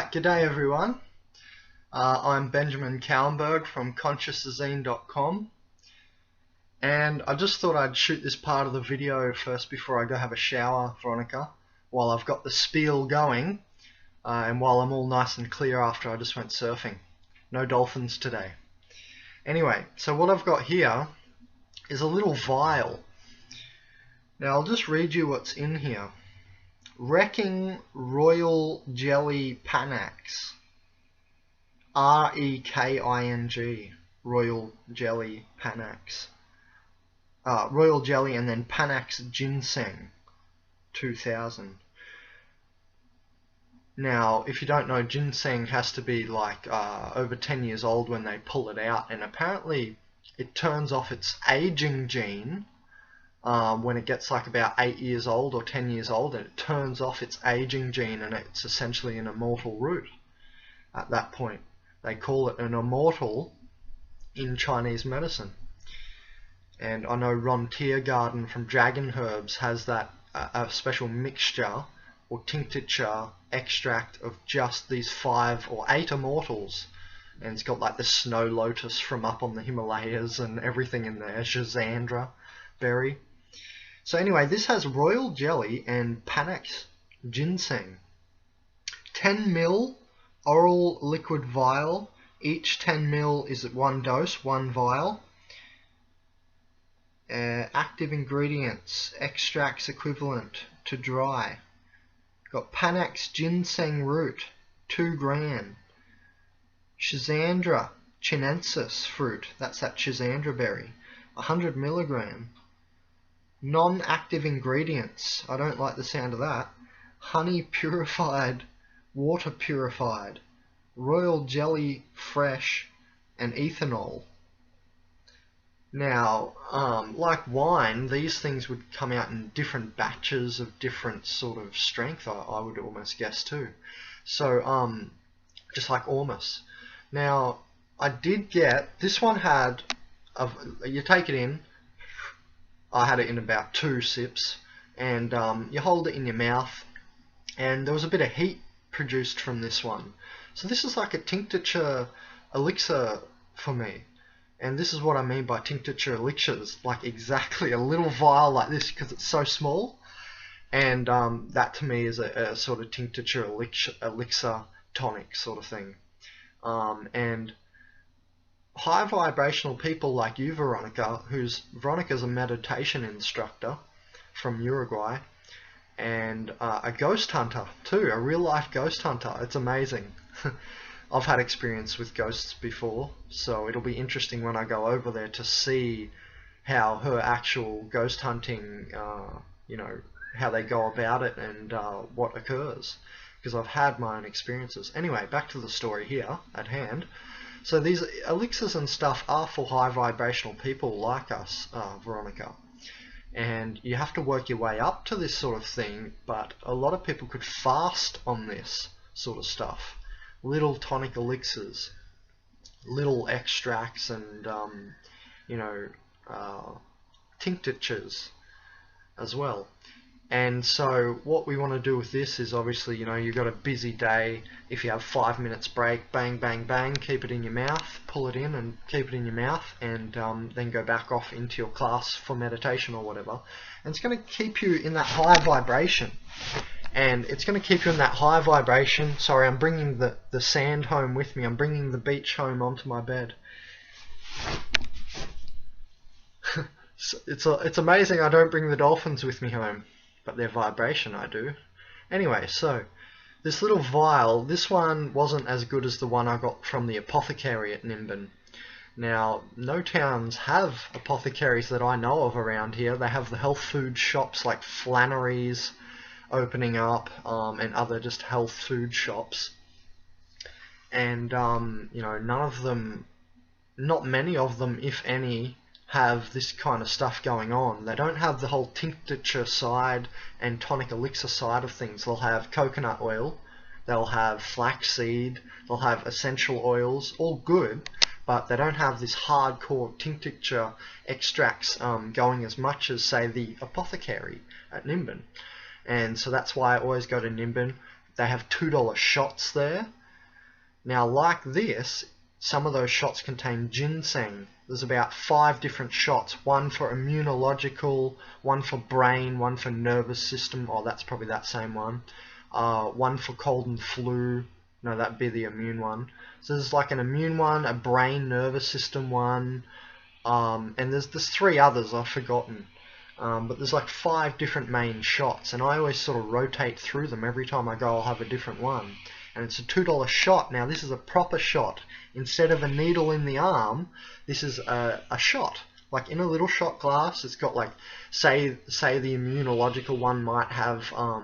Alright, g'day everyone. I'm Benjamin Kallenberg from consciousazine.com, and I just thought I'd shoot this part of the video first before I go have a shower, Veronica, while I've got the spiel going, and while I'm all nice and clear after I just went surfing. No dolphins today. Anyway, so what I've got here is a little vial. Now I'll just read you what's in here. Wrecking Royal Jelly Panax. R-E-K-I-N-G. Royal Jelly Panax. Royal Jelly and then Panax Ginseng 2000. Now, if you don't know, ginseng has to be like over 10 years old when they pull it out, and apparently it turns off its aging gene when it gets like about 8 years old or 10 years old, and it turns off its aging gene, and it's essentially an immortal root at that point. They call it an immortal in Chinese medicine. And I know Ron Tiergarten from Dragon Herbs has that a special mixture or tincture extract of just these 5 or 8 immortals, and it's got like the snow lotus from up on the Himalayas and everything in there, Schizandra berry. So anyway, this has royal jelly and Panax ginseng. 10 ml oral liquid vial. Each 10 ml is at 1 dose, 1 vial. Active ingredients, extracts equivalent to dry. Got Panax ginseng root, 2 gram. Schizandra chinensis fruit, that's that Schizandra berry, 100 milligram. Non-active ingredients, I don't like the sound of that. Honey purified, water purified, royal jelly fresh, and ethanol. Now, like wine, these things would come out in different batches of different sort of strength, I would almost guess too. So, just like Ormus. Now, I did get, this one had, you take it in, I had it in about 2 sips, and you hold it in your mouth, and there was a bit of heat produced from this one. So this is like a tincture elixir for me. And this is what I mean by tincture elixirs, like exactly a little vial like this, because it's so small. And that to me is a sort of tincture elixir tonic sort of thing. And high vibrational people like you, Veronica, Veronica's a meditation instructor from Uruguay, and a ghost hunter too, a real life ghost hunter. It's amazing. I've had experience with ghosts before, so it'll be interesting when I go over there to see how her actual ghost hunting, you know, how they go about it and what occurs, because I've had my own experiences. Anyway, back to the story here at hand. So these elixirs and stuff are for high vibrational people like us, Veronica. And you have to work your way up to this sort of thing, but a lot of people could fast on this sort of stuff. Little tonic elixirs, little extracts, and you know, tinctures as well. And so what we want to do with this is, obviously, you know, you've got a busy day. If you have 5 minutes break, bang, bang, bang, keep it in your mouth, pull it in and keep it in your mouth, and then go back off into your class for meditation or whatever. And it's going to keep you in that high vibration. And it's going to keep you in that high vibration. Sorry, I'm bringing the sand home with me. I'm bringing the beach home onto my bed. It's amazing I don't bring the dolphins with me home, but their vibration I do. Anyway, so this little vial, this one wasn't as good as the one I got from the Apothecary at Nimbin. Now, no towns have apothecaries that I know of around here. They have the health food shops like Flannery's opening up, and other just health food shops. And, you know, none of them, not many of them, if any, have this kind of stuff going on. They don't have the whole tincture side and tonic elixir side of things. They'll have coconut oil, they'll have flaxseed, they'll have essential oils, all good, but they don't have this hardcore tincture extracts going as much as, say, the Apothecary at Nimbin. And so that's why I always go to Nimbin. they have $2 shots there. Now, like this, some of those shots contain ginseng. There's about 5 different shots, one for immunological, one for brain, one for nervous system, oh, that's probably that same one, one for cold and flu, no, that'd be the immune one. So there's like an immune one, a brain nervous system one, and there's 3 others I've forgotten. But there's like 5 different main shots, and I always sort of rotate through them. Every time I go, I'll have a different one. And it's a $2 shot. Now, this is a proper shot. Instead of a needle in the arm, this is a shot. Like in a little shot glass, it's got like, say the immunological one might have, I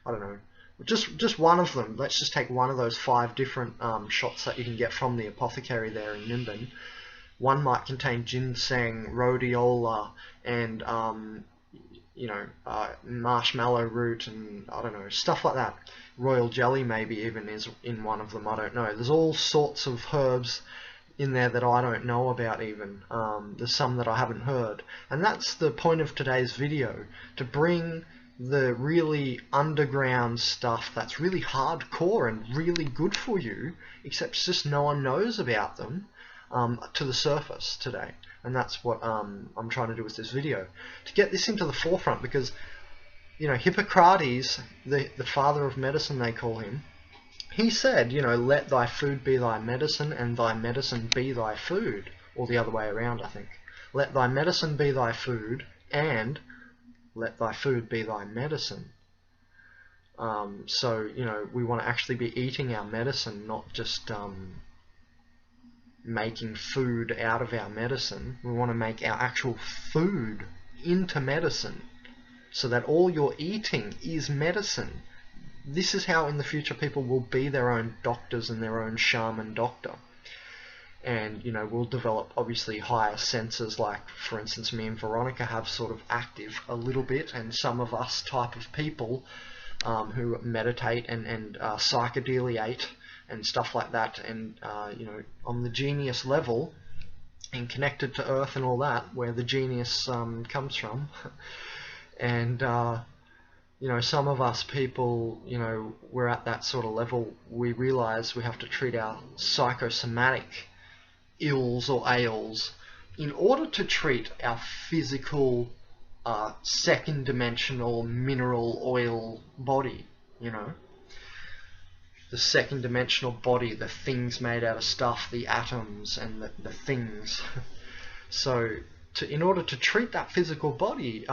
don't know, just one of them. Let's just take one of those 5 different shots that you can get from the Apothecary there in Nimbin. One might contain ginseng, rhodiola, and marshmallow root, and I don't know, stuff like that. Royal jelly maybe even is in one of them, I don't know. There's all sorts of herbs in there that I don't know about even. There's some that I haven't heard. And that's the point of today's video, to bring the really underground stuff that's really hardcore and really good for you, except just no one knows about them, to the surface today. And that's what I'm trying to do with this video, to get this into the forefront, because Hippocrates, the father of medicine they call him, he said, let thy food be thy medicine and thy medicine be thy food, or the other way around, I think. Let thy medicine be thy food and let thy food be thy medicine. So we want to actually be eating our medicine, not just making food out of our medicine. We want to make our actual food into medicine, so that all you're eating is medicine. This is how in the future people will be their own doctors and their own shaman doctor. And we'll develop obviously higher senses, like for instance me and Veronica have sort of active a little bit, and some of us type of people who meditate and psychedeliate and stuff like that, and on the genius level and connected to earth and all that, where the genius comes from. And some of us people, we're at that sort of level. We realize we have to treat our psychosomatic ills or ails in order to treat our physical second dimensional mineral oil body. The second dimensional body, the things made out of stuff, the atoms and the things. So in order to treat that physical body,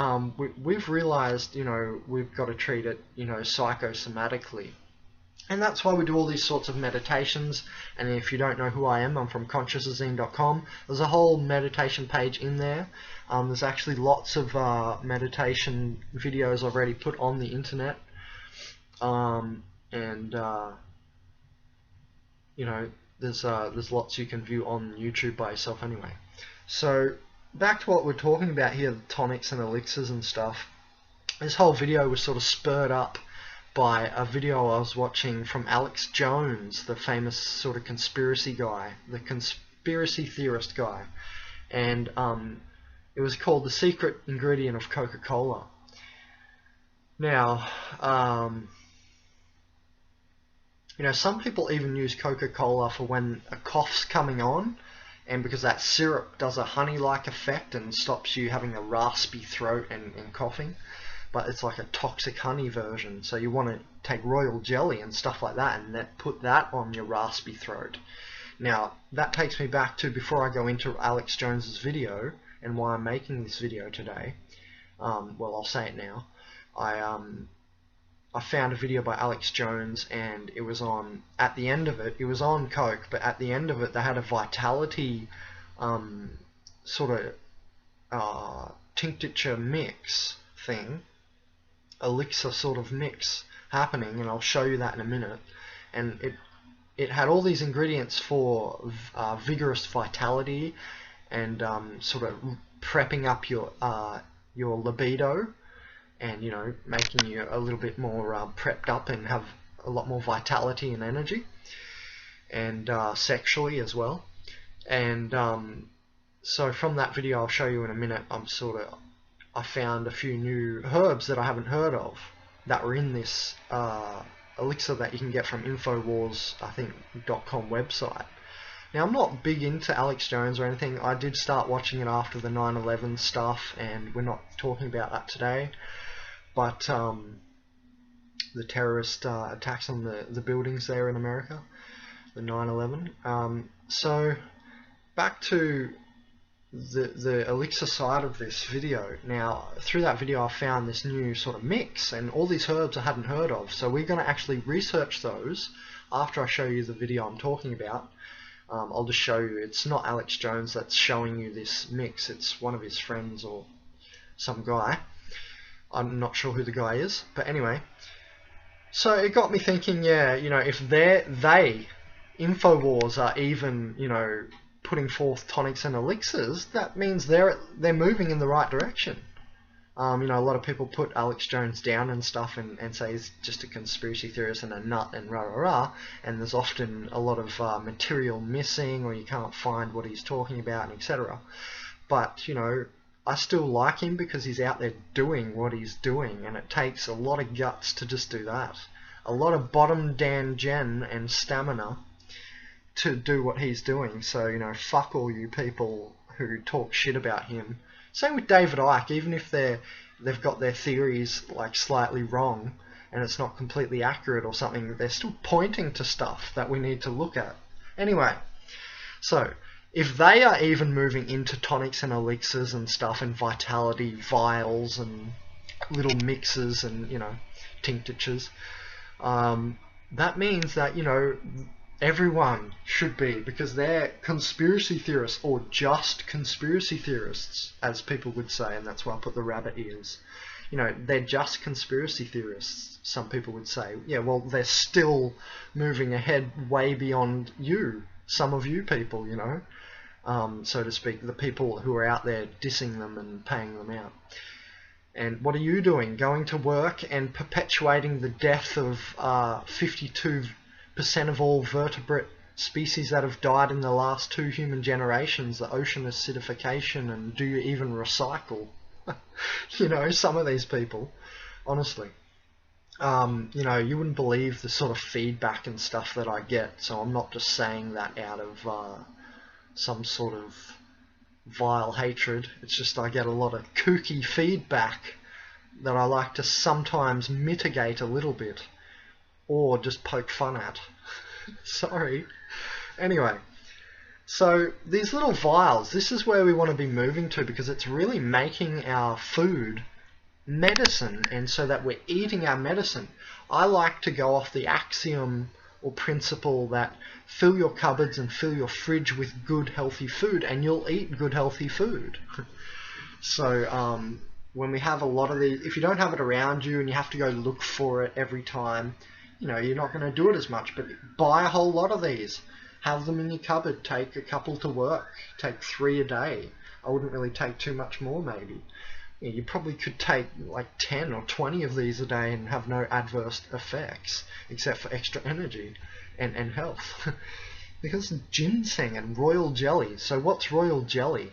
we've realized, we've got to treat it, psychosomatically. And that's why we do all these sorts of meditations. And if you don't know who I am, I'm from consciousazine.com. There's a whole meditation page in there. There's actually lots of meditation videos already put on the internet. There's lots you can view on YouTube by yourself anyway. So back to what we're talking about here, the tonics and elixirs and stuff. This whole video was sort of spurred up by a video I was watching from Alex Jones, the famous sort of conspiracy guy, the conspiracy theorist guy. And it was called The Secret Ingredient of Coca-Cola. Now, some people even use Coca-Cola for when a cough's coming on, and because that syrup does a honey-like effect and stops you having a raspy throat and coughing. But it's like a toxic honey version, so you want to take royal jelly and stuff like that and put that on your raspy throat. Now, that takes me back to before I go into Alex Jones's video and why I'm making this video today. Well, I'll say it now. I found a video by Alex Jones, and it was on, at the end of it, it was on Coke, but at the end of it they had a vitality sort of tincture mix thing, elixir sort of mix happening, and I'll show you that in a minute. And it had all these ingredients for vigorous vitality and sort of prepping up your libido, and making you a little bit more prepped up and have a lot more vitality and energy, and sexually as well. And so from that video I'll show you in a minute, I found a few new herbs that I haven't heard of that were in this elixir that you can get from Infowars, I think, .com website. Now, I'm not big into Alex Jones or anything. I did start watching it after the 9/11 stuff, and we're not talking about that today. But the terrorist attacks on the buildings there in America, the 9/11. So back to the elixir side of this video. Now, through that video, I found this new sort of mix, and all these herbs I hadn't heard of. So we're going to actually research those after I show you the video I'm talking about. I'll just show you. It's not Alex Jones that's showing you this mix. It's one of his friends or some guy. I'm not sure who the guy is, but anyway. So it got me thinking, yeah, you know, if Infowars are even, you know, putting forth tonics and elixirs, that means they're moving in the right direction. You know, a lot of people put Alex Jones down and stuff and say he's just a conspiracy theorist and a nut and rah rah rah, and there's often a lot of material missing, or you can't find what he's talking about, and etc. But, you know, I still like him because he's out there doing what he's doing, and it takes a lot of guts to just do that. A lot of bottom Dan Gen and stamina to do what he's doing. So, you know, fuck all you people who talk shit about him. Same with David Icke, even if they've got their theories like slightly wrong and it's not completely accurate or something, they're still pointing to stuff that we need to look at. Anyway, so if they are even moving into tonics and elixirs and stuff, and vitality vials and little mixes and, you know, tinctures, that means that, you know, everyone should be, because they're conspiracy theorists, or just conspiracy theorists, as people would say, and that's why I put the rabbit ears. You know, they're just conspiracy theorists, some people would say. Yeah, well, they're still moving ahead way beyond you, some of you people, you know, so to speak, the people who are out there dissing them and paying them out. And what are you doing? Going to work and perpetuating the death of 52% of all vertebrate species that have died in the last 2 human generations, the ocean acidification, and do you even recycle? You know, some of these people, honestly. You know, you wouldn't believe the sort of feedback and stuff that I get, so I'm not just saying that out of some sort of vile hatred. It's just I get a lot of kooky feedback that I like to sometimes mitigate a little bit, or just poke fun at. Sorry. Anyway, so these little vials, this is where we want to be moving to, because it's really making our food medicine, and so that we're eating our medicine. I like to go off the axiom or principle that fill your cupboards and fill your fridge with good healthy food, and you'll eat good healthy food. So when we have a lot of these, if you don't have it around you and you have to go look for it every time, you know, you're not going to do it as much. But buy a whole lot of these, have them in your cupboard, take a couple to work, take 3 a day. I wouldn't really take too much more, maybe. Yeah, you probably could take like 10 or 20 of these a day and have no adverse effects, except for extra energy and health. Because ginseng and royal jelly. So what's royal jelly?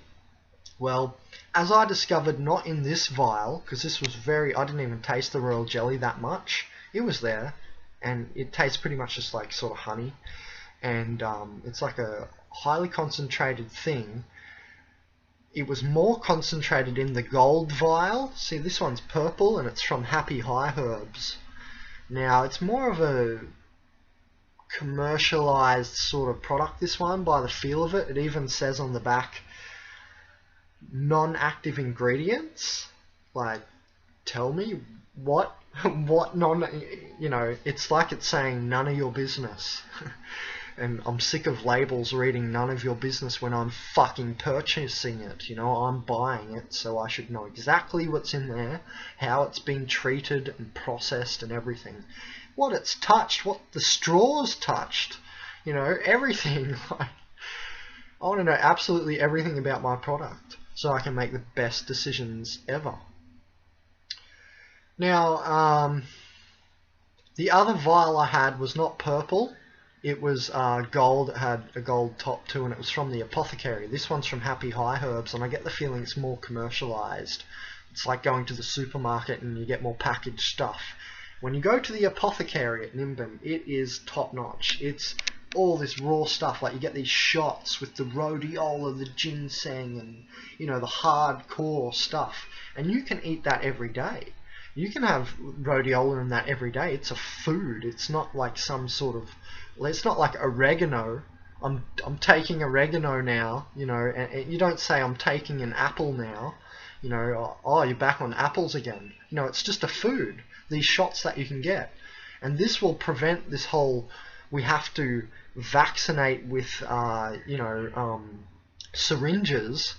Well, as I discovered, not in this vial, because this was I didn't even taste the royal jelly that much. It was there, and it tastes pretty much just like sort of honey, and it's like a highly concentrated thing. It was more concentrated in the gold vial. See, this one's purple, and it's from Happy High Herbs. Now, it's more of a commercialized sort of product, this one, by the feel of it. It even says on the back, non-active ingredients. Like, tell me what you know, it's like it's saying none of your business. And I'm sick of labels reading none of your business when I'm fucking purchasing it. You know, I'm buying it, so I should know exactly what's in there, how it's been treated and processed and everything. What it's touched, what the straw's touched, you know, everything. Like, I want to know absolutely everything about my product so I can make the best decisions ever. Now, the other vial I had was not purple. It was gold. It had a gold top too, and it was from the Apothecary. This one's from Happy High Herbs, and I get the feeling it's more commercialized. It's like going to the supermarket and you get more packaged stuff. When you go to the Apothecary at Nimbin, it is top notch. It's all this raw stuff, like you get these shots with the rhodiola, the ginseng, and you know, the hardcore stuff, and you can eat that every day. You can have rhodiola in that every day. It's a food. It's not like some sort of, it's not like oregano. I'm taking oregano now, you know, and you don't say I'm taking an apple now, you know, oh, you're back on apples again. You know, it's just a food, these shots that you can get. And this will prevent this whole, we have to vaccinate with, you know, syringes,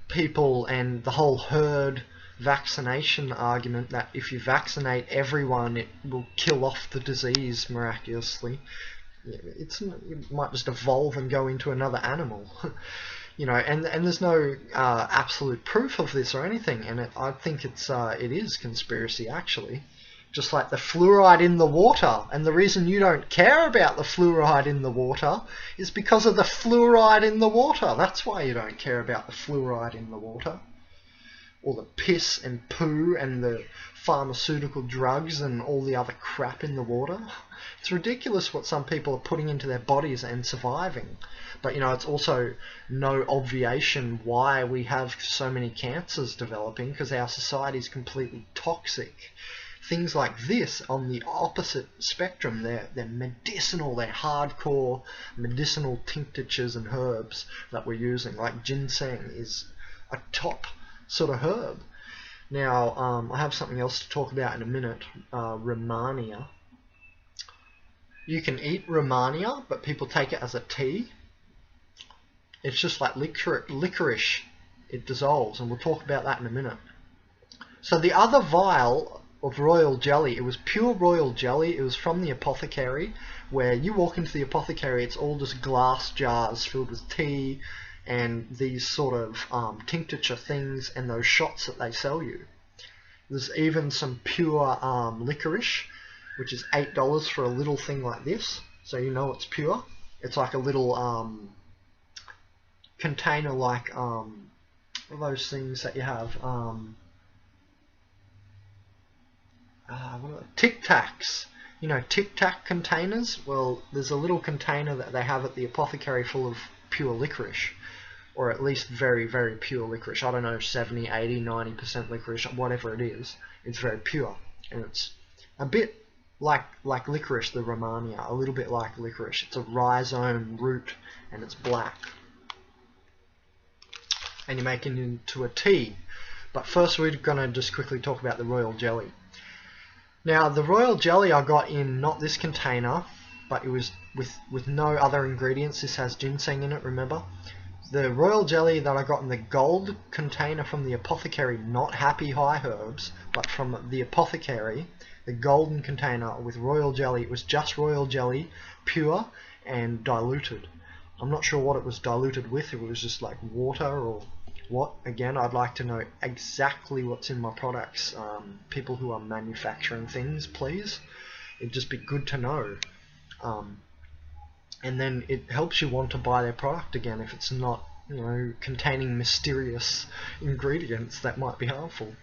people, and the whole herd vaccination argument that if you vaccinate everyone, it will kill off the disease miraculously. It might just evolve and go into another animal. You know, and there's no absolute proof of this or anything, and I think it is conspiracy actually. Just like the fluoride in the water, and the reason you don't care about the fluoride in the water is because of the fluoride in the water. That's why you don't care about the fluoride in the water. Or the piss and poo and the pharmaceutical drugs and all the other crap in the water. It's ridiculous what some people are putting into their bodies and surviving. But you know, it's also no obviation why we have so many cancers developing, because our society is completely toxic. Things like this on the opposite spectrum, they're medicinal, they're hardcore medicinal tinctures and herbs that we're using. Like ginseng is a top sort of herb. Now, I have something else to talk about in a minute, Romania. You can eat Romania, but people take it as a tea. It's just like licorice. It dissolves, and we'll talk about that in a minute. So the other vial of royal jelly, it was pure royal jelly. It was from the Apothecary, where you walk into the Apothecary, it's all just glass jars filled with tea and these sort of tincture things and those shots that they sell you. There's even some pure licorice, which is $8 for a little thing like this, so you know it's pure. It's like a little container, like those things that you have, Tic Tacs. You know, Tic Tac containers? Well, there's a little container that they have at the Apothecary full of pure licorice, or at least very, very pure licorice. I don't know, 70, 80, 90% licorice, whatever it is. It's very pure, and it's a bit like licorice, the Romania, a little bit like licorice. It's a rhizome root, and it's black. And you make it into a tea. But first we're going to just quickly talk about the royal jelly. Now, the royal jelly I got in not this container, but it was with no other ingredients. This has ginseng in it, remember? The royal jelly that I got in the gold container from the Apothecary, not Happy High Herbs, but from the Apothecary, the golden container with royal jelly. It was just royal jelly, pure and diluted. I'm not sure what it was diluted with, if it was just like water or what. Again, I'd like to know exactly what's in my products. People who are manufacturing things, please. It'd just be good to know. And then it helps you want to buy their product again if it's not, you know, containing mysterious ingredients that might be harmful.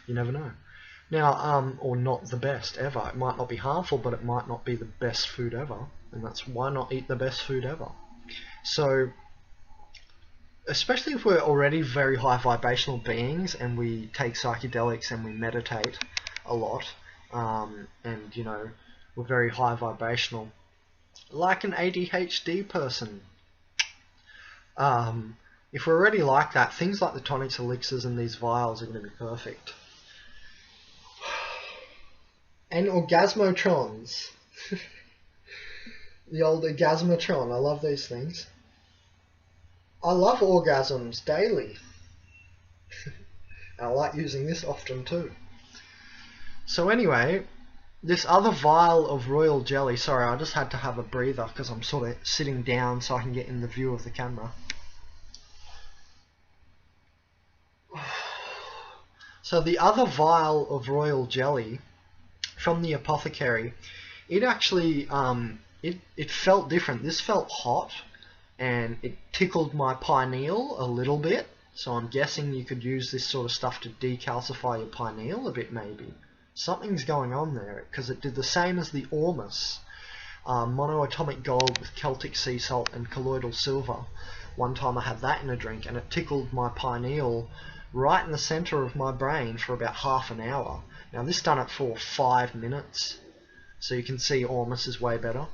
You never know. Now, or not the best ever. It might not be harmful, but it might not be the best food ever. And that's why not eat the best food ever. So, especially if we're already very high vibrational beings and we take psychedelics and we meditate a lot, and, you know, we're very high vibrational, like an ADHD person. If we're already like that, things like the tonics, elixirs, and these vials are going to be perfect. And orgasmotrons. The old orgasmotron. I love these things. I love orgasms daily. I like using this often too. So anyway, this other vial of royal jelly, sorry, I just had to have a breather because I'm sort of sitting down so I can get in the view of the camera. So the other vial of royal jelly from the Apothecary, it actually, it felt different. This felt hot and it tickled my pineal a little bit. So I'm guessing you could use this sort of stuff to decalcify your pineal a bit maybe. Something's going on there, because it did the same as the Ormus, monoatomic gold with Celtic sea salt and colloidal silver. One time I had that in a drink, and it tickled my pineal right in the center of my brain for about half an hour. Now this done it for 5 minutes, so you can see Ormus is way better.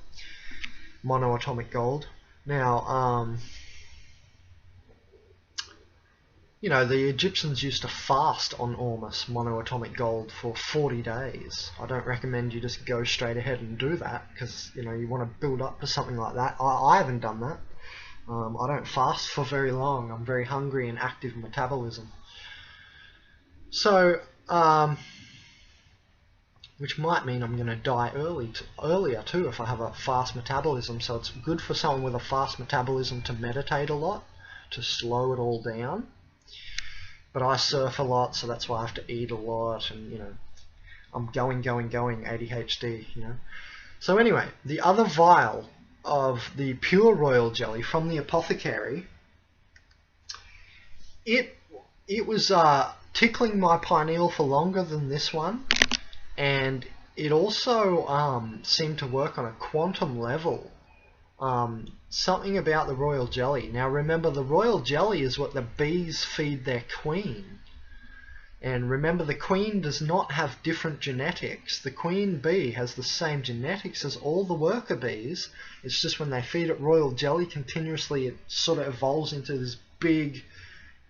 Monoatomic gold. Now, you know, the Egyptians used to fast on Ormus, monoatomic gold, for 40 days. I don't recommend you just go straight ahead and do that, because, you know, you want to build up to something like that. I haven't done that. I don't fast for very long. I'm very hungry and active metabolism. So, which might mean I'm going to die earlier too if I have a fast metabolism. So it's good for someone with a fast metabolism to meditate a lot, to slow it all down. But I surf a lot, so that's why I have to eat a lot, and, you know, I'm going, ADHD, you know. So anyway, the other vial of the pure royal jelly from the Apothecary, it was tickling my pineal for longer than this one, and it also seemed to work on a quantum level. Something about the royal jelly. Now remember, the royal jelly is what the bees feed their queen. And remember, the queen does not have different genetics. The queen bee has the same genetics as all the worker bees. It's just when they feed it royal jelly continuously, it sort of evolves into this big...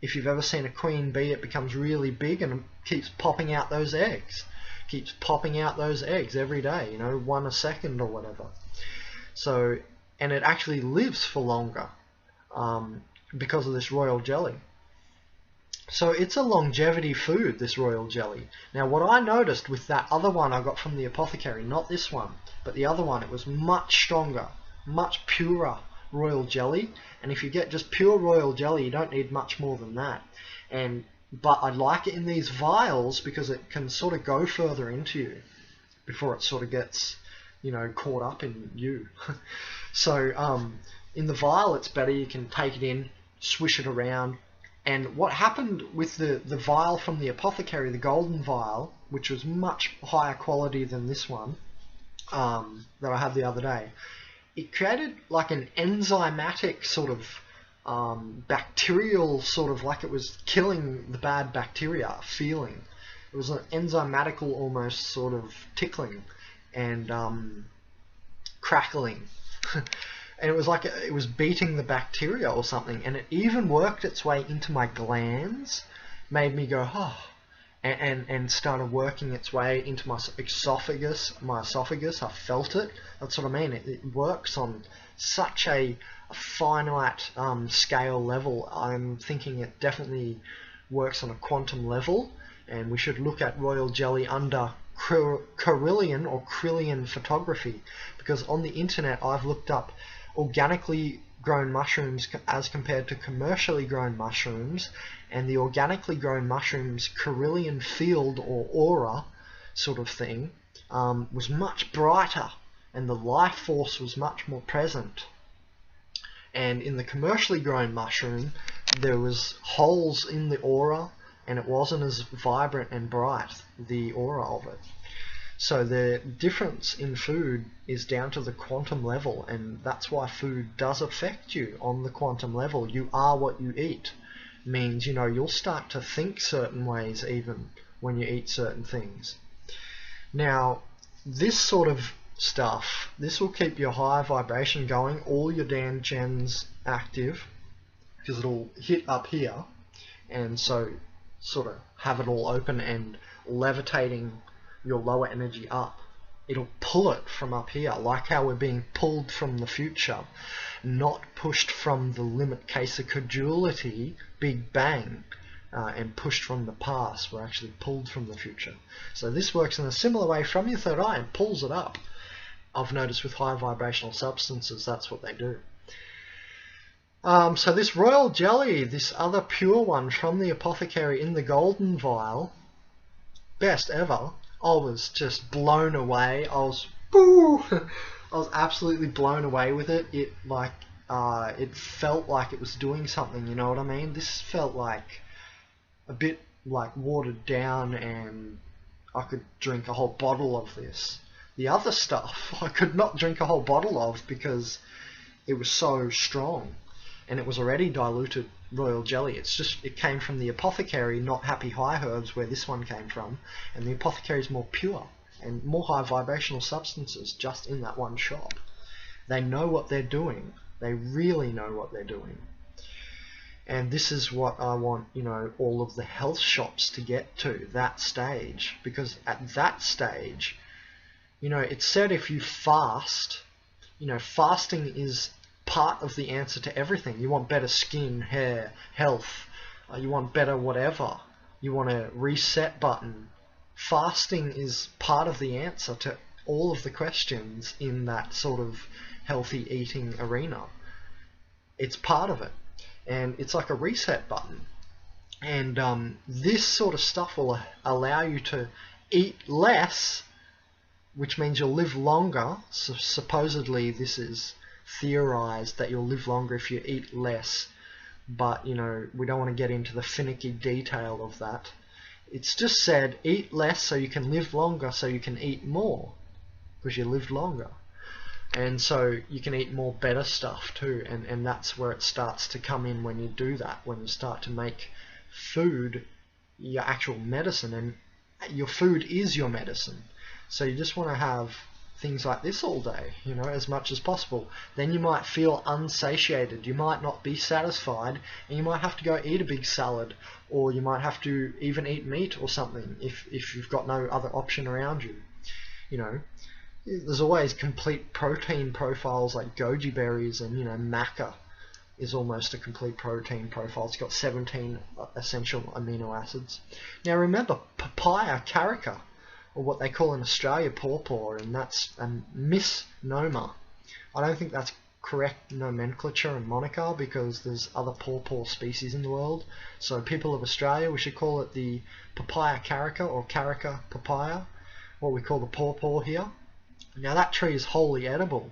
If you've ever seen a queen bee, it becomes really big and it keeps popping out those eggs. Keeps popping out those eggs every day, you know, 1 a second or whatever. So, and it actually lives for longer because of this royal jelly. So it's a longevity food, this royal jelly. Now what I noticed with that other one I got from the Apothecary, not this one, but the other one, it was much stronger, much purer royal jelly. And if you get just pure royal jelly, you don't need much more than that. But I like it in these vials because it can sort of go further into you before it sort of gets, you know, caught up in you. So in the vial it's better. You can take it in, swish it around. And what happened with the vial from the Apothecary, the golden vial, which was much higher quality than this one that I had the other day, it created like an enzymatic sort of bacterial, sort of like it was killing the bad bacteria feeling. It was an enzymatical almost sort of tickling and crackling. And it was like it was beating the bacteria or something, and it even worked its way into my glands, made me go, oh, and started working its way into my esophagus. I felt it. That's what I mean. It works on such a finite scale level. I'm thinking it definitely works on a quantum level, and we should look at royal jelly under Carillion or Krillian photography, because on the internet I've looked up organically grown mushrooms as compared to commercially grown mushrooms, and the organically grown mushrooms Carillion field or aura sort of thing was much brighter, and the life force was much more present. And in the commercially grown mushroom there was holes in the aura, and it wasn't as vibrant and bright, the aura of it. So the difference in food is down to the quantum level, and that's why food does affect you on the quantum level. You are what you eat. Means, you know, you'll start to think certain ways even when you eat certain things. Now, this sort of stuff, this will keep your high vibration going, all your Dan gens active, because it'll hit up here, and so sort of have it all open and levitating your lower energy up. It'll pull it from up here, like how we're being pulled from the future, not pushed from the limit case of credulity, Big Bang, and pushed from the past. We're actually pulled from the future. So this works in a similar way from your third eye and pulls it up. I've noticed with high vibrational substances, that's what they do. So this royal jelly, this other pure one from the Apothecary in the golden vial, best ever. I was just blown away. I was absolutely blown away with it. It felt like it was doing something, you know what I mean? This felt like a bit like watered down, and I could drink a whole bottle of this. The other stuff I could not drink a whole bottle of because it was so strong, and it was already diluted royal jelly. It came from the Apothecary, not Happy High Herbs, where this one came from, and the Apothecary is more pure and more high vibrational substances just in that one shop. They know what they're doing. They really know what they're doing. And this is what I want, all of the health shops to get to, that stage. Because at that stage, it's said if you fast, fasting is part of the answer to everything. You want better skin, hair, health, you want better whatever, you want a reset button. Fasting is part of the answer to all of the questions in that sort of healthy eating arena. It's part of it, and it's like a reset button. And this sort of stuff will allow you to eat less, which means you'll live longer. So supposedly this is theorized that you'll live longer if you eat less, but we don't want to get into the finicky detail of that. It's just said eat less so you can live longer, so you can eat more because you lived longer, and so you can eat more better stuff too. And that's where it starts to come in when you do that, when you start to make food your actual medicine, and your food is your medicine. So you just want to have things like this all day, as much as possible. Then you might feel unsatiated, you might not be satisfied, and you might have to go eat a big salad, or you might have to even eat meat or something if you've got no other option around you. There's always complete protein profiles like goji berries, and maca is almost a complete protein profile. It's got 17 essential amino acids. Now remember, papaya carica, or what they call in Australia pawpaw, and that's a misnomer. I don't think that's correct nomenclature and moniker, because there's other pawpaw species in the world. So people of Australia, we should call it the papaya carica, or carica papaya, what we call the pawpaw here. Now that tree is wholly edible,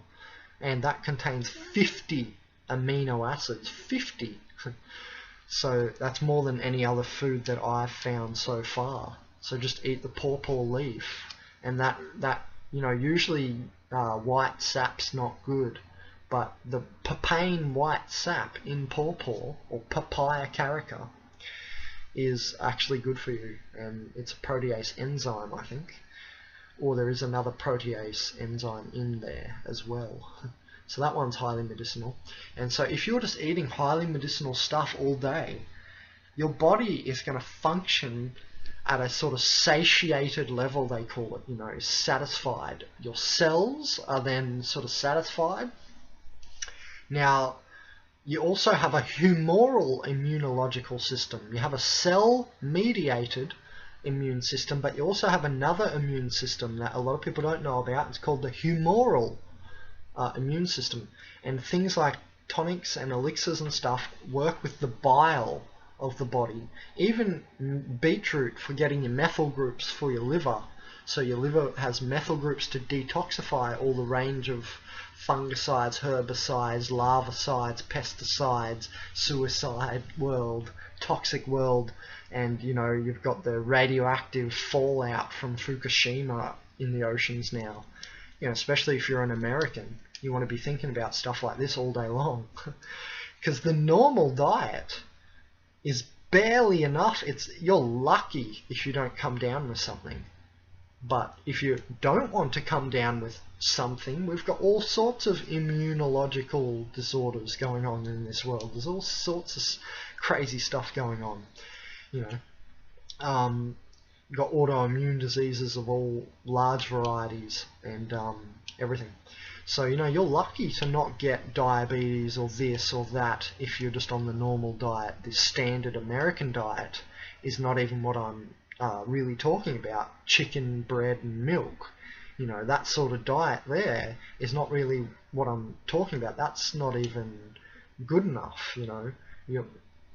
and that contains 50 amino acids. 50! So that's more than any other food that I've found so far. So just eat the pawpaw leaf, and that usually white sap's not good, but the papain white sap in pawpaw, or papaya carica, is actually good for you, and it's a protease enzyme, I think, or there is another protease enzyme in there as well. So that one's highly medicinal. And so if you're just eating highly medicinal stuff all day, your body is going to function at a sort of satiated level, they call it, satisfied. Your cells are then sort of satisfied. Now, you also have a humoral immunological system. You have a cell-mediated immune system, but you also have another immune system that a lot of people don't know about. It's called the humoral immune system. And things like tonics and elixirs and stuff work with the bile of the body. Even beetroot for getting your methyl groups for your liver. So your liver has methyl groups to detoxify all the range of fungicides, herbicides, larvicides, pesticides, suicide world, toxic world, and you've got the radioactive fallout from Fukushima in the oceans now. Especially if you're an American, you want to be thinking about stuff like this all day long. Because the normal diet is barely enough. You're lucky if you don't come down with something. But if you don't want to come down with something, we've got all sorts of immunological disorders going on in this world. There's all sorts of crazy stuff going on. You've got autoimmune diseases of all large varieties and everything. So, you're lucky to not get diabetes or this or that if you're just on the normal diet. The standard American diet is not even what I'm really talking about. Chicken, bread and milk. That sort of diet there is not really what I'm talking about. That's not even good enough,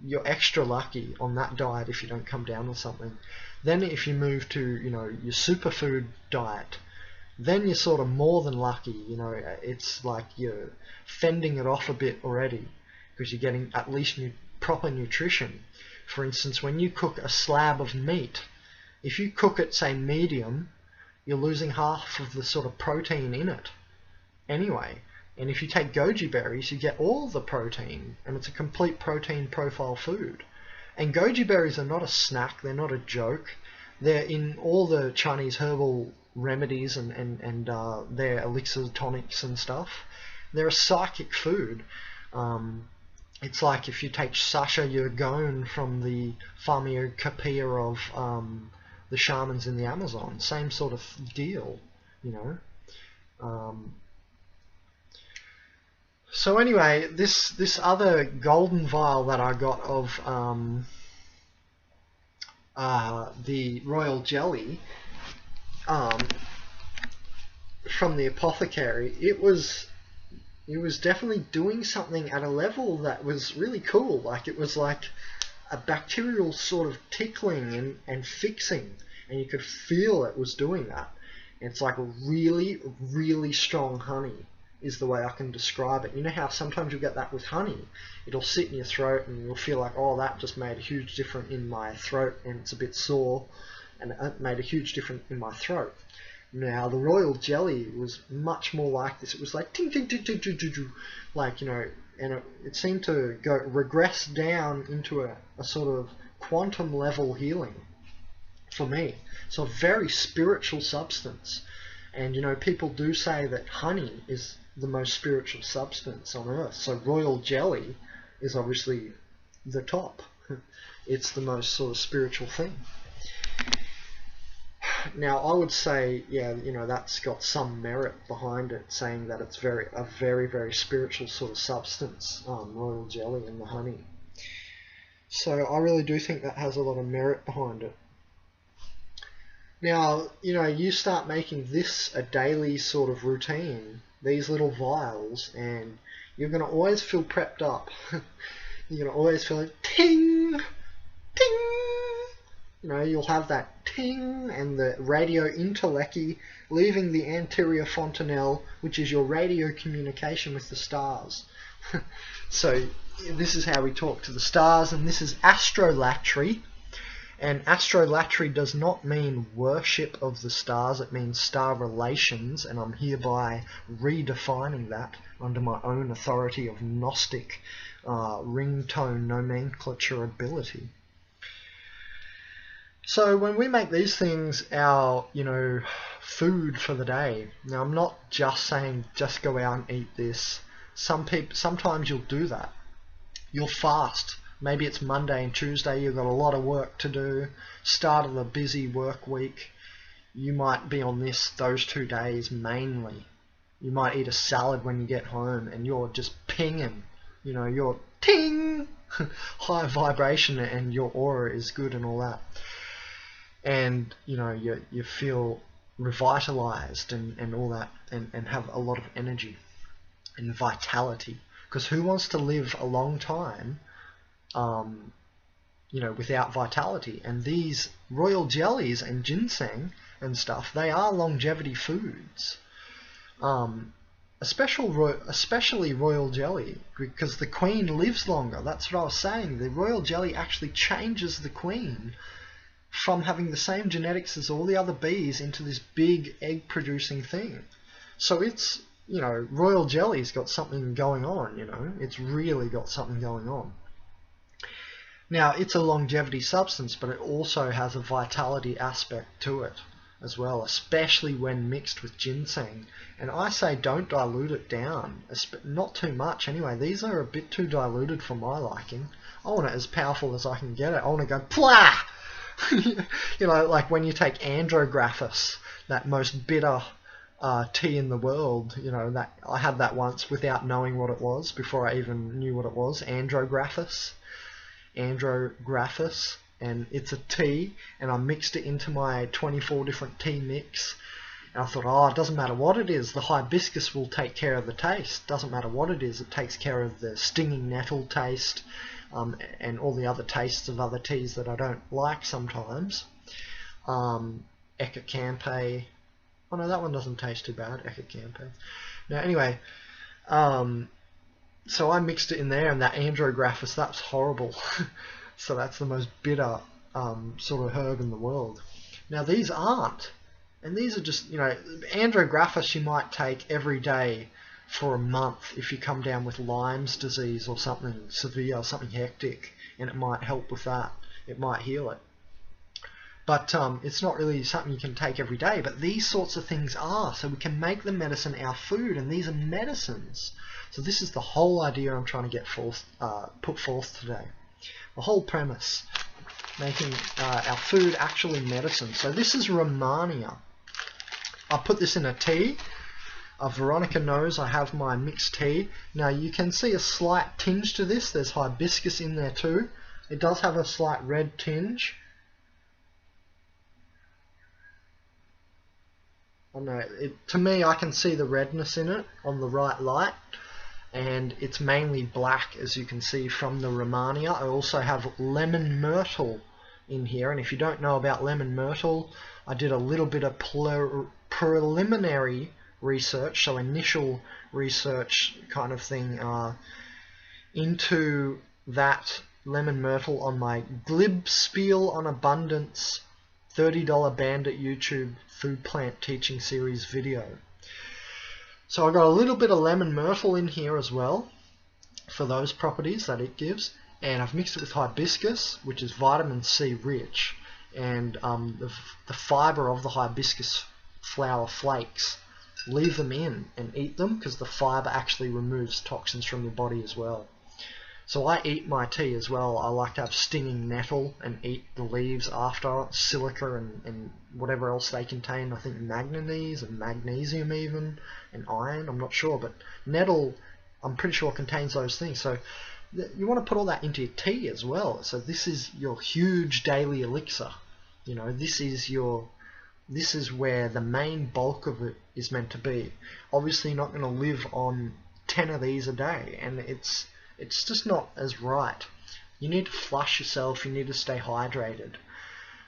You're extra lucky on that diet if you don't come down with something. Then if you move to, your superfood diet, then you're sort of more than lucky. It's like you're fending it off a bit already, because you're getting at least proper nutrition. For instance, when you cook a slab of meat, If you cook it, say, medium, you're losing half of the sort of protein in it anyway. And if you take goji berries, you get all the protein, and it's a complete protein profile food. And goji berries are not a snack, they're not a joke. They're in all the Chinese herbal remedies and their elixir tonics and stuff. They're a psychic food. It's like if you take Sasha Yurgone from the pharmacopoeia of the shamans in the Amazon, same sort of deal, you know. So anyway, this other golden vial that I got of the royal jelly from the Apothecary, it was definitely doing something at a level that was really cool. Like, it was like a bacterial sort of tickling and fixing, and you could feel it was doing that. It's like a really, really strong honey is the way I can describe it. You know how sometimes you get that with honey? It'll sit in your throat and you'll feel like, oh, that just made a huge difference in my throat, and it's a bit sore, and it made a huge difference in my throat. Now, the royal jelly was much more like this. It was like ting ting ting ting ting ting, ting, like, you know, and it seemed to regress down into a sort of quantum level healing for me. So a very spiritual substance. And, you know, people do say that honey is the most spiritual substance on earth. So royal jelly is obviously the top. It's the most sort of spiritual thing. Now, I would say, yeah, you know, that's got some merit behind it, saying that it's a very, very spiritual sort of substance, royal jelly and the honey. So I really do think that has a lot of merit behind it. Now, you know, you start making this a daily sort of routine, these little vials, and you're going to always feel prepped up. You're going to always feel like ting, ting. You know, you'll have that ting and the radio interlecky leaving the anterior fontanelle, which is your radio communication with the stars. So this is how we talk to the stars, and this is astrolatry. And astrolatry does not mean worship of the stars, it means star relations, and I'm hereby redefining that under my own authority of Gnostic ringtone nomenclature ability. So when we make these things our, you know, food for the day, now I'm not just saying just go out and eat this. Sometimes you'll do that. You'll fast. Maybe it's Monday and Tuesday, you've got a lot of work to do, start of a busy work week. You might be on those 2 days mainly. You might eat a salad when you get home and you're just pinging. You know, you're ting! High vibration and your aura is good and all that. And, you know, you feel revitalized and all that, and have a lot of energy and vitality. Because who wants to live a long time you know, without vitality? And these royal jellies and ginseng and stuff, they are longevity foods. Especially royal jelly, because the queen lives longer. That's what I was saying. The royal jelly actually changes the queen from having the same genetics as all the other bees into this big egg producing thing. So it's, you know, royal jelly's got something going on, you know. It's really got something going on. Now, it's a longevity substance, but it also has a vitality aspect to it as well, especially when mixed with ginseng. And I say don't dilute it down, not too much anyway. These are a bit too diluted for my liking. I want it as powerful as I can get it. I want to go plah! You know, like when you take andrographis, that most bitter tea in the world, you know, that I had that once without knowing what it was, before I even knew what it was. Andrographis, and it's a tea, and I mixed it into my 24 different tea mix, and I thought, oh, it doesn't matter what it is, the hibiscus will take care of the taste. Doesn't matter what it is, it takes care of the stinging nettle taste, and all the other tastes of other teas that I don't like sometimes. Ecocampe. Oh no, that one doesn't taste too bad, Ecocampe. Now anyway, so I mixed it in there, and that andrographis, that's horrible. So that's the most bitter sort of herb in the world. Now these aren't. And these are just, you know, andrographis you might take every day for a month if you come down with Lyme's disease or something severe, something hectic, and it might help with that. It might heal it. But it's not really something you can take every day, but these sorts of things are, so we can make the medicine our food, and these are medicines. So this is the whole idea I'm trying to get put forth today. The whole premise, making our food actually medicine. So this is Romania. I put this in a tea. Veronica knows I have my mixed tea. Now you can see a slight tinge to this. There's hibiscus in there too. It does have a slight red tinge. I know, to me I can see the redness in it on the right light, and it's mainly black, as you can see from the Romania. I also have lemon myrtle in here, and if you don't know about lemon myrtle, I did a little bit of preliminary research, so initial research kind of thing, into that lemon myrtle on my Glib Spiel on Abundance $30 Bandit YouTube food plant teaching series video. So I've got a little bit of lemon myrtle in here as well for those properties that it gives, and I've mixed it with hibiscus, which is vitamin C rich, and the fiber of the hibiscus flower flakes, leave them in and eat them because the fiber actually removes toxins from your body as well. So I eat my tea as well. I like to have stinging nettle and eat the leaves after, silica and whatever else they contain. I think manganese and magnesium even, and iron, I'm not sure, but nettle I'm pretty sure contains those things. So you want to put all that into your tea as well. So this is your huge daily elixir. You know, this is where the main bulk of it is meant to be. Obviously you're not going to live on 10 of these a day, and it's just not as right. You need to flush yourself, you need to stay hydrated.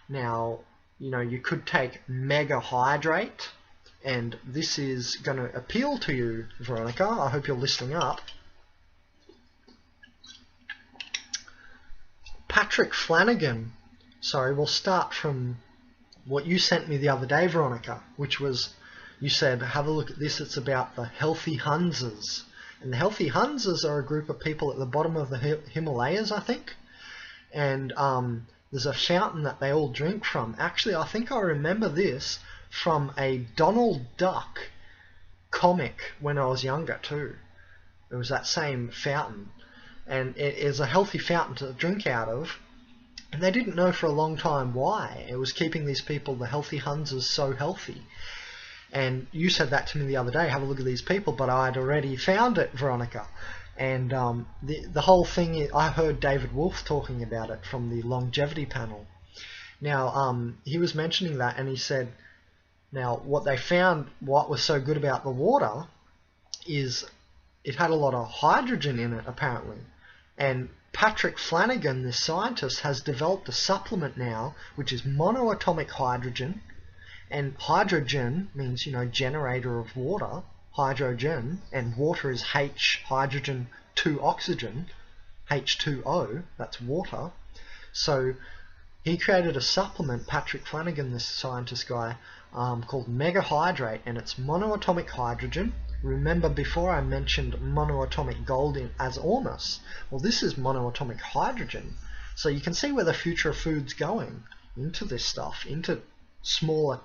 Now, you know, you could take Mega Hydrate, and this is going to appeal to you, Veronica. I hope you're listening up. Patrick Flanagan, sorry, we'll start from what you sent me the other day, Veronica, which was, you said, have a look at this, it's about the Healthy Hunzas. And the Healthy Hunzas are a group of people at the bottom of the Himalayas, I think. And there's a fountain that they all drink from. Actually, I think I remember this from a Donald Duck comic when I was younger too. It was that same fountain. And it is a healthy fountain to drink out of. And they didn't know for a long time why. It was keeping these people, the Healthy Hunzas, so healthy. And you said that to me the other day, have a look at these people, but I had already found it, Veronica. And the whole thing, I heard David Wolf talking about it from the longevity panel. Now, he was mentioning that, and he said, now, what they found, what was so good about the water, is it had a lot of hydrogen in it, apparently. And Patrick Flanagan, this scientist, has developed a supplement now, which is monoatomic hydrogen. And hydrogen means, you know, generator of water, hydrogen, and water is H, hydrogen, 2 oxygen, H2O, that's water. So he created a supplement, Patrick Flanagan, this scientist guy, called Mega Hydrate, and it's monoatomic hydrogen. Remember before I mentioned monoatomic gold as ormus? Well, this is monoatomic hydrogen. So you can see where the future of food's going, into this stuff, into smaller,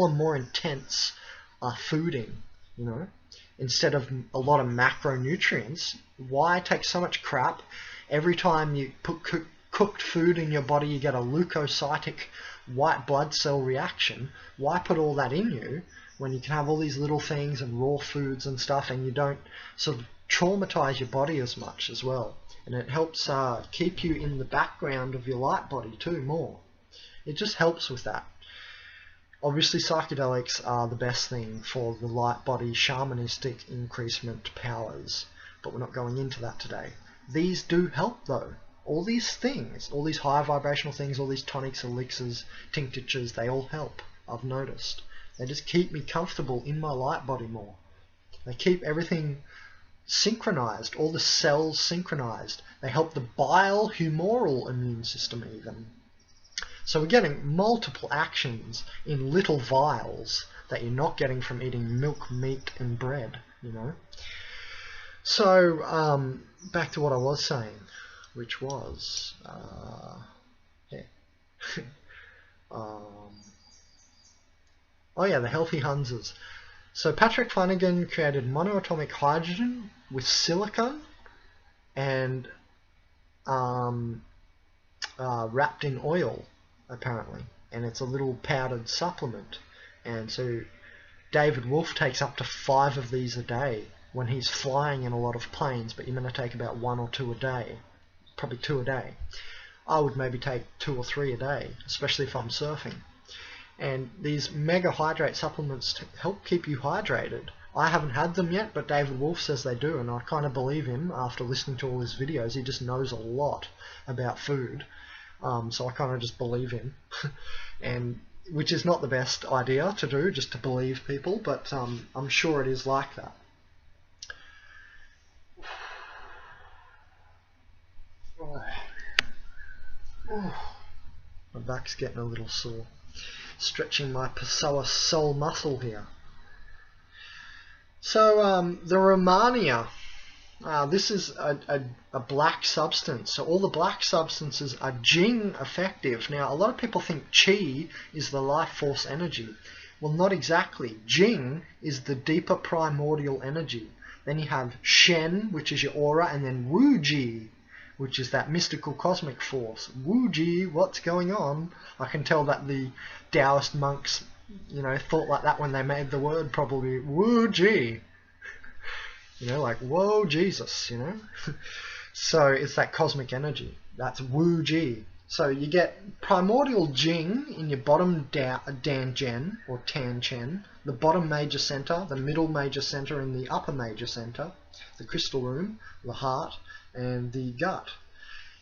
more intense fooding, you know, instead of a lot of macronutrients. Why take so much crap? Every time you put cooked food in your body, you get a leukocytic white blood cell reaction. Why put all that in you when you can have all these little things and raw foods and stuff, and you don't sort of traumatize your body as much as well? And it helps keep you in the background of your light body too more. It just helps with that. Obviously psychedelics are the best thing for the light body shamanistic increasement powers, but we're not going into that today. These do help though. All these things, all these high vibrational things, all these tonics, elixirs, tinctures, they all help, I've noticed. They just keep me comfortable in my light body more. They keep everything synchronized, all the cells synchronized. They help the bile humoral immune system even. So we're getting multiple actions in little vials that you're not getting from eating milk, meat, and bread, you know. So back to what I was saying, which was oh yeah, the healthy Hunzers. So Patrick Flanagan created monoatomic hydrogen with silicon and wrapped in oil, apparently, and it's a little powdered supplement. And so David Wolfe takes up to 5 of these a day when he's flying in a lot of planes, but you're going to take about 1 or 2 a day, probably 2 a day. I would maybe take 2 or 3 a day, especially if I'm surfing. And these mega hydrate supplements help keep you hydrated. I haven't had them yet, but David Wolfe says they do, and I kind of believe him after listening to all his videos. He just knows a lot about food, so I kind of just believe him, and which is not the best idea to do, just to believe people, but I'm sure it is like that. My back's getting a little sore. Stretching my psoas muscle here. So the Romania, this is a black substance. So all the black substances are Jing effective. Now a lot of people think Qi is the life force energy. Well, not exactly. Jing is the deeper primordial energy. Then you have Shen, which is your aura, and then Wuji, which is that mystical cosmic force. Wuji, what's going on? I can tell that the Taoist monks, you know, thought like that when they made the word, probably. Wuji. You know, like, whoa, Jesus, you know. So it's that cosmic energy. That's Wuji. So you get primordial Jing in your bottom Danjen, or Tanchen, the bottom major center, the middle major center, and the upper major center, the crystal room, the heart, and the gut.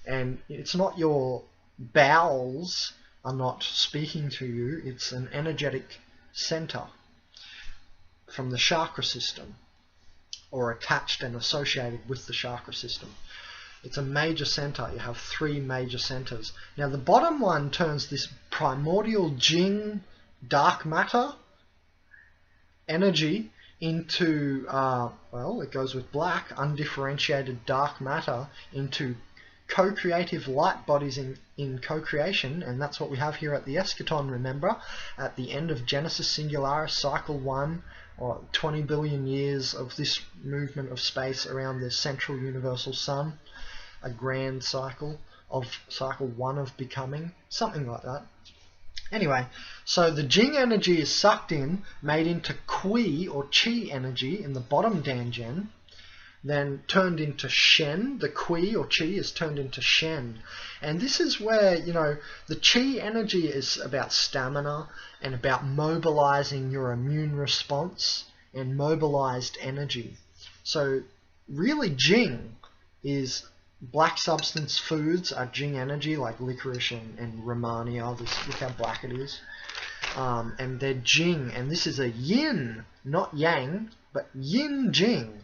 And it's not your bowels are not speaking to you, it's an energetic center from the chakra system, or attached and associated with the chakra system. It's a major center. You have 3 major centers. Now the bottom one turns this primordial Jing dark matter energy into, well, it goes with black, undifferentiated dark matter, into co-creative light bodies in co-creation, and that's what we have here at the eschaton, remember, at the end of Genesis Singularis, cycle 1, or 20 billion years of this movement of space around the central universal sun, a grand cycle of cycle 1 of becoming, something like that. Anyway, so the Jing energy is sucked in, made into Qi or Qi energy in the bottom Danjen, then turned into Shen. The Qi or Qi is turned into Shen. And this is where, you know, the Qi energy is about stamina and about mobilizing your immune response and mobilized energy. So really Jing is black substance foods are Jing energy, like licorice and Romania. Look how black it is. And they're Jing, and this is a yin, not yang, but yin Jing.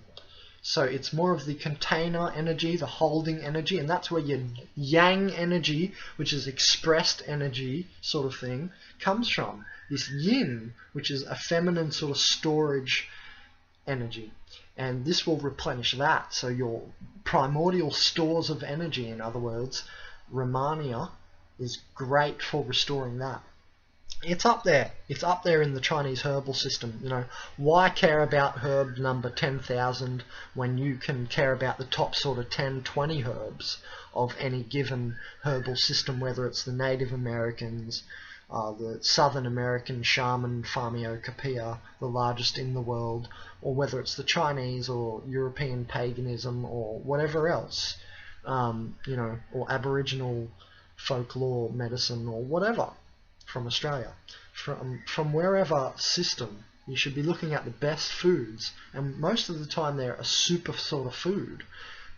So it's more of the container energy, the holding energy, and that's where your yang energy, which is expressed energy sort of thing, comes from. This yin, which is a feminine sort of storage energy. And this will replenish that. So your primordial stores of energy, in other words, Romania, is great for restoring that. It's up there. It's up there in the Chinese herbal system. You know, why care about herb number 10,000 when you can care about the top sort of 10, 20 herbs of any given herbal system, whether it's the Native Americans, the Southern American shaman Pharmacopoeia, the largest in the world, or whether it's the Chinese or European paganism or whatever else, you know, or Aboriginal folklore medicine or whatever from Australia. From wherever system, you should be looking at the best foods, and most of the time they're a super sort of food.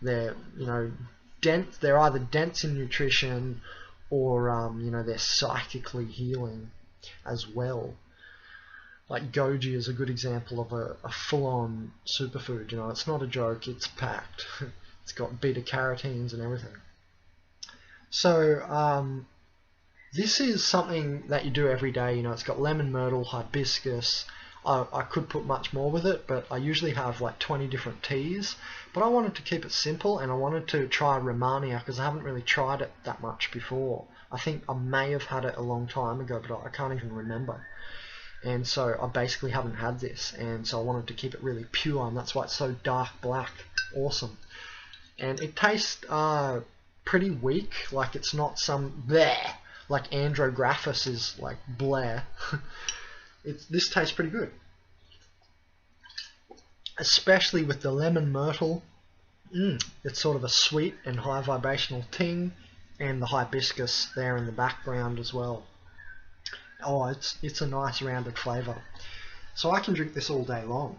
They're, you know, dense. They're either dense in nutrition, or you know, they're psychically healing as well. Like goji is a good example of a full-on superfood. You know, it's not a joke. It's packed. It's got beta carotenes and everything. So This is something that you do every day. You know, it's got lemon myrtle, hibiscus. I could put much more with it, but I usually have like 20 different teas. But I wanted to keep it simple, and I wanted to try Romania because I haven't really tried it that much before. I think I may have had it a long time ago, but I can't even remember. And so I basically haven't had this, and so I wanted to keep it really pure, and that's why it's so dark black. Awesome. And it tastes pretty weak, like it's not some bleh, like Andrographis is like bleh. This tastes pretty good, especially with the lemon myrtle. It's sort of a sweet and high vibrational ting, and the hibiscus there in the background as well. Oh, it's a nice rounded flavour. So I can drink this all day long,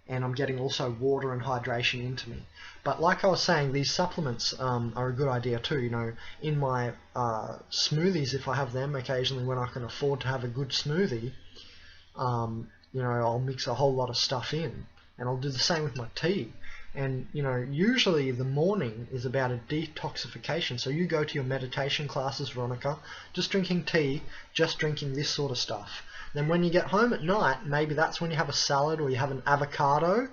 and I'm getting also water and hydration into me. But like I was saying, these supplements are a good idea too. You know, in my smoothies, if I have them occasionally when I can afford to have a good smoothie, you know, I'll mix a whole lot of stuff in, and I'll do the same with my tea. And you know, usually the morning is about a detoxification. So you go to your meditation classes, Veronica, just drinking tea, just drinking this sort of stuff. Then when you get home at night, maybe that's when you have a salad or you have an avocado,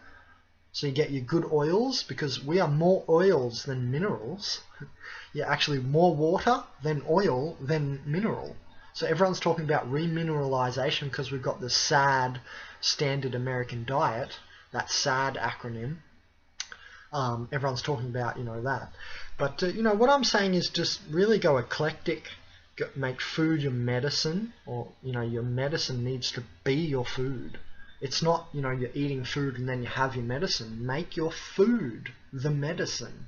so you get your good oils, because we are more oils than minerals. You're actually more water than oil than mineral. So everyone's talking about remineralization because we've got the SAD, Standard American Diet, that SAD acronym. Everyone's talking about, you know, that. But, you know, what I'm saying is just really go eclectic. Make food your medicine, or, you know, your medicine needs to be your food. It's not, you know, you're eating food and then you have your medicine. Make your food the medicine.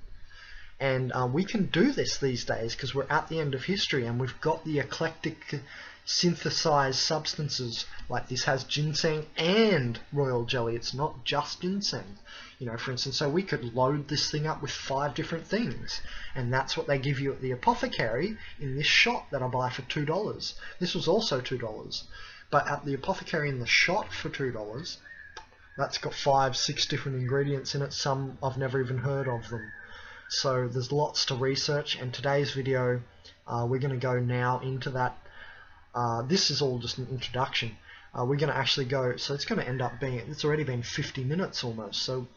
And we can do this these days because we're at the end of history, and we've got the eclectic synthesized substances. Like this has ginseng and royal jelly. It's not just ginseng. You know, for instance, so we could load this thing up with 5 different things, and that's what they give you at the Apothecary in this shot that I buy for $2. This was also $2, but at the Apothecary in the shot for $2, that's got 5, 6 different ingredients in it. Some I've never even heard of them. So there's lots to research, and today's video, we're going to go now into that. This is all just an introduction. We're going to actually go, so it's going to end up being, it's already been 50 minutes almost, so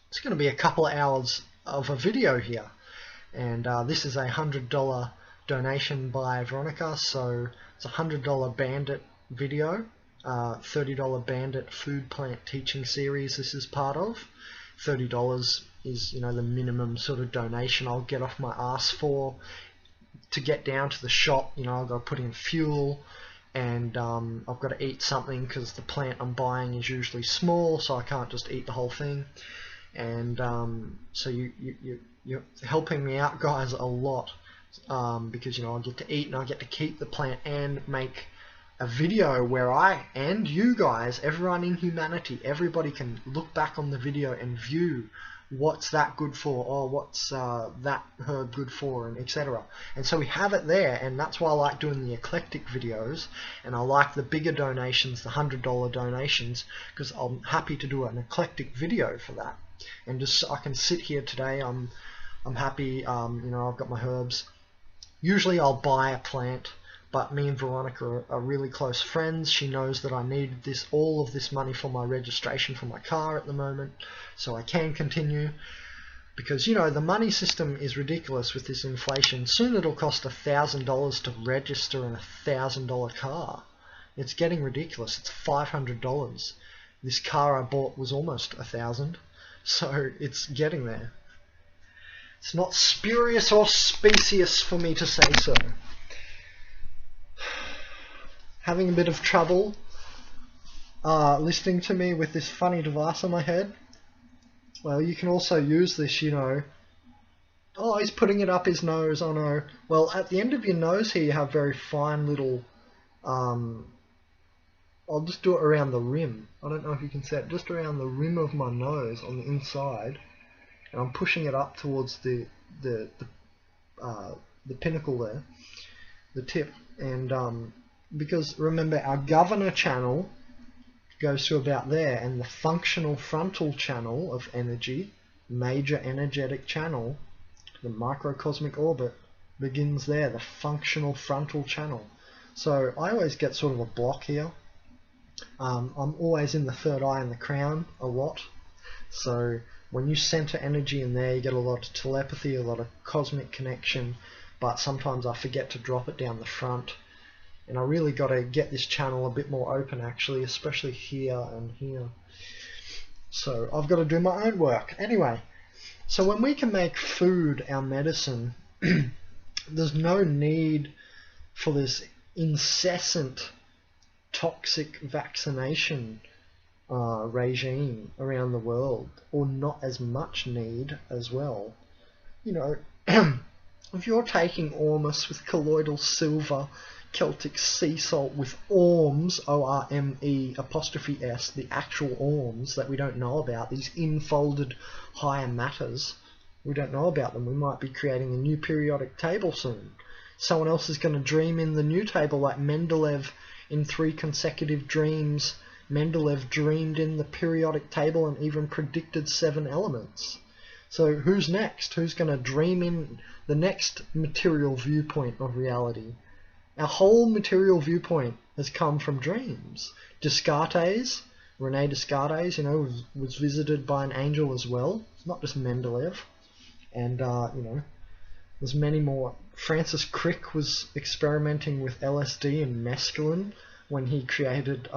it's going to be a couple of hours of a video here. And this is a $100 donation by Veronica, so it's a $100 Bandit video, $30 Bandit food plant teaching series this is part of. $30 is, you know, the minimum sort of donation I'll get off my ass for. To get down to the shop, you know, I've got to put in fuel, and I've got to eat something because the plant I'm buying is usually small, so I can't just eat the whole thing. And so you're helping me out, guys, a lot, because, you know, I get to eat and I get to keep the plant and make a video where I and you guys, everyone in humanity, everybody can look back on the video and view what's that good for, or what's that herb good for, and etc. And so we have it there, and that's why I like doing the eclectic videos, and I like the bigger donations, the $100 donations, because I'm happy to do an eclectic video for that. And just I can sit here today, I'm happy, you know, I've got my herbs. Usually I'll buy a plant, but me and Veronica are really close friends. She knows that I need all of this money for my registration for my car at the moment, so I can continue. Because, you know, the money system is ridiculous with this inflation. Soon it'll cost $1,000 to register in a $1,000 car. It's getting ridiculous. It's $500. This car I bought was almost $1,000, so it's getting there. It's not spurious or specious for me to say so. Having a bit of trouble listening to me with this funny device on my head? Well, you can also use this, you know. Oh, he's putting it up his nose, oh no. Well, at the end of your nose here you have very fine little, I'll just do it around the rim. I don't know if you can see it, just around the rim of my nose on the inside. And I'm pushing it up towards the pinnacle there, the tip. And because remember, our governor channel goes to about there, and the functional frontal channel of energy, major energetic channel, the microcosmic orbit, begins there, the functional frontal channel. So I always get sort of a block here. I'm always in the third eye and the crown a lot. So when you center energy in there, you get a lot of telepathy, a lot of cosmic connection, but sometimes I forget to drop it down the front. And I really got to get this channel a bit more open, actually, especially here and here. So I've got to do my own work. Anyway, so when we can make food our medicine, there's no need for this incessant toxic vaccination regime around the world, or not as much need as well. You know, if you're taking ormus with colloidal silver, Celtic sea salt with orms, O-R-M-E apostrophe S, the actual orms that we don't know about, these infolded higher matters, we don't know about them. We might be creating a new periodic table soon. Someone else is going to dream in the new table, like Mendeleev in 3 consecutive dreams. Mendeleev dreamed in the periodic table and even predicted 7 elements. So who's next? Who's going to dream in the next material viewpoint of reality? Our whole material viewpoint has come from dreams. Descartes, René Descartes, you know, was visited by an angel as well. It's not just Mendeleev. And, you know, there's many more. Francis Crick was experimenting with LSD and mescaline when he created,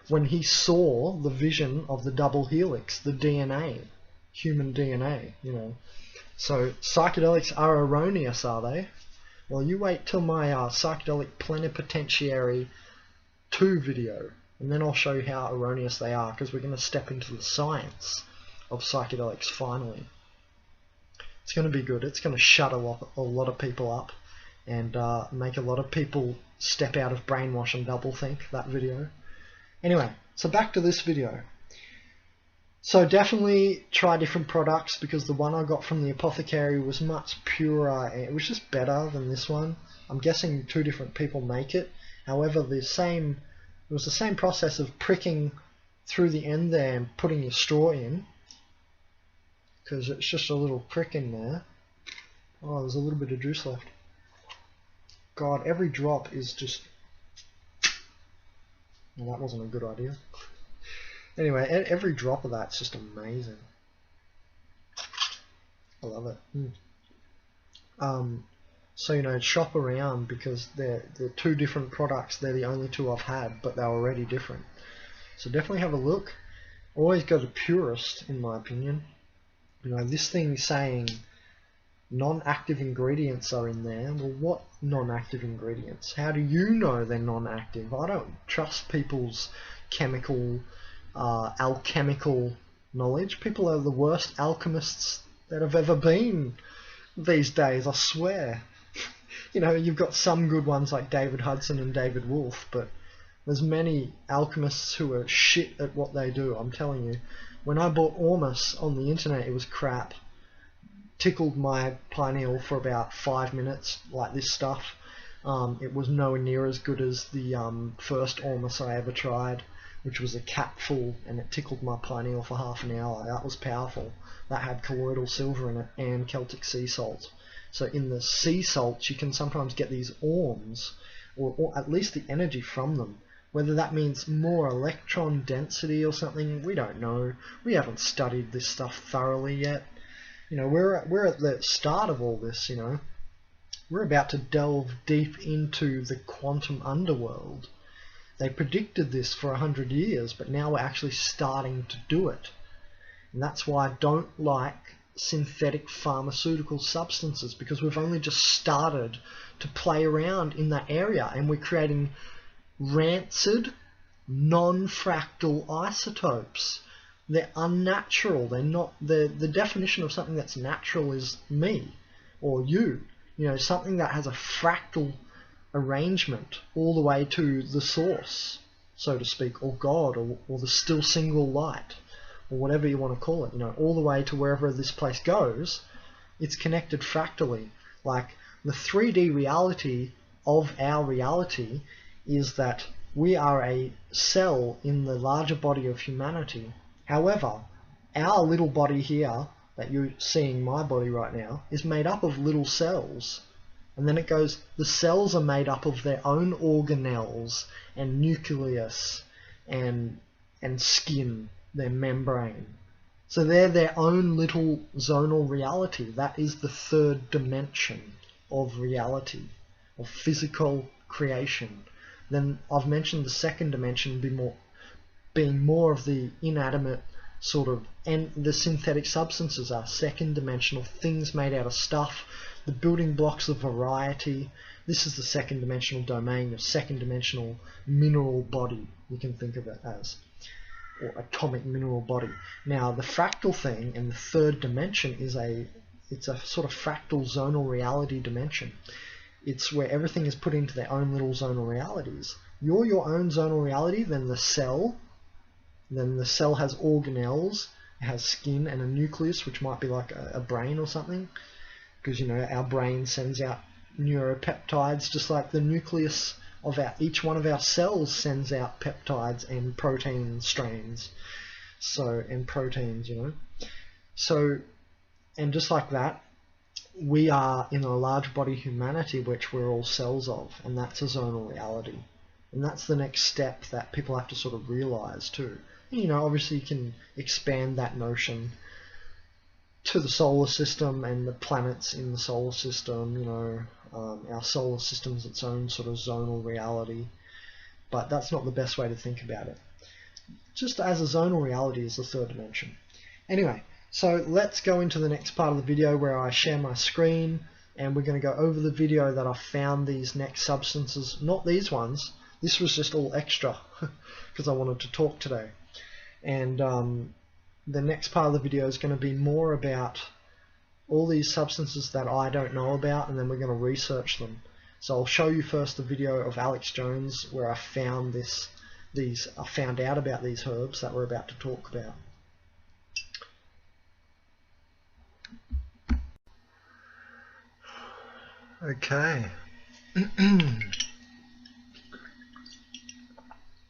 when he saw the vision of the double helix, the DNA, human DNA, you know. So psychedelics are erroneous, are they? Well, you wait till my psychedelic plenipotentiary 2 video, and then I'll show you how erroneous they are, because we're going to step into the science of psychedelics finally. It's going to be good. It's going to shut a lot of people up and make a lot of people step out of brainwash and doublethink, that video. Anyway, so back to this video. So definitely try different products, because the one I got from the Apothecary was much purer. It was just better than this one. I'm guessing 2 different people make it. However, it was the same process of pricking through the end there and putting your straw in, because it's just a little prick in there. Oh, there's a little bit of juice left. God, every drop is just... Well, that wasn't a good idea. Anyway, every drop of that's just amazing. I love it. So, you know, shop around, because they're 2 different products. They're the only 2 I've had, but they're already different. So definitely have a look. Always go to purist, in my opinion. You know, this thing saying non-active ingredients are in there. Well, what non-active ingredients? How do you know they're non-active? I don't trust people's chemical, alchemical knowledge. People are the worst alchemists that have ever been these days, I swear. You know, you've got some good ones like David Hudson and David Wolfe, but there's many alchemists who are shit at what they do, I'm telling you. When I bought ormus on the internet, it was crap. Tickled my pineal for about 5 minutes, like this stuff. It was nowhere near as good as the first ormus I ever tried, which was a capful, and it tickled my pineal for half an hour. That was powerful. That had colloidal silver in it and Celtic sea salt. So in the sea salts, you can sometimes get these orms, or at least the energy from them. Whether that means more electron density or something, we don't know. We haven't studied this stuff thoroughly yet. You know, we're at the start of all this, you know. We're about to delve deep into the quantum underworld. They predicted this for 100 years, but now we're actually starting to do it. And that's why I don't like synthetic pharmaceutical substances, because we've only just started to play around in that area, and we're creating rancid, non-fractal isotopes. They're unnatural. They're not. The definition of something that's natural is me or you. You know, something that has a fractal arrangement all the way to the source, so to speak, or God, or the still single light, or whatever you want to call it. You know, all the way to wherever this place goes, it's connected fractally. Like the 3D reality of our reality is that we are a cell in the larger body of humanity. However, our little body here, that you're seeing my body right now, is made up of little cells. And then it goes, the cells are made up of their own organelles and nucleus and skin, their membrane. So they're their own little zonal reality. That is the third dimension of reality, of physical creation. Then I've mentioned the second dimension being more of the inanimate sort of, and the synthetic substances are second dimensional, things made out of stuff, the building blocks of variety. This is the second dimensional domain, your second dimensional mineral body, you can think of it as, or atomic mineral body. Now the fractal thing in the third dimension it's a sort of fractal zonal reality dimension. It's where everything is put into their own little zonal realities. You're your own zonal reality, then the cell has organelles, it has skin and a nucleus, which might be like a brain or something, because you know our brain sends out neuropeptides just like the nucleus of each one of our cells sends out peptides and protein strains, and proteins, you know. So, and just like that, we are in a large body humanity which we're all cells of, and that's a zonal reality. And that's the next step that people have to sort of realize too. You know, obviously you can expand that notion to the solar system and the planets in the solar system, you know. Our solar system's its own sort of zonal reality, but that's not the best way to think about it. Just as a zonal reality is the third dimension. Anyway, so let's go into the next part of the video where I share my screen, and we're going to go over the video that I found these next substances, not these ones. This was just all extra because I wanted to talk today. And the next part of the video is going to be more about all these substances that I don't know about, and then we're going to research them. So I'll show you first the video of Alex Jones where I found I found out about these herbs that we're about to talk about. Okay.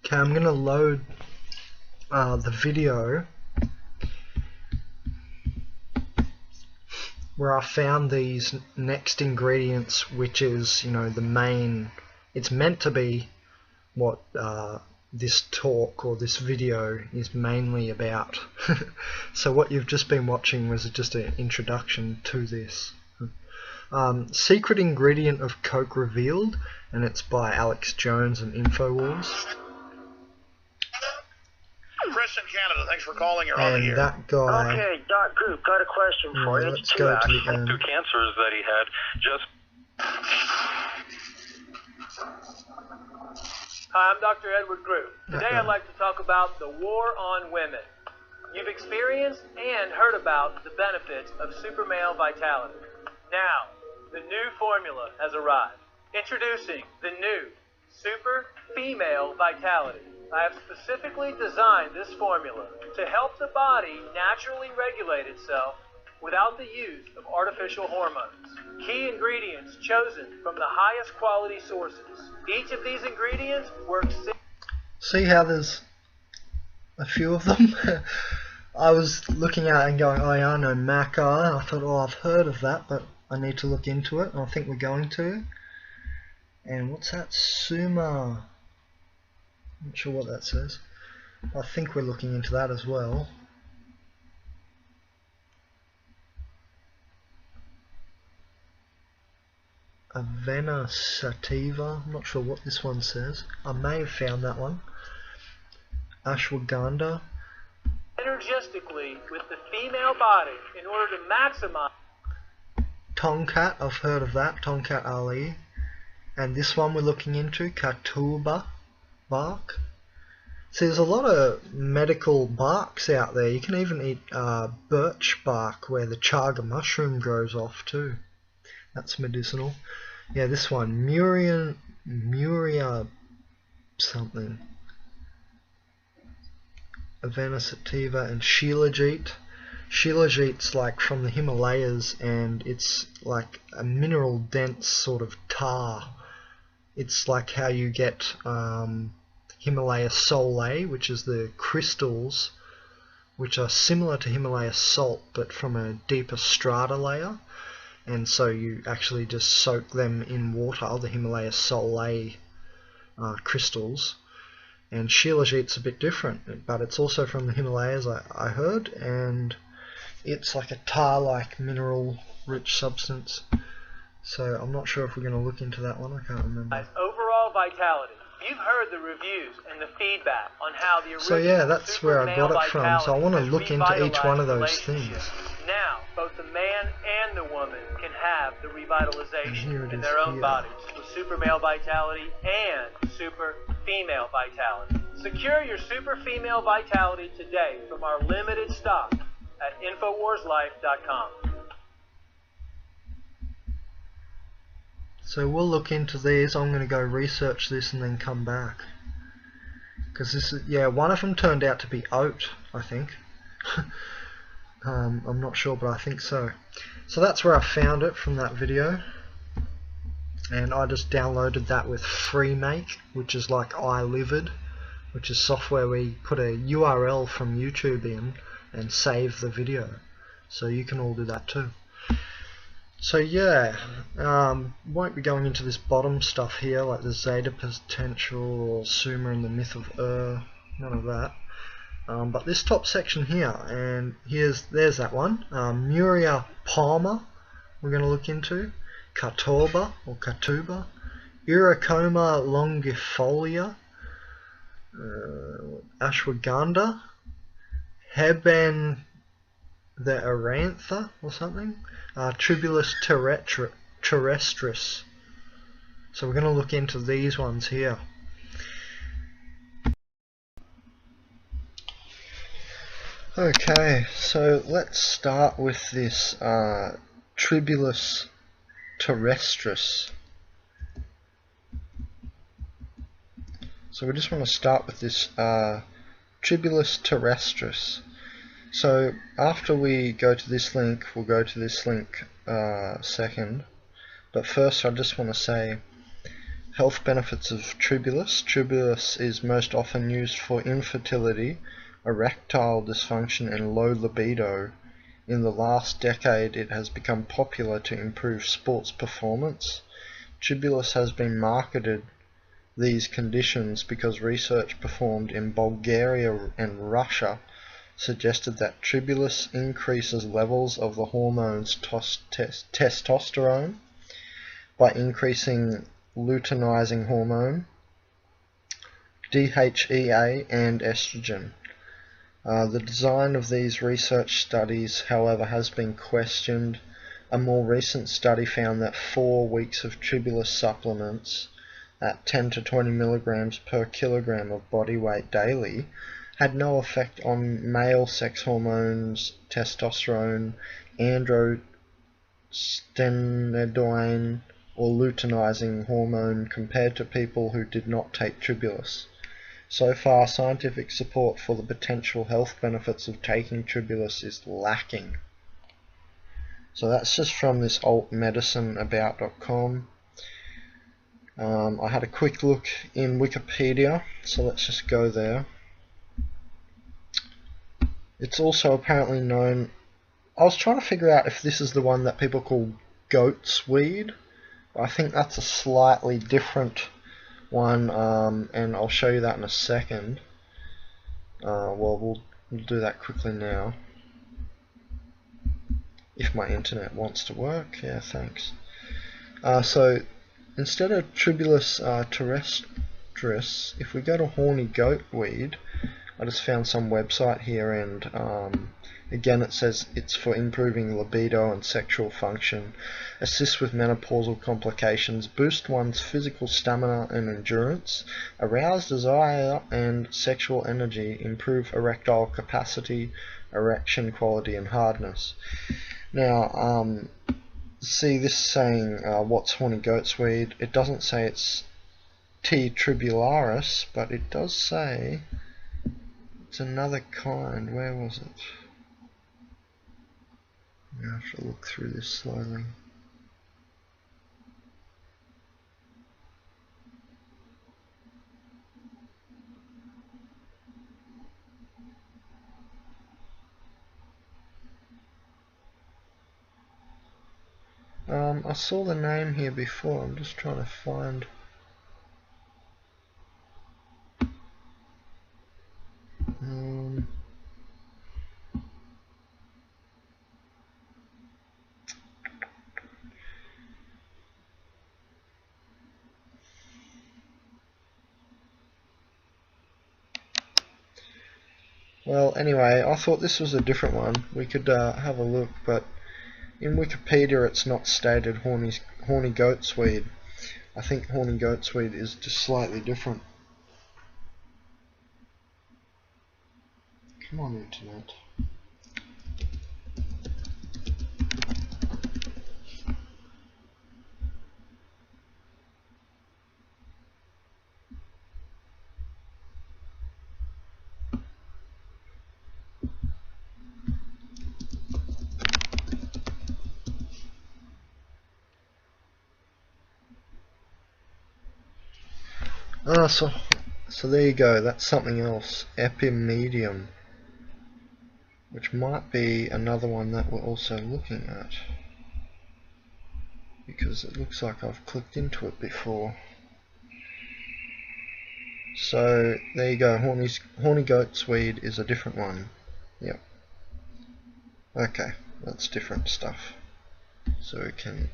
Okay, I'm going to load the video where I found these next ingredients, which is, you know, the main, it's meant to be what this talk or this video is mainly about. So what you've just been watching was just an introduction to this. Secret ingredient of Coke revealed, and it's by Alex Jones and Infowars. Chris in Canada, thanks for calling. You're on the air. That guy. Okay, Doc Goop, got a question for you. Let's go to the end. Two cancers that he had. Just. Hi, I'm Dr. Edward Groop. Today I'd like to talk about the war on women. You've experienced and heard about the benefits of super male vitality. Now, the new formula has arrived. Introducing the new Super Female Vitality. I have specifically designed this formula to help the body naturally regulate itself without the use of artificial hormones. Key ingredients chosen from the highest quality sources. Each of these ingredients works. See how there's a few of them? I was looking at it and going, oh yeah, I know maca. I thought, oh, I've heard of that, but I need to look into it, and I think we're going to. And what's that? Suma. Not sure what that says. I think we're looking into that as well. Avena sativa. I'm not sure what this one says. I may have found that one. Ashwagandha. Synergistically with the female body in order to maximize. Tonkat, I've heard of that. Tonkat Ali. And this one we're looking into, Katuba bark. See, there's a lot of medical barks out there. You can even eat birch bark where the chaga mushroom grows off too. That's medicinal. Yeah, this one, Muria something. Avena sativa and Shilajit. Shilajit's like from the Himalayas, and it's like a mineral dense sort of tar. It's like how you get Himalaya Sole, which is the crystals which are similar to Himalaya salt but from a deeper strata layer. and so you actually just soak them in water, the Himalaya Soleil crystals. And Shilajit's a bit different, but it's also from the Himalayas, I heard, and it's like a tar-like mineral-rich substance. So I'm not sure if we're going to look into that one. I can't remember. Overall vitality. You've heard the reviews and the feedback on how the original So yeah, that's where I got it from. So I want to look into each one of those things. Now, both the man and the woman can have the revitalization in their own bodies with super male vitality and super female vitality. Secure your super female vitality today from our limited stock at InfoWarsLife.com. So we'll look into these. I'm going to go research this and then come back. Because this is, yeah, one of them turned out to be oat, I think. I'm not sure, but I think so. So that's where I found it, from that video. And I just downloaded that with FreeMake, which is like iLivid, which is software where you put a URL from YouTube in and save the video. So you can all do that too. So yeah, won't be going into this bottom stuff here, like the Zeta Potential or Sumer and the Myth of none of that. But this top section here, and there's that one, Muria Palma, we're going to look into, Katorba or Katuba, Uricoma longifolia, Ashwagandha, Heben the Arantha or something, Tribulus terrestris. So we're going to look into these ones here. Okay, so let's start with this Tribulus terrestris. So we just want to start with this Tribulus terrestris. So after we go to this link, we'll go to this link second. But first I just want to say health benefits of Tribulus. Tribulus is most often used for infertility, erectile dysfunction and low libido. In the last decade it has become popular to improve sports performance. Tribulus has been marketed these conditions because research performed in Bulgaria and Russia suggested that Tribulus increases levels of the hormones testosterone by increasing luteinizing hormone, DHEA and estrogen. The design of these research studies, however, has been questioned. A more recent study found that 4 weeks of Tribulus supplements at 10 to 20 milligrams per kilogram of body weight daily had no effect on male sex hormones, testosterone, androstenedione, or luteinizing hormone compared to people who did not take Tribulus. So far, scientific support for the potential health benefits of taking Tribulus is lacking. So that's just from this altmedicineabout.com. I had a quick look in Wikipedia, so let's just go there. It's also apparently known, I was trying to figure out if this is the one that people call goat's weed. I think that's a slightly different one, and I'll show you that in a second. Well, we'll do that quickly now. If my internet wants to work, yeah, thanks. So instead of Tribulus terrestris, if we go to horny goat weed, I just found some website here, and again it says it's for improving libido and sexual function, assist with menopausal complications, boost one's physical stamina and endurance, arouse desire and sexual energy, improve erectile capacity, erection quality and hardness. Now, see this saying, what's horny goat's weed? It doesn't say it's T. tribularis, but it does say it's another kind. Where was it? I have to look through this slowly. I saw the name here before. I'm just trying to find. Well, anyway, I thought this was a different one. We could have a look, but in Wikipedia it's not stated horny goatsweed. I think horny goatsweed is just slightly different. Come on, internet. So there you go, that's something else, epimedium, which might be another one that we're also looking at, because it looks like I've clicked into it before. So there you go, horny goatsweed is a different one. Yep. Okay, that's different stuff. So we can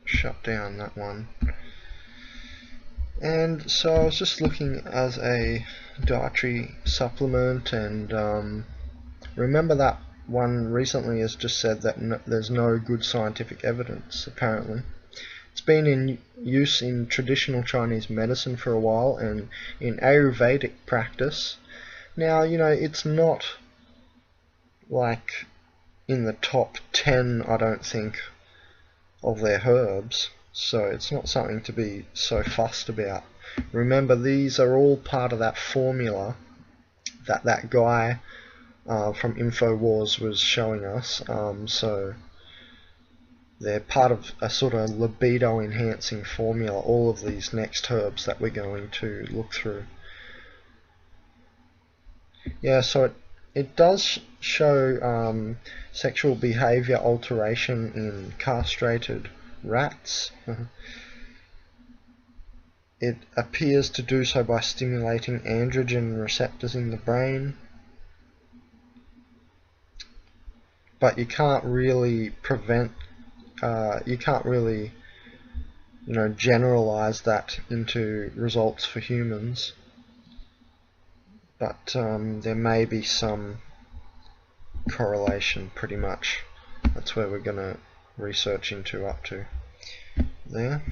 shut down that one. And so I was just looking as a dietary supplement, and remember that one recently has just said that there's no good scientific evidence, apparently. It's been in use in traditional Chinese medicine for a while and in Ayurvedic practice. Now, you know, it's not like in the top 10, I don't think, of their herbs. So it's not something to be so fussed about. Remember, these are all part of that formula that guy from InfoWars was showing us. So they're part of a sort of libido enhancing formula, all of these next herbs that we're going to look through. Yeah, so it does show sexual behavior alteration in castrated rats. It appears to do so by stimulating androgen receptors in the brain, but you can't really generalize that into results for humans, but there may be some correlation. Pretty much that's where we're going to research into up to there.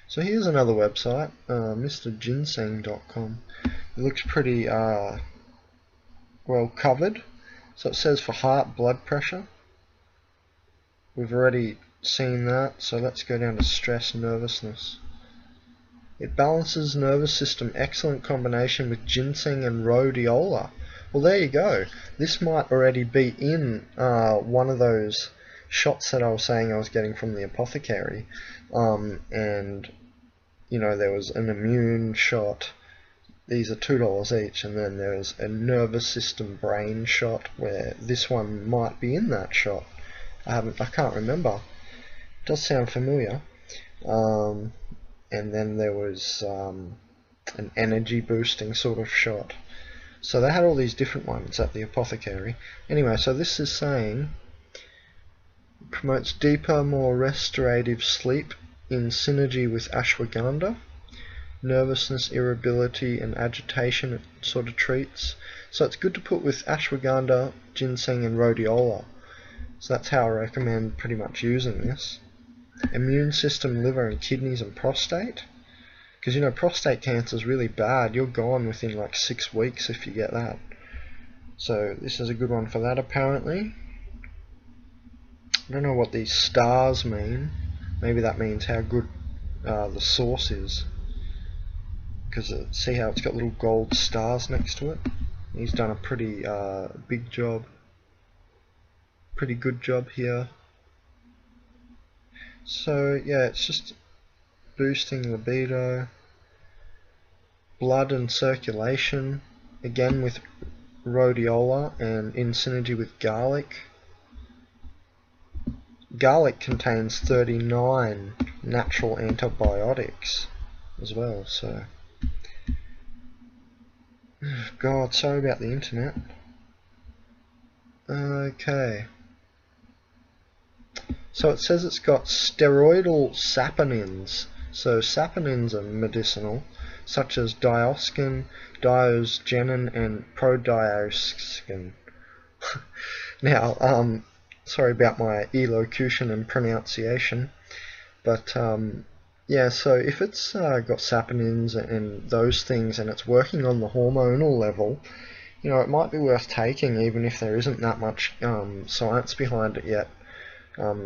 So here's another website, mrginseng.com. It looks pretty well covered. So it says for heart, blood pressure. We've already seen that, so let's go down to stress, nervousness. It balances nervous system, excellent combination with ginseng and rhodiola. Well, there you go. This might already be in one of those shots that I was saying I was getting from the Apothecary, and you know, there was an immune shot. These are $2 each, and then there's a nervous system brain shot where this one might be in that shot. I can't remember. It does sound familiar. And then there was an energy boosting sort of shot. So they had all these different ones at the Apothecary. Anyway, so this is saying promotes deeper, more restorative sleep in synergy with ashwagandha. Nervousness, irritability and agitation it sort of treats. So it's good to put with ashwagandha, ginseng and rhodiola. So that's how I recommend pretty much using this. Immune system, liver and kidneys and prostate. Because, you know, prostate cancer is really bad. You're gone within like 6 weeks if you get that. So this is a good one for that, apparently. I don't know what these stars mean. Maybe that means how good the source is. Because see how it's got little gold stars next to it? He's done a pretty big job. Pretty good job here. So yeah, it's just boosting libido, blood and circulation, again with rhodiola and in synergy with garlic. garlic contains 39 natural antibiotics as well, so God, sorry about the internet. Okay, so it says it's got steroidal saponins. So saponins are medicinal, such as dioscin, diosgenin, and prodioscin. Now, sorry about my elocution and pronunciation, but yeah, so if it's got saponins and those things and it's working on the hormonal level, you know, it might be worth taking even if there isn't that much science behind it yet,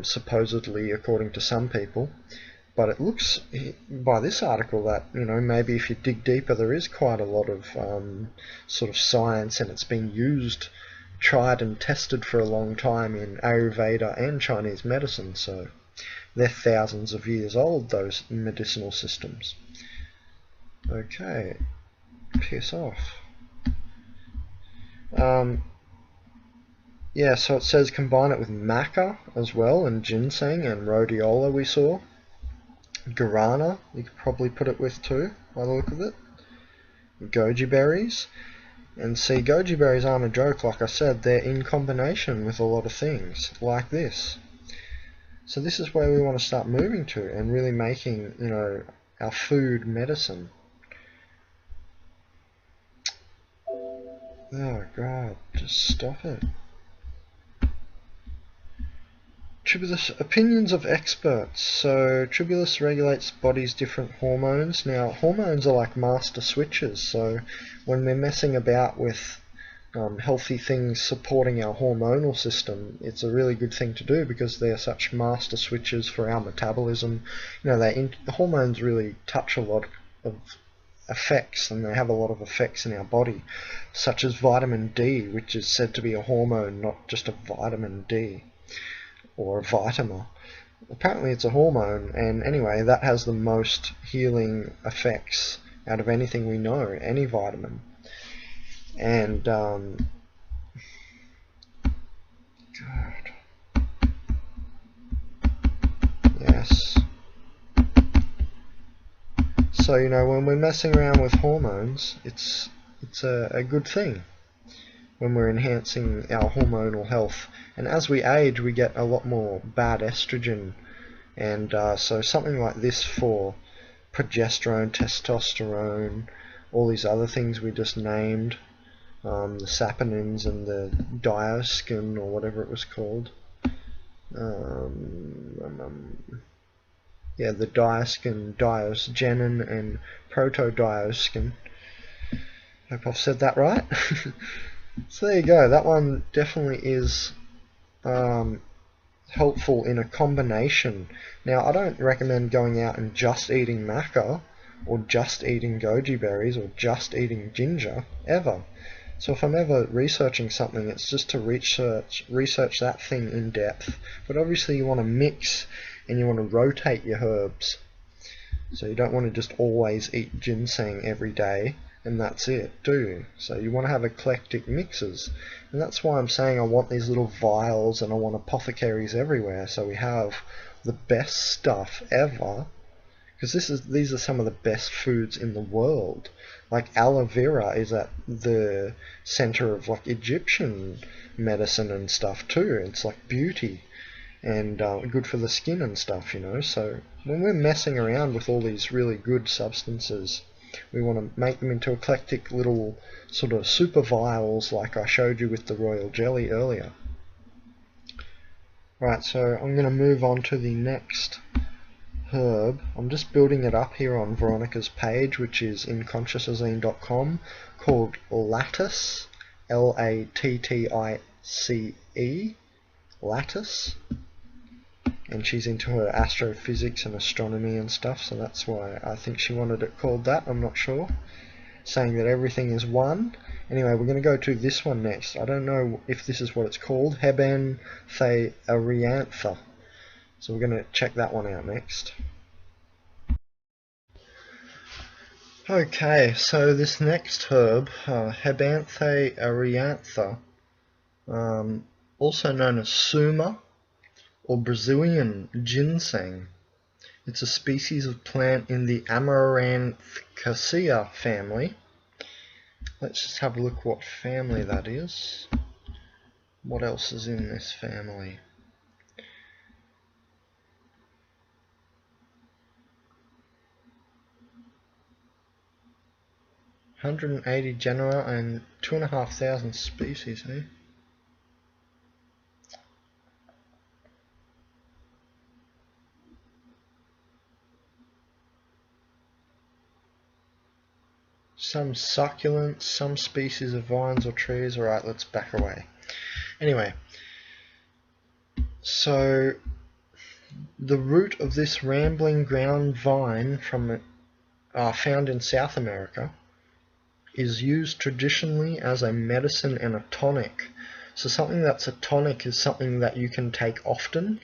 supposedly according to some people. But it looks, by this article, that, you know, maybe if you dig deeper there is quite a lot of sort of science, and it's been used, tried and tested for a long time in Ayurveda and Chinese medicine, so they're thousands of years old, those medicinal systems. Okay, piss off. Yeah, so it says combine it with maca as well, and ginseng and rhodiola we saw. Guarana, you could probably put it with too, by the look of it. Goji berries. And see, goji berries aren't a joke, like I said, they're in combination with a lot of things, like this. So this is where we want to start moving to, and really making, you know, our food medicine. Oh God, just stop it. Tribulus, opinions of experts. So Tribulus regulates body's different hormones. Now hormones are like master switches, so when we're messing about with healthy things supporting our hormonal system, it's a really good thing to do because they're such master switches for our metabolism. You know, the hormones really touch a lot of effects, and they have a lot of effects in our body, such as vitamin D, which is said to be a hormone, not just a vitamin D. Or a vitamin. Apparently it's a hormone, and anyway, that has the most healing effects out of anything we know, any vitamin. And God. Yes. So, you know, when we're messing around with hormones, it's a good thing when we're enhancing our hormonal health. And as we age, we get a lot more bad estrogen, and so something like this for progesterone, testosterone, all these other things we just named, the saponins and the dioscin, or whatever it was called. Yeah, the dioscin, diosgenin, and protodioscin. Hope I've said that right. So there you go, that one definitely is helpful in a combination. Now I don't recommend going out and just eating maca, or just eating goji berries, or just eating ginger, ever. So if I'm ever researching something, it's just to research that thing in depth. But obviously you want to mix, and you want to rotate your herbs. So you don't want to just always eat ginseng every day, and that's it, do you? So you want to have eclectic mixes, and that's why I'm saying I want these little vials, and I want apothecaries everywhere, so we have the best stuff ever, because these are some of the best foods in the world. Like aloe vera is at the center of like Egyptian medicine and stuff too. It's like beauty, and good for the skin and stuff, you know. So when we're messing around with all these really good substances, we want to make them into eclectic little sort of super vials, like I showed you with the royal jelly earlier. Right, so I'm going to move on to the next herb. I'm just building it up here on Veronica's page, which is in consciousazine.com, called Lattice, Lattice, Lattice. And she's into her astrophysics and astronomy and stuff, so that's why I think she wanted it called that, I'm not sure. Saying that everything is one. Anyway, we're going to go to this one next. I don't know if this is what it's called, Hebanthariantha. So we're going to check that one out next. Okay, so this next herb, Hebanthariantha, also known as Suma, or Brazilian ginseng. It's a species of plant in the Amaranthaceae family. Let's just have a look what family that is. What else is in this family? $180 genera and 2,500 species, eh? Some succulents, some species of vines or trees. Alright, let's back away. Anyway, so the root of this rambling ground vine from found in South America is used traditionally as a medicine and a tonic. So something that's a tonic is something that you can take often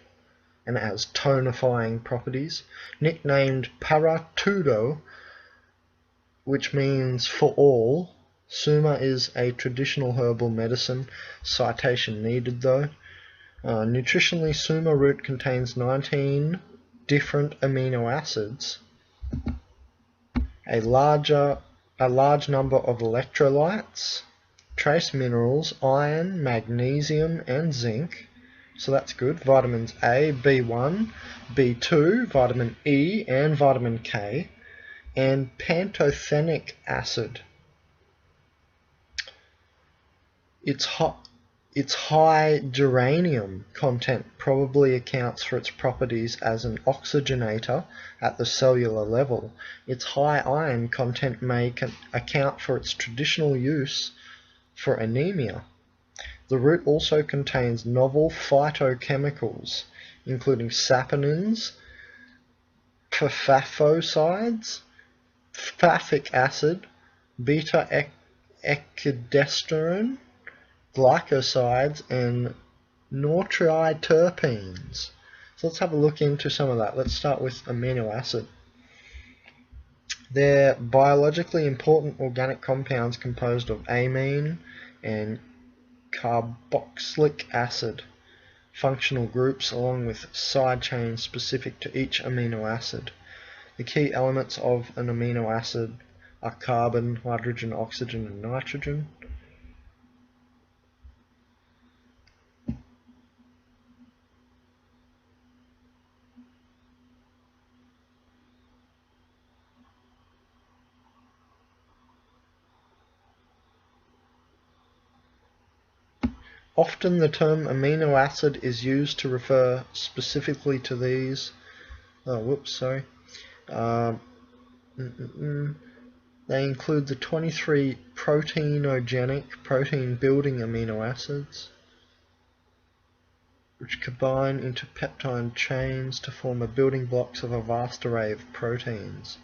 and it has tonifying properties. Nicknamed para tudo, which means for all. Suma is a traditional herbal medicine. Citation needed though. Nutritionally, suma root contains 19 different amino acids, a large number of electrolytes, trace minerals, iron, magnesium and zinc, so that's good, vitamins A, B1, B2, vitamin E and vitamin K, and pantothenic acid. Its high geranium content probably accounts for its properties as an oxygenator at the cellular level. Its high iron content may account for its traditional use for anemia. The root also contains novel phytochemicals, including saponins, pfeffocides, pfaffic acid, beta-ecdysteroid, glycosides and nortriterpenes. So let's have a look into some of that. Let's start with amino acid. They're biologically important organic compounds composed of amine and carboxylic acid functional groups along with side chains specific to each amino acid. The key elements of an amino acid are carbon, hydrogen, oxygen and nitrogen. Often the term amino acid is used to refer specifically to these. They include the 23 proteinogenic, protein-building amino acids, which combine into peptide chains to form the building blocks of a vast array of proteins.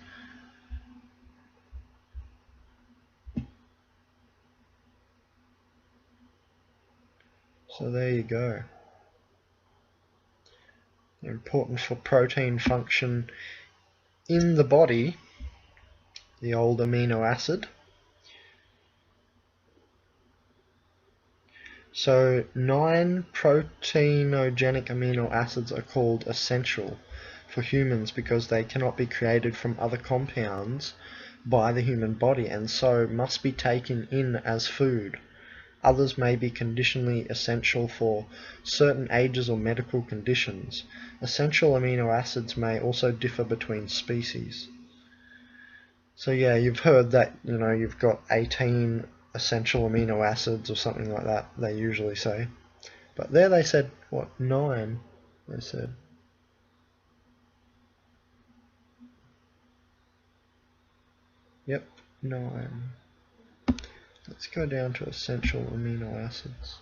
So there you go. They're important for protein function in the body, the old amino acid. So 9 proteinogenic amino acids are called essential for humans because they cannot be created from other compounds by the human body and so must be taken in as food. Others may be conditionally essential for certain ages or medical conditions. Essential amino acids may also differ between species. So yeah, you've heard that, you've got 18 essential amino acids or something like that, they usually say. But there they said, 9? They said. Yep, 9. Let's go down to essential amino acids.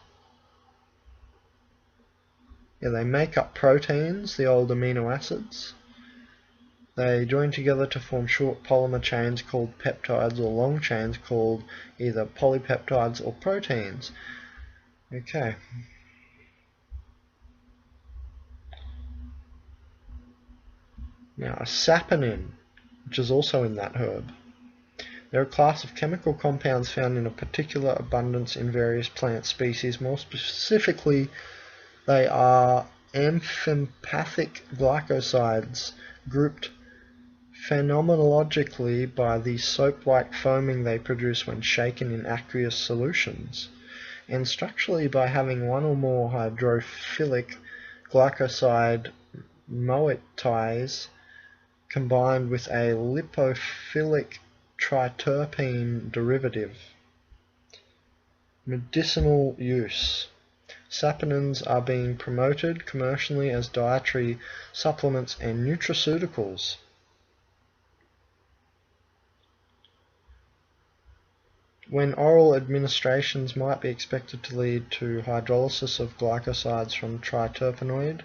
Yeah, they make up proteins, the old amino acids. They join together to form short polymer chains called peptides or long chains called either polypeptides or proteins. Okay. Now a saponin, which is also in that herb. They're a class of chemical compounds found in a particular abundance in various plant species. More specifically, they are amphipathic glycosides grouped phenomenologically by the soap-like foaming they produce when shaken in aqueous solutions, and structurally by having one or more hydrophilic glycoside moieties combined with a lipophilic triterpene derivative. Medicinal use. Saponins are being promoted commercially as dietary supplements and nutraceuticals. When oral administrations might be expected to lead to hydrolysis of glycosides from triterpenoid.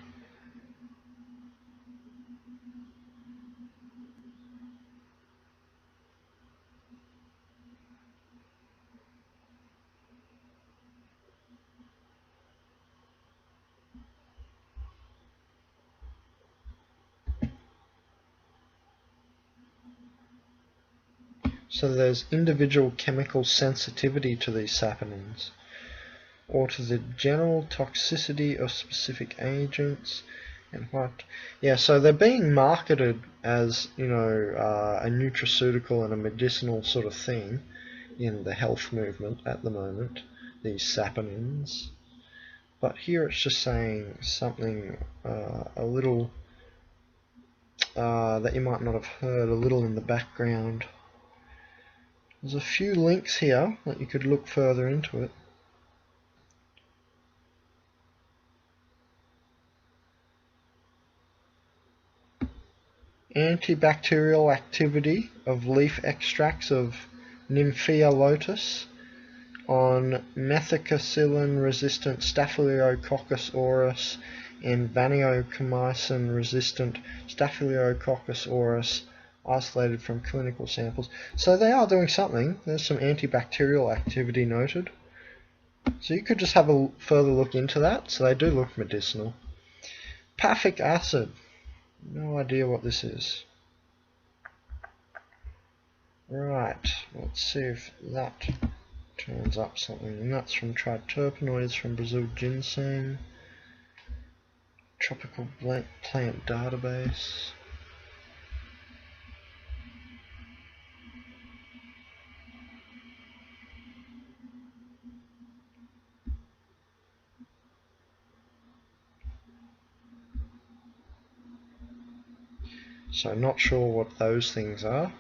So there's individual chemical sensitivity to these saponins, or to the general toxicity of specific agents, and what? Yeah, so they're being marketed as, you know, a nutraceutical and a medicinal sort of thing in the health movement at the moment, these saponins. But here it's just saying something a little that you might not have heard, a little in the background. There's a few links here that you could look further into it. Antibacterial activity of leaf extracts of Nymphea lotus on methicillin-resistant Staphylococcus aureus and vancomycin-resistant Staphylococcus aureus isolated from clinical samples. So they are doing something. There's some antibacterial activity noted. So you could just have a further look into that. So they do look medicinal. Paphic acid. No idea what this is. Right, let's see if that turns up something. And that's from triterpenoids from Brazil ginseng. Tropical plant database. So not sure what those things are.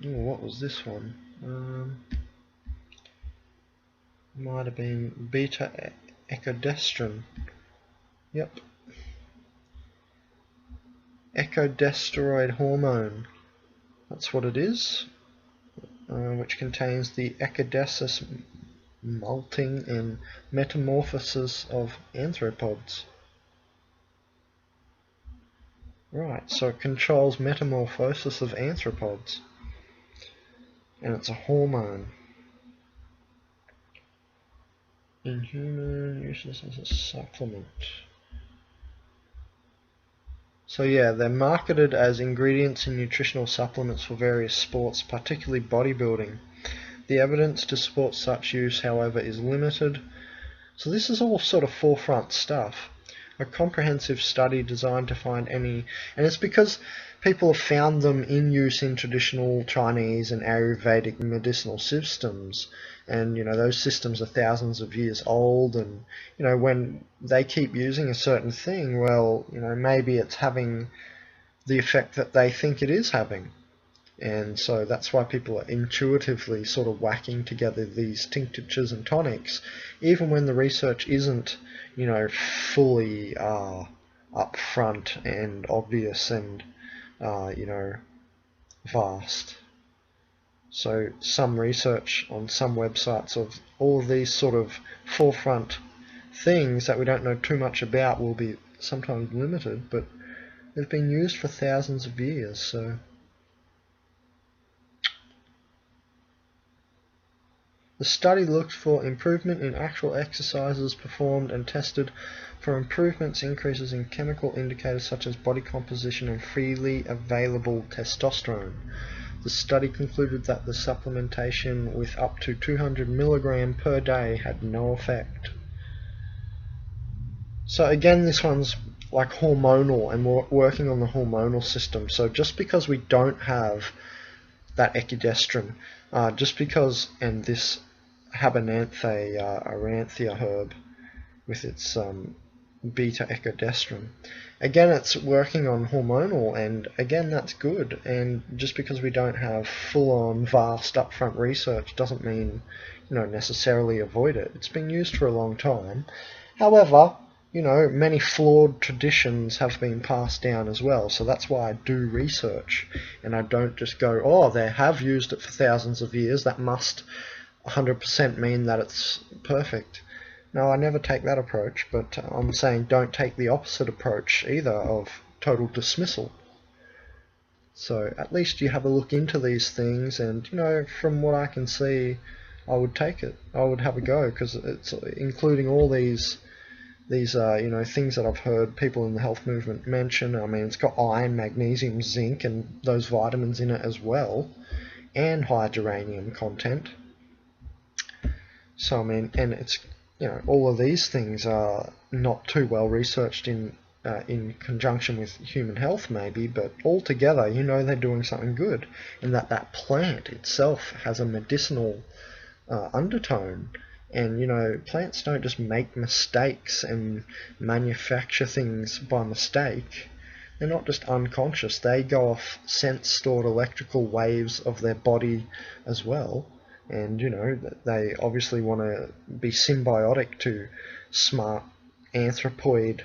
Ooh, what was this one? Might have been beta ecodestrin. Yep. Ecodesteroid hormone. That's what it is. Which contains the ecodesis molting and metamorphosis of arthropods. Right, so it controls metamorphosis of arthropods. And it's a hormone. In human uses as a supplement. So yeah, they're marketed as ingredients in nutritional supplements for various sports, particularly bodybuilding. The evidence to support such use, however, is limited. So this is all sort of forefront stuff. A comprehensive study designed to find any, and it's because people have found them in use in traditional Chinese and Ayurvedic medicinal systems, and you know those systems are thousands of years old, and you know when they keep using a certain thing, well, you know maybe it's having the effect that they think it is having, and so that's why people are intuitively sort of whacking together these tinctures and tonics, even when the research isn't, you know, fully upfront and obvious and, you know, vast. So some research on some websites of all of these sort of forefront things that we don't know too much about will be sometimes limited, but they've been used for thousands of years, so. The study looked for improvement in actual exercises performed and tested for improvements, increases in chemical indicators such as body composition and freely available testosterone. The study concluded that the supplementation with up to 200 mg per day had no effect. So again, this one's like hormonal, and we're working on the hormonal system. So just because we don't have that ecodestrin, just because, and this Habananthe aurantia herb with its beta ecodestrin, again it's working on hormonal, and again that's good. And just because we don't have full-on vast upfront research doesn't mean, you know, necessarily avoid it. It's been used for a long time. However, you know, many flawed traditions have been passed down as well, so that's why I do research, and I don't just go, oh, they have used it for thousands of years, that must 100% mean that it's perfect. No, I never take that approach, but I'm saying don't take the opposite approach either, of total dismissal. So at least you have a look into these things, and, you know, from what I can see, I would take it. I would have a go, because it's including all these you know, things that I've heard people in the health movement mention. I mean, it's got iron, magnesium, zinc, and those vitamins in it as well, and high geranium content. So I mean, and it's, you know, all of these things are not too well researched in conjunction with human health maybe, but altogether, you know, they're doing something good, and that plant itself has a medicinal undertone. And, you know, plants don't just make mistakes and manufacture things by mistake. They're not just unconscious. They go off sense-stored electrical waves of their body as well. And, you know, they obviously want to be symbiotic to smart anthropoid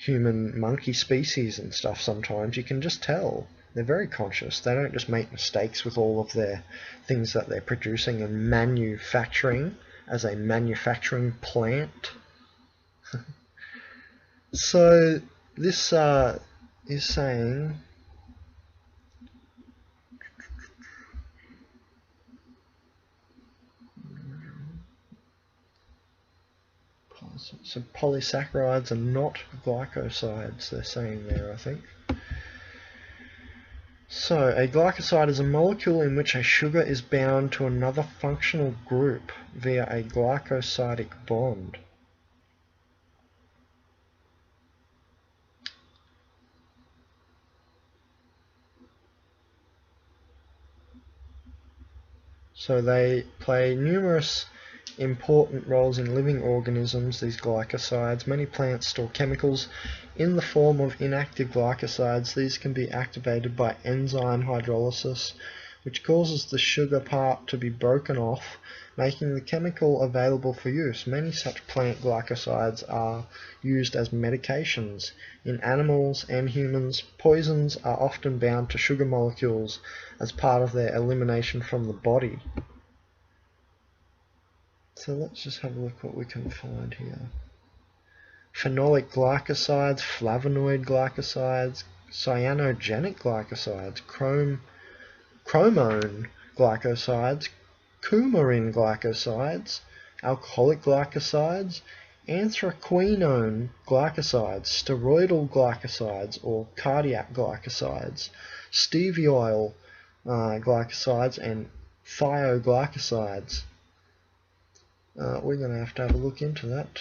human monkey species and stuff sometimes. You can just tell. They're very conscious. They don't just make mistakes with all of their things that they're producing and manufacturing as a manufacturing plant. So this is saying so polysaccharides are not glycosides, they're saying there, I think. So, a glycoside is a molecule in which a sugar is bound to another functional group via a glycosidic bond. So they play numerous important roles in living organisms, these glycosides. Many plants store chemicals in the form of inactive glycosides. These can be activated by enzyme hydrolysis, which causes the sugar part to be broken off, making the chemical available for use. Many such plant glycosides are used as medications. In animals and humans, poisons are often bound to sugar molecules as part of their elimination from the body. So let's just have a look what we can find here. Phenolic glycosides, flavonoid glycosides, cyanogenic glycosides, chromone glycosides, coumarin glycosides, alcoholic glycosides, anthraquinone glycosides, steroidal glycosides or cardiac glycosides, stevioyl glycosides, and thioglycosides. We're going to have a look into that.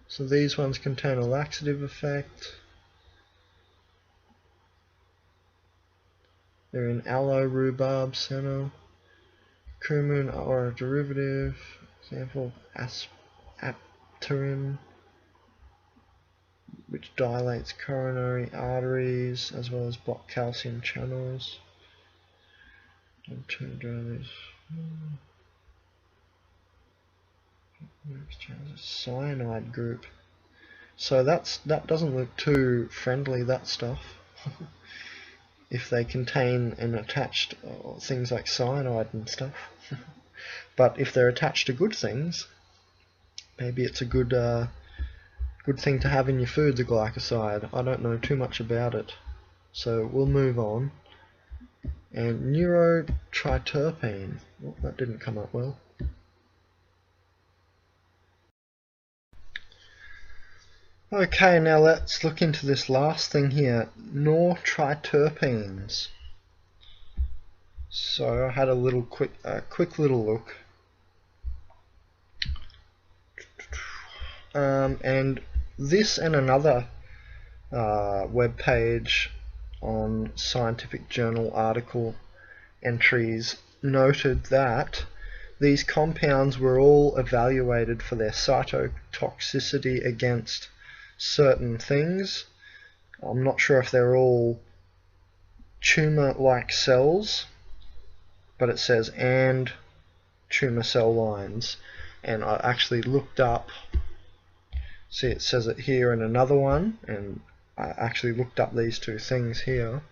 So these ones contain a laxative effect. They're in aloe, rhubarb, senna, cumin or a derivative, example apterin, which dilates coronary arteries as well as block calcium channels. Cyanide group. So that doesn't look too friendly, that stuff. If they contain and attached things like cyanide and stuff. But if they're attached to good things, maybe it's a good thing to have in your food, the glycoside. I don't know too much about it, so we'll move on. And neurotriterpene. Oh, that didn't come up well. Okay, now let's look into this last thing here, nortriterpenes. So I had a little quick little look, and this and another web page on scientific journal article entries noted that these compounds were all evaluated for their cytotoxicity against certain things. I'm not sure if they're all tumor-like cells, but it says and tumor cell lines, and I actually looked up, see it says it here in another one, and I actually looked up these two things here,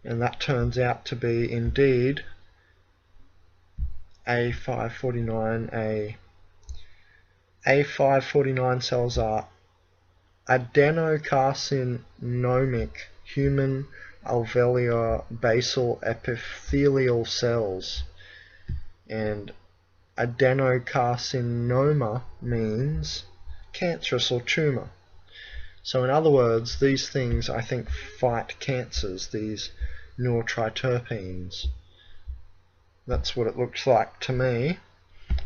and that turns out to be indeed A549A. A549 cells are adenocarcinomic human alveolar basal epithelial cells, and adenocarcinoma means cancerous or tumor. So in other words, these things I think fight cancers, these neurotriterpenes. That's what it looks like to me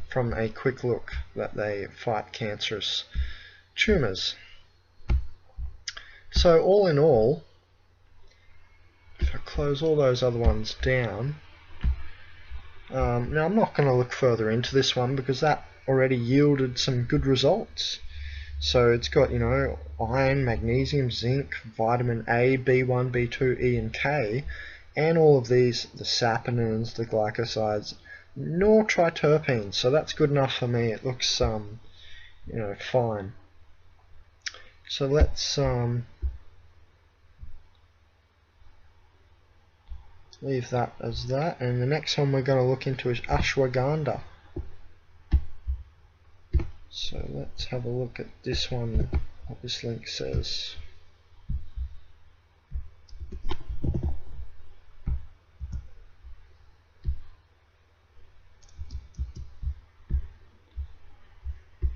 from a quick look, that they fight cancerous tumors. So all in all, if I close all those other ones down, now I'm not going to look further into this one because that already yielded some good results. So it's got, you know, iron, magnesium, zinc, vitamin A, B1, B2, E and K, and all of these, the saponins, the glycosides, nortriterpenes. So that's good enough for me. It looks, you know, fine. So let's leave that as that, and the next one we're going to look into is ashwagandha. So let's have a look at this one, what this link says.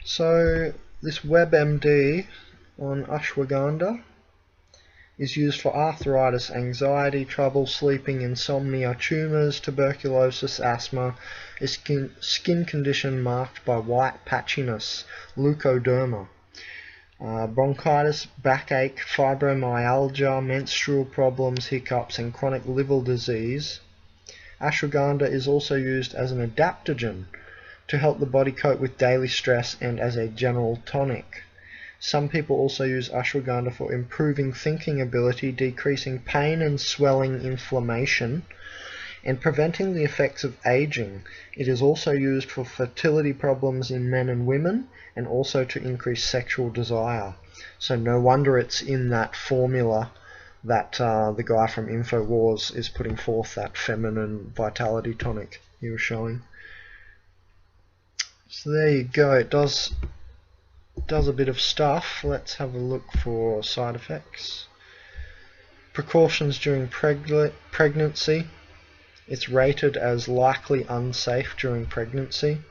So this WebMD on ashwagandha is used for arthritis, anxiety, trouble sleeping, insomnia, tumours, tuberculosis, asthma, a skin condition marked by white patchiness, leukoderma, bronchitis, backache, fibromyalgia, menstrual problems, hiccups, and chronic liver disease. Ashwagandha is also used as an adaptogen to help the body cope with daily stress and as a general tonic. Some people also use ashwagandha for improving thinking ability, decreasing pain and swelling, inflammation, and preventing the effects of aging. It is also used for fertility problems in men and women, and also to increase sexual desire. So no wonder it's in that formula that the guy from InfoWars is putting forth, that feminine vitality tonic he was showing. So there you go, it does a bit of stuff. Let's have a look for side effects. Precautions during pregnancy. It's rated as likely unsafe during pregnancy.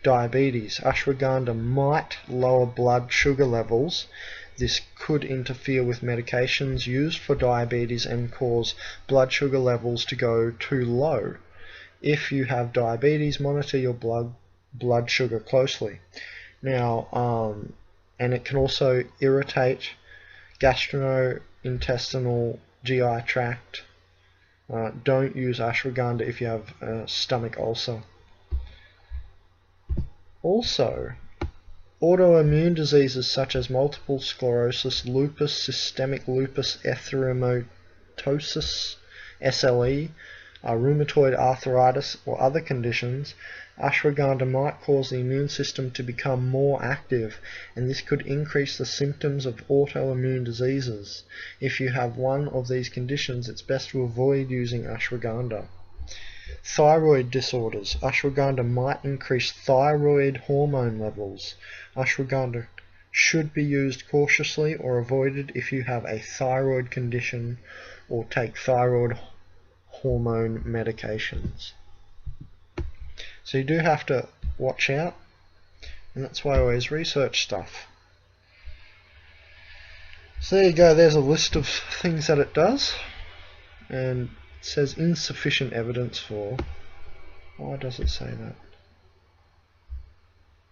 Diabetes. Ashwagandha might lower blood sugar levels. This could interfere with medications used for diabetes and cause blood sugar levels to go too low. If you have diabetes, monitor your blood sugar closely. Now, and it can also irritate gastrointestinal GI tract. Don't use ashwagandha if you have a stomach ulcer. Also, autoimmune diseases such as multiple sclerosis, lupus, systemic lupus erythematosus, SLE, rheumatoid arthritis, or other conditions, ashwagandha might cause the immune system to become more active, and this could increase the symptoms of autoimmune diseases. If you have one of these conditions, it's best to avoid using ashwagandha. Thyroid disorders. Ashwagandha might increase thyroid hormone levels. Ashwagandha should be used cautiously or avoided if you have a thyroid condition or take thyroid hormone medications. So you do have to watch out, and that's why I always research stuff. So there you go, there's a list of things that it does, and says insufficient evidence for. Why does it say that?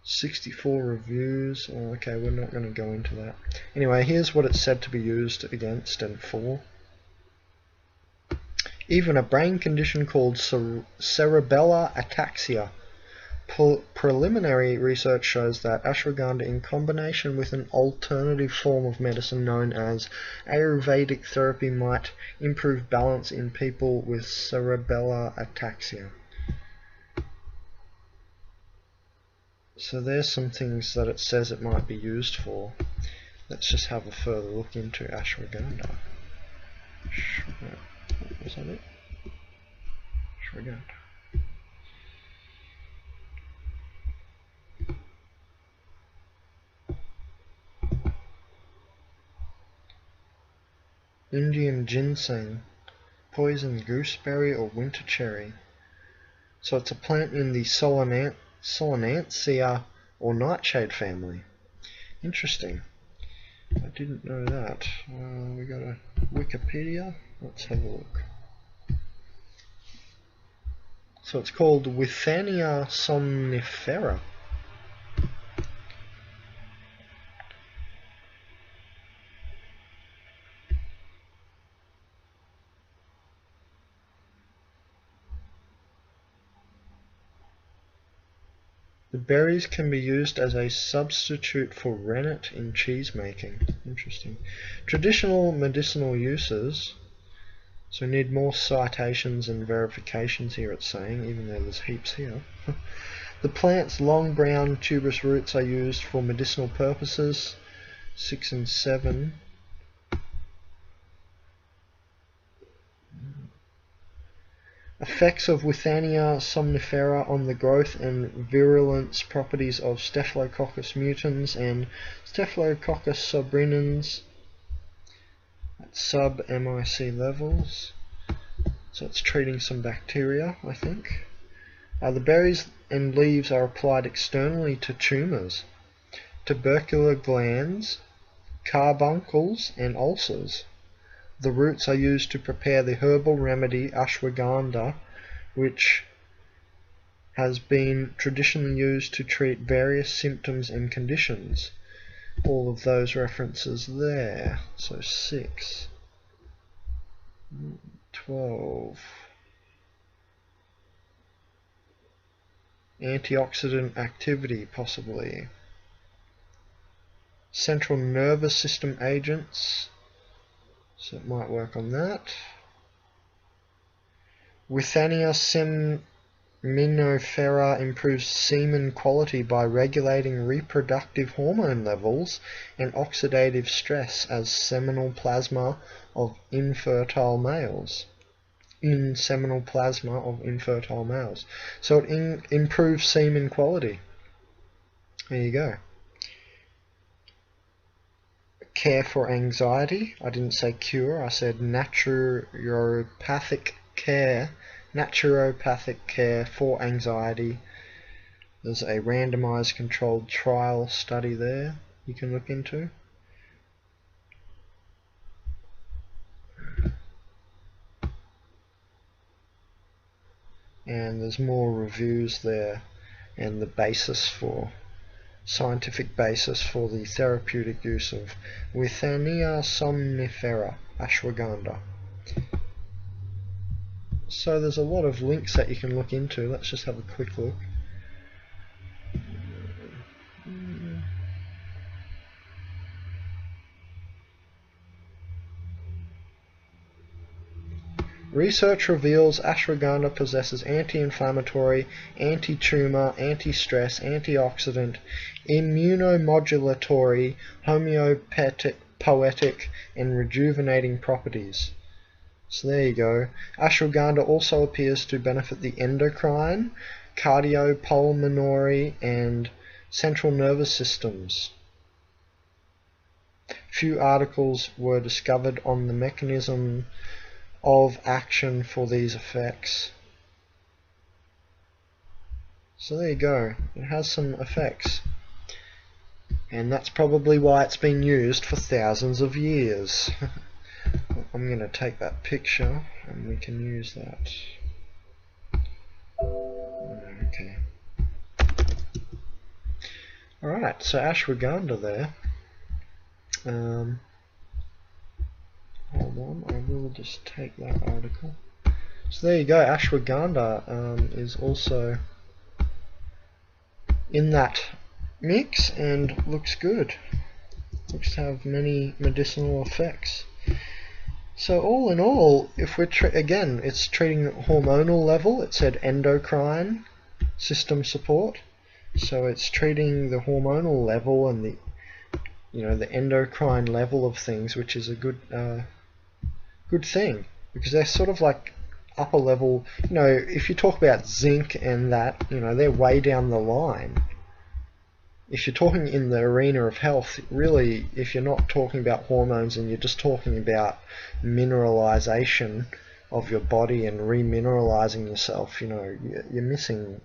64 reviews. Oh, okay, we're not going to go into that. Anyway, here's what it's said to be used against and for. Even a brain condition called cerebellar ataxia. Preliminary research shows that ashwagandha, in combination with an alternative form of medicine known as Ayurvedic therapy, might improve balance in people with cerebellar ataxia. So there's some things that it says it might be used for. Let's just have a further look into ashwagandha. Was that it? Ashwagandha. Indian ginseng, poison gooseberry or winter cherry. So it's a plant in the Solanaceae or nightshade family. Interesting. I didn't know that. We got a Wikipedia. Let's have a look. So it's called Withania somnifera. The berries can be used as a substitute for rennet in cheese making. Interesting. Traditional medicinal uses. So we need more citations and verifications here, it's saying, even though there's heaps here. The plant's long brown tuberous roots are used for medicinal purposes. 6 and 7. Effects of Withania somnifera on the growth and virulence properties of Staphylococcus mutans and Staphylococcus sobrinens at sub-MIC levels. So it's treating some bacteria, I think. The berries and leaves are applied externally to tumours, tubercular glands, carbuncles and ulcers. The roots are used to prepare the herbal remedy ashwagandha, which has been traditionally used to treat various symptoms and conditions. All of those references there. So 6, 12. Antioxidant activity, possibly. Central nervous system agents. So it might work on that. Withania seminifera improves semen quality by regulating reproductive hormone levels and oxidative stress as seminal plasma of infertile males. In seminal plasma of infertile males. So it improves semen quality. There you go. Care for anxiety. I didn't say cure, I said naturopathic care. Naturopathic care for anxiety. There's a randomized controlled trial study there you can look into. And there's more reviews there and the basis for scientific basis for the therapeutic use of Withania somnifera, ashwagandha. So there's a lot of links that you can look into. Let's just have a quick look. Research reveals ashwagandha possesses anti-inflammatory, anti-tumor, anti-stress, antioxidant, immunomodulatory, homeopathic, poetic, and rejuvenating properties. So there you go. Ashwagandha also appears to benefit the endocrine, cardiopulmonary, and central nervous systems. Few articles were discovered on the mechanism of action for these effects. So there you go. It has some effects. And that's probably why it's been used for thousands of years. I'm going to take that picture and we can use that. Okay. Alright, so ashwagandha there. Hold on, I will just take that article. So there you go, ashwagandha is also in that mix and looks good. Looks to have many medicinal effects. So all in all, if we're again, it's treating hormonal level. It said endocrine system support. So it's treating the hormonal level and the the endocrine level of things, which is a good good thing, because they're sort of like upper level. If you talk about zinc and that, they're way down the line. If you're talking in the arena of health, really, if you're not talking about hormones and you're just talking about mineralization of your body and remineralizing yourself, you're missing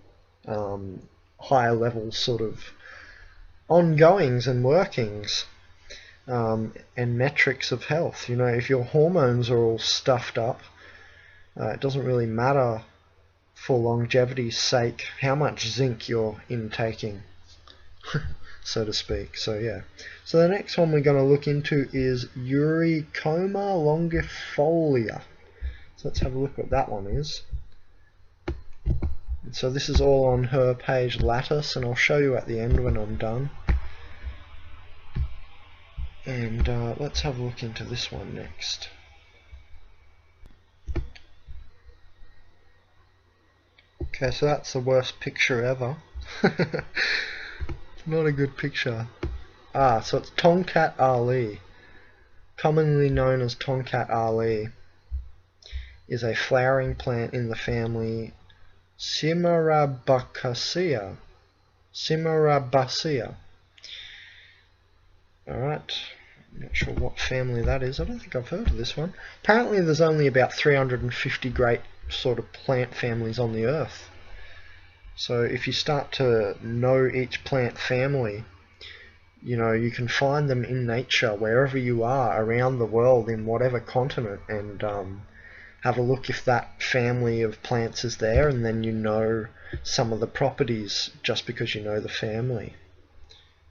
higher level sort of ongoings and workings and metrics of health. If your hormones are all stuffed up, it doesn't really matter for longevity's sake how much zinc you're intaking, so to speak. So yeah. So the next one we're going to look into is Eurycoma longifolia. So let's have a look what that one is. And so this is all on her page Lattice, and I'll show you at the end when I'm done. And let's have a look into this one next. Okay, so that's the worst picture ever. Not a good picture. So it's Tonkat Ali, commonly known as Tonkat Ali, is a flowering plant in the family Cimerabaceae. Alright, not sure what family that is. I don't think I've heard of this one. Apparently there's only about 350 great sort of plant families on the earth. So if you start to know each plant family, you can find them in nature wherever you are around the world, in whatever continent, and have a look if that family of plants is there, and then some of the properties just because you know the family.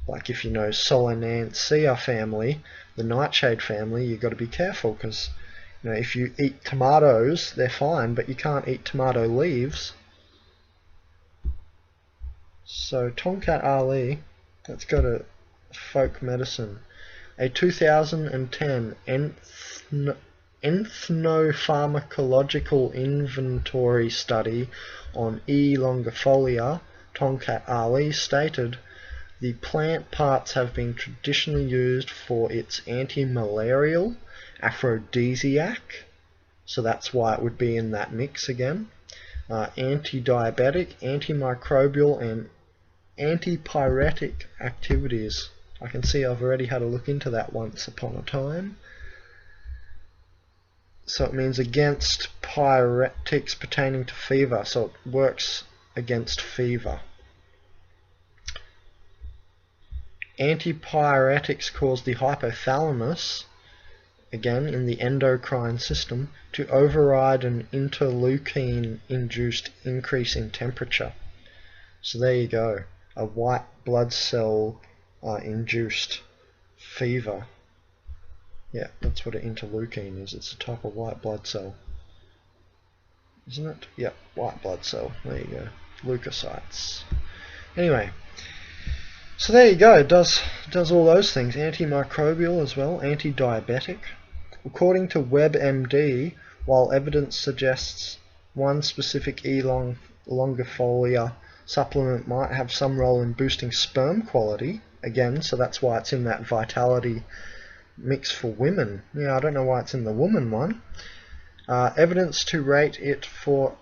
Like if you know Solanaceae family, the nightshade family, you've got to be careful, because if you eat tomatoes, they're fine, but you can't eat tomato leaves. So Tonkat Ali, let's go to folk medicine. A 2010 ethnopharmacological inventory study on E. longifolia, Tonkat Ali, stated the plant parts have been traditionally used for its anti-malarial, aphrodisiac, so that's why it would be in that mix again, anti-diabetic, antimicrobial, and antipyretic activities. I can see I've already had a look into that once upon a time. So it means against pyretics pertaining to fever, so it works against fever. Antipyretics cause the hypothalamus, again in the endocrine system, to override an interleukin-induced increase in temperature. So there you go, a white blood cell induced fever. Yeah, that's what an interleukin is. It's a type of white blood cell, isn't it? Yep, white blood cell. There you go, leukocytes. Anyway, so there you go. It does all those things. Antimicrobial as well, anti-diabetic. According to WebMD, while evidence suggests one specific E. longifolia supplement might have some role in boosting sperm quality, again, so that's why it's in that vitality mix for women. Yeah, I don't know why it's in the woman one. Evidence to rate it for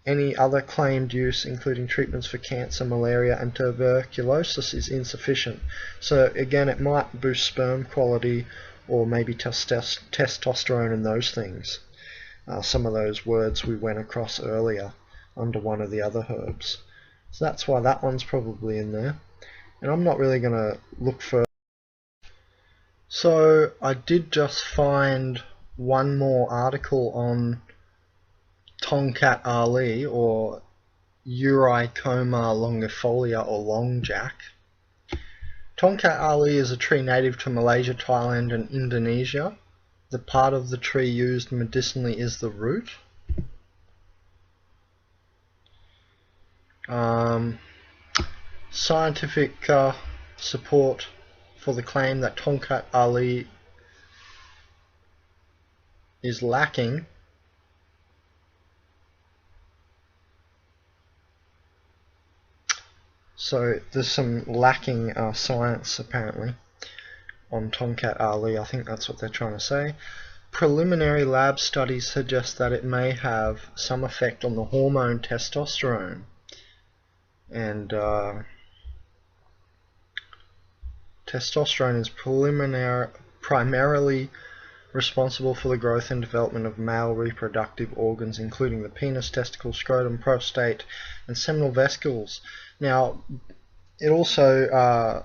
any other claimed use, including treatments for cancer, malaria, and tuberculosis, is insufficient. So again, it might boost sperm quality, or maybe testosterone and those things. Some of those words we went across earlier under one of the other herbs. So that's why that one's probably in there. And I'm not really going to look further. So I did just find one more article on Tongkat Ali, or Eurycoma longifolia, or longjack. Tongkat Ali is a tree native to Malaysia, Thailand and Indonesia. The part of the tree used medicinally is the root. Scientific support for the claim that Tongkat Ali is lacking So there's some lacking science apparently on Tongkat Ali. I think that's what they're trying to say. Preliminary lab studies suggest that it may have some effect on the hormone testosterone. And testosterone is primarily responsible for the growth and development of male reproductive organs, including the penis, testicle, scrotum, prostate, and seminal vesicles. Now, it also,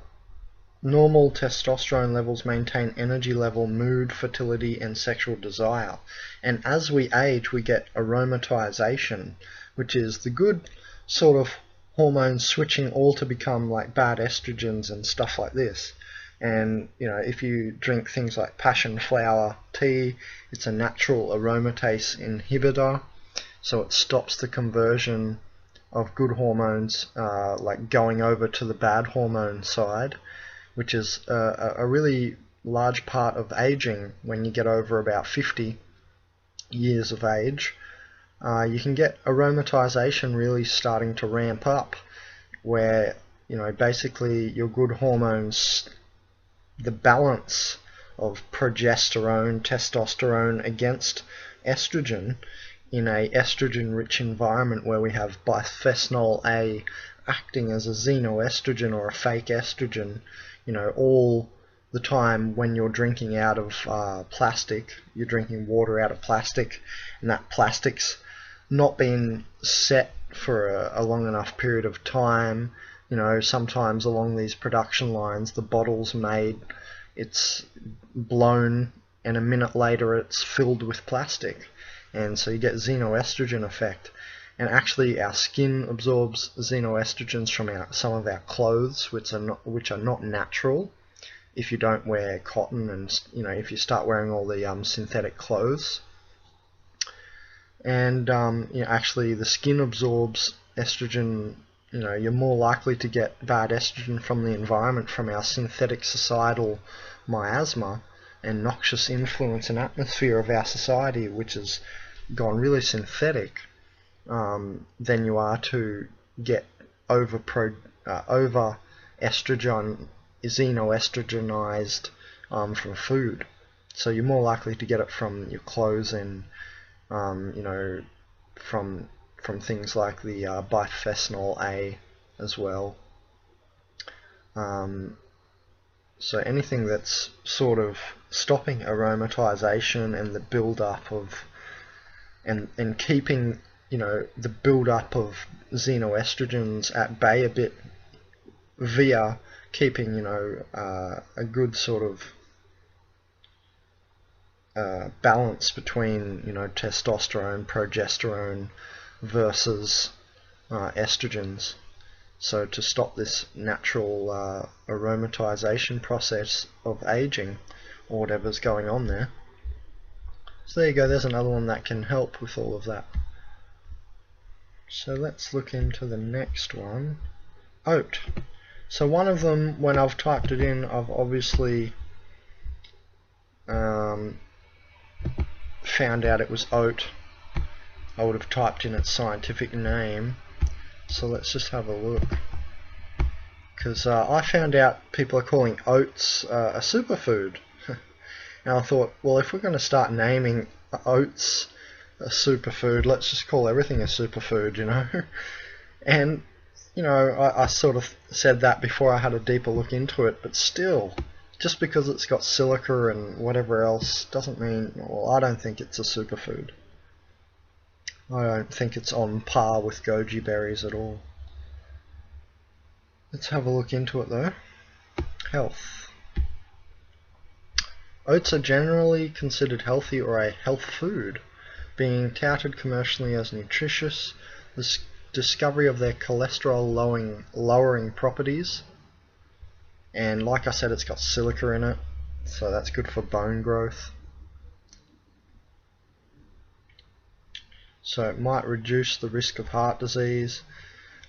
normal testosterone levels maintain energy level, mood, fertility, and sexual desire. And as we age, we get aromatization, which is the good sort of hormones switching all to become like bad estrogens and stuff like this. And you know, if you drink things like passion flower tea, it's a natural aromatase inhibitor, so it stops the conversion of good hormones like going over to the bad hormone side, which is a really large part of aging. When you get over about 50 years of age, you can get aromatization really starting to ramp up, where you know, basically your good hormones, the balance of progesterone, testosterone against estrogen in a estrogen-rich environment where we have bisphenol A acting as a xenoestrogen or a fake estrogen, you know, all the time when you're drinking out of plastic, you're drinking water out of plastic, and that plastic's not been set for a long enough period of time. You know, sometimes along these production lines, the bottle's made, it's blown, and a minute later it's filled with plastic. And so you get xenoestrogen effect. And actually our skin absorbs xenoestrogens from some of our clothes, which are not natural if you don't wear cotton, and you know, if you start wearing all the synthetic clothes. And you know, actually the skin absorbs estrogen. You know, you're more likely to get bad estrogen from the environment, from our synthetic societal miasma and noxious influence and atmosphere of our society, which has gone really synthetic, than you are to get over estrogen, xenoestrogenized from food. So you're more likely to get it from your clothes and you know, from things like the bisphenol A as well. So anything that's sort of stopping aromatization and the build-up of and keeping, you know, the build-up of xenoestrogens at bay a bit via keeping, you know, a good sort of balance between, you know, testosterone, progesterone versus estrogens. So to stop this natural aromatization process of aging, or whatever's going on there. So there you go, there's another one that can help with all of that. So let's look into the next one. Oat. So one of them, when I've typed it in, I've obviously found out it was oat. I would have typed in its scientific name. So let's just have a look. Because I found out people are calling oats a superfood. And I thought, well, if we're going to start naming oats a superfood, let's just call everything a superfood, you know. And, you know, I sort of said that before I had a deeper look into it, but still, just because it's got silica and whatever else doesn't mean, well, I don't think it's a superfood. I don't think it's on par with goji berries at all. Let's have a look into it though. Health. Oats are generally considered healthy or a health food, being touted commercially as nutritious. The discovery of their cholesterol lowering properties, and like I said, it's got silica in it, so that's good for bone growth. So it might reduce the risk of heart disease.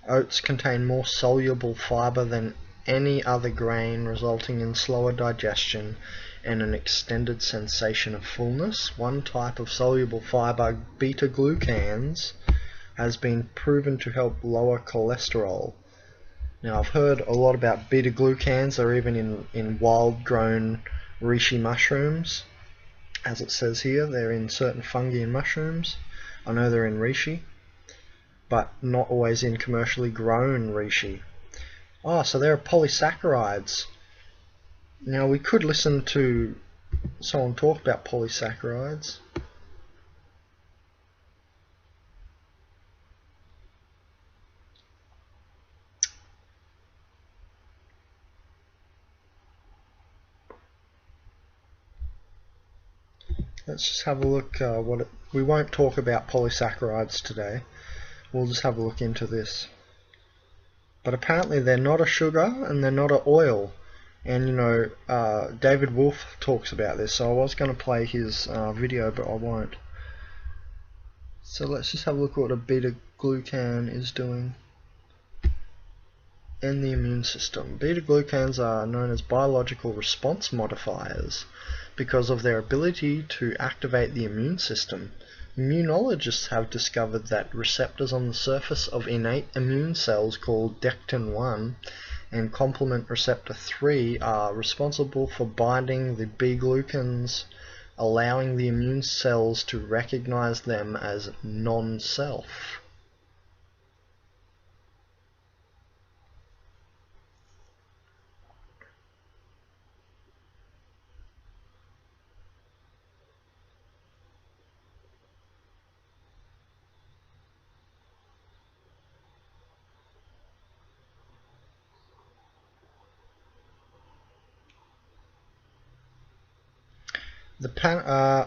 Oats contain more soluble fiber than any other grain, resulting in slower digestion and an extended sensation of fullness. One type of soluble fiber, beta-glucans, has been proven to help lower cholesterol. Now, I've heard a lot about beta-glucans. They're even in wild-grown reishi mushrooms. As it says here, they're in certain fungi and mushrooms. I know they're in reishi, but not always in commercially grown reishi. Oh, so there are polysaccharides. Now, we could listen to someone talk about polysaccharides. Let's just have a look. We won't talk about polysaccharides today. We'll just have a look into this. But apparently they're not a sugar and they're not an oil. And you know, David Wolf talks about this, so I was going to play his video, but I won't. So let's just have a look at what a beta-glucan is doing in the immune system. Beta-glucans are known as biological response modifiers because of their ability to activate the immune system. Immunologists have discovered that receptors on the surface of innate immune cells called dectin-1 and complement receptor 3 are responsible for binding the B-glucans, allowing the immune cells to recognize them as non-self.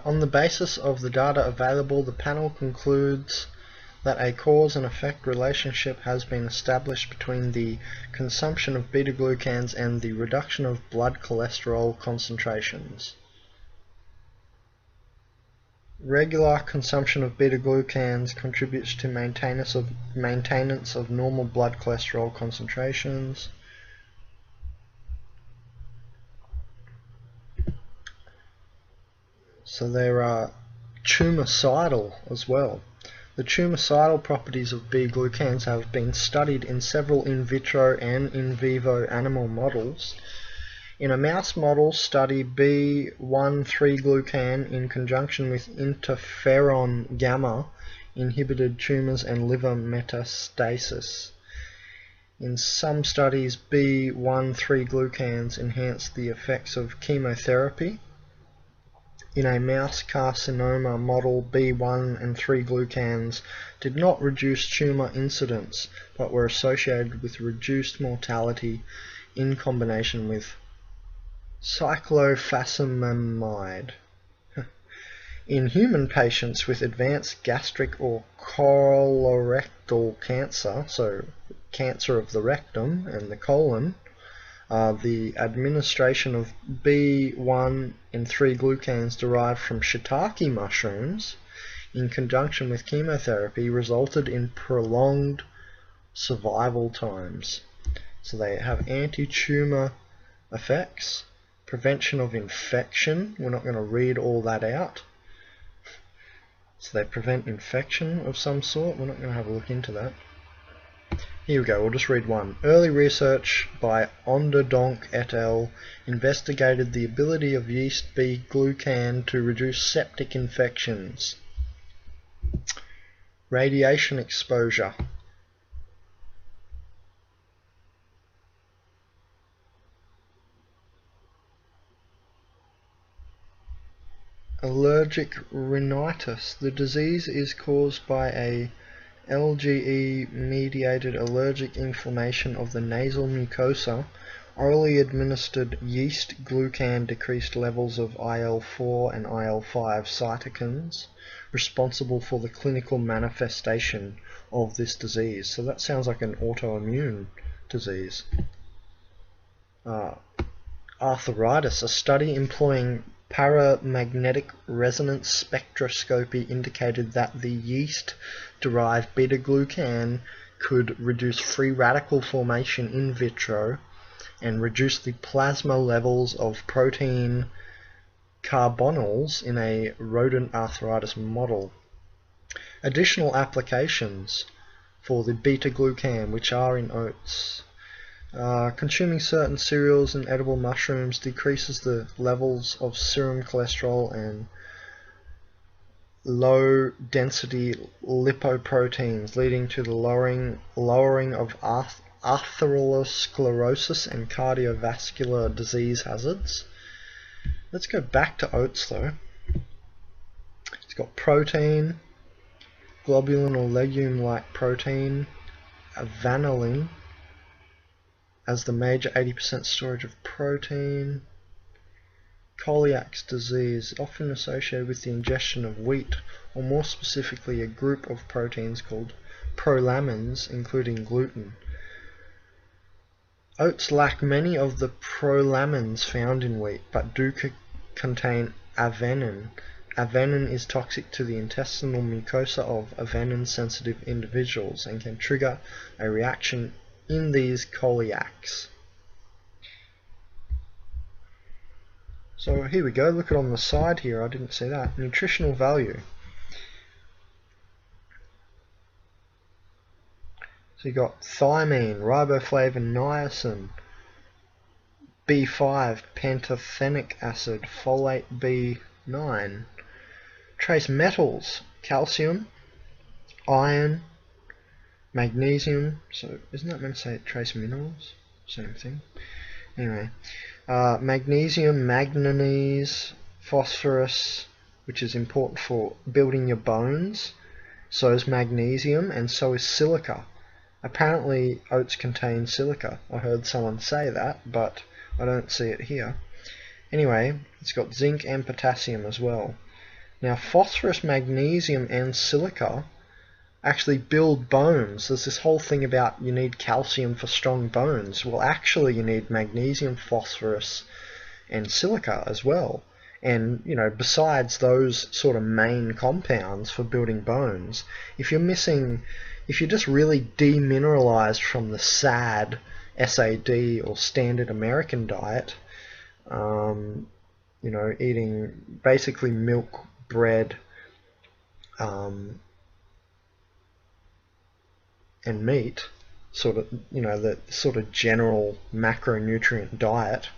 On the basis of the data available, the panel concludes that a cause and effect relationship has been established between the consumption of beta-glucans and the reduction of blood cholesterol concentrations. Regular consumption of beta-glucans contributes to maintenance of normal blood cholesterol concentrations. So there are tumoricidal as well. The tumoricidal properties of B-glucans have been studied in several in vitro and in vivo animal models. In a mouse model study, B1,3-glucan in conjunction with interferon gamma inhibited tumors and liver metastasis. In some studies, B1,3-glucans enhanced the effects of chemotherapy. In a mouse carcinoma model, B1 and 3-glucans did not reduce tumor incidence, but were associated with reduced mortality in combination with cyclophosphamide. In human patients with advanced gastric or colorectal cancer, so cancer of the rectum and the colon, the administration of B1 and 3-glucans derived from shiitake mushrooms in conjunction with chemotherapy resulted in prolonged survival times. So they have anti-tumor effects, prevention of infection. We're not going to read all that out. So they prevent infection of some sort. We're not going to have a look into that. Here we go, we'll just read one. Early research by Onderdonk et al. Investigated the ability of yeast B-glucan to reduce septic infections. Radiation exposure. Allergic rhinitis. The disease is caused by a LGE-mediated allergic inflammation of the nasal mucosa Orally administered yeast glucan decreased levels of IL-4 and IL-5 cytokines responsible for the clinical manifestation of this disease. So that sounds like an autoimmune disease. Arthritis. A study employing paramagnetic resonance spectroscopy indicated that the yeast-derived beta-glucan could reduce free radical formation in vitro and reduce the plasma levels of protein carbonyls in a rodent arthritis model. Additional applications for the beta-glucan, which are in oats. Consuming certain cereals and edible mushrooms decreases the levels of serum cholesterol and low density lipoproteins, leading to the lowering of atherosclerosis and cardiovascular disease hazards. Let's go back to oats though. It's got protein, globulin or legume-like protein, vanillin as the major 80% storage of protein. Celiac disease, often associated with the ingestion of wheat, or more specifically a group of proteins called prolamins, including gluten. Oats lack many of the prolamins found in wheat, but do contain avenin. Avenin is toxic to the intestinal mucosa of avenin-sensitive individuals and can trigger a reaction in these celiacs. So here we go, look at on the side here, I didn't see that. Nutritional value. So you got thiamine, riboflavin, niacin, B5, pantothenic acid, folate B9. Trace metals, calcium, iron, magnesium. So isn't that meant to say trace minerals? Same thing. Anyway, magnesium, manganese, phosphorus, which is important for building your bones. So is magnesium, and so is silica. Apparently oats contain silica. I heard someone say that, but I don't see it here. Anyway, it's got zinc and potassium as well. Now phosphorus, magnesium and silica actually build bones. There's this whole thing about you need calcium for strong bones. Well, actually you need magnesium, phosphorus and silica as well. And, you know, besides those sort of main compounds for building bones, if you're just really demineralized from the SAD, SAD or standard American diet, you know, eating basically milk, bread, and meat, sort of, you know, the sort of general macronutrient diet,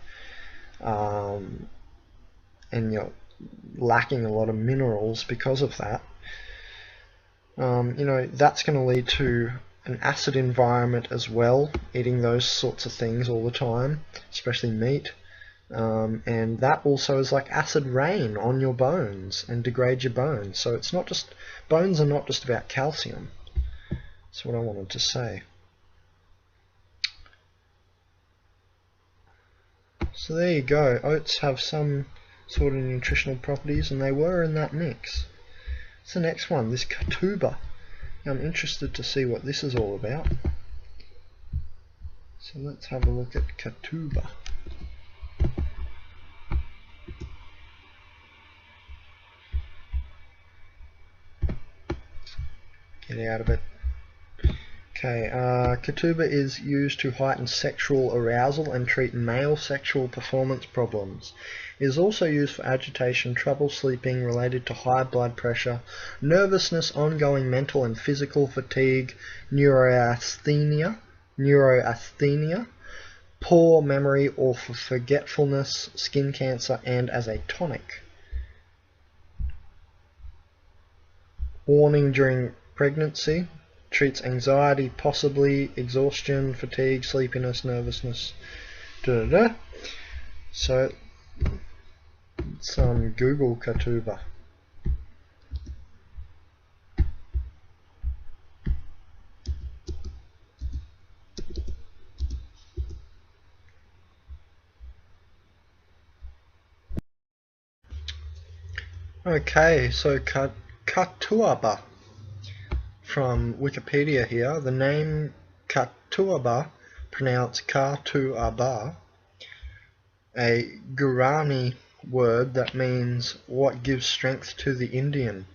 and you're lacking a lot of minerals because of that, you know, that's going to lead to an acid environment as well, eating those sorts of things all the time, especially meat, and that also is like acid rain on your bones and degrades your bones. So it's not just, bones are not just about calcium. That's what I wanted to say. So there you go. Oats have some sort of nutritional properties, and they were in that mix. What's the next one? This Katuba. I'm interested to see what this is all about. So let's have a look at Katuba. Get out of it. Okay, Katuba is used to heighten sexual arousal and treat male sexual performance problems. It is also used for agitation, trouble sleeping related to high blood pressure, nervousness, ongoing mental and physical fatigue, neurasthenia, poor memory or for forgetfulness, skin cancer, and as a tonic. Warning during pregnancy. Treats anxiety, possibly exhaustion, fatigue, sleepiness, nervousness. So, let's Google Katuba. Okay, so Katuaba from Wikipedia here. The name Katuaba, pronounced Katuaba, a Guarani word that means what gives strength to the Indian,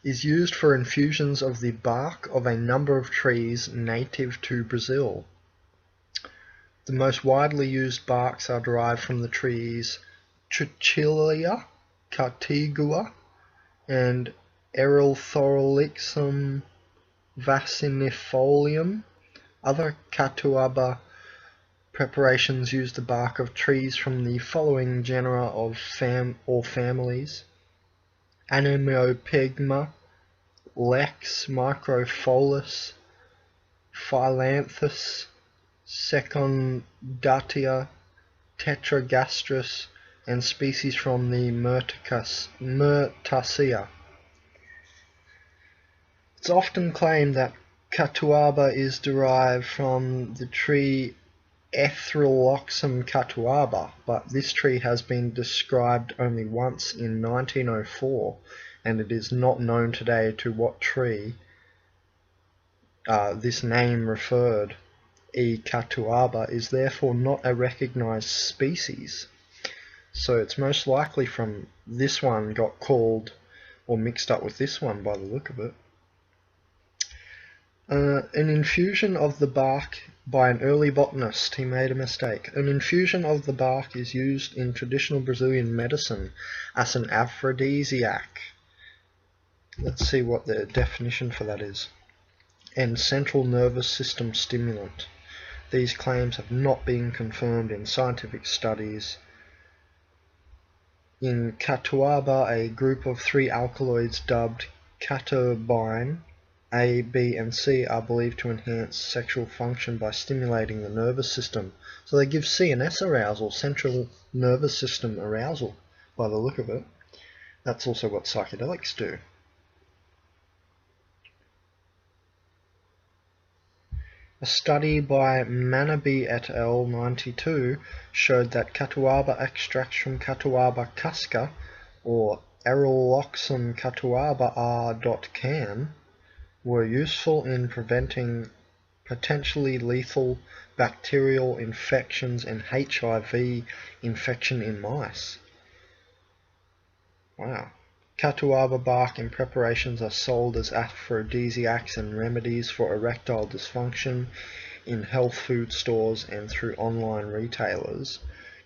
is used for infusions of the bark of a number of trees native to Brazil. The most widely used barks are derived from the trees Chichilea, Catigua, and Erythrolixum vacinifolium. Other Katuaba preparations use the bark of trees from the following genera of families: Anemopegma, Lex, Micropholus, Phyllanthus, Secundatia, Tetragastrus, and species from the Myrtaceae. It's often claimed that Katuaba is derived from the tree Erythroxum catuaba, but this tree has been described only once in 1904, and it is not known today to what tree this name referred. E. catuaba is therefore not a recognized species, so it's most likely from this one got called or mixed up with this one by the look of it. An infusion of the bark by an early botanist. He made a mistake. An infusion of the bark is used in traditional Brazilian medicine as an aphrodisiac. Let's see what the definition for that is. And central nervous system stimulant. These claims have not been confirmed in scientific studies. In Katuaba, a group of 3 alkaloids dubbed catobine A, B, and C are believed to enhance sexual function by stimulating the nervous system. So they give CNS arousal, central nervous system arousal, by the look of it. That's also what psychedelics do. A study by Manabe et al. 92 showed that Katuaba extracts from Katuaba casca, or Erythroxum catuaba R.cam, were useful in preventing potentially lethal bacterial infections and HIV infection in mice. Wow. Katuaba bark and preparations are sold as aphrodisiacs and remedies for erectile dysfunction in health food stores and through online retailers.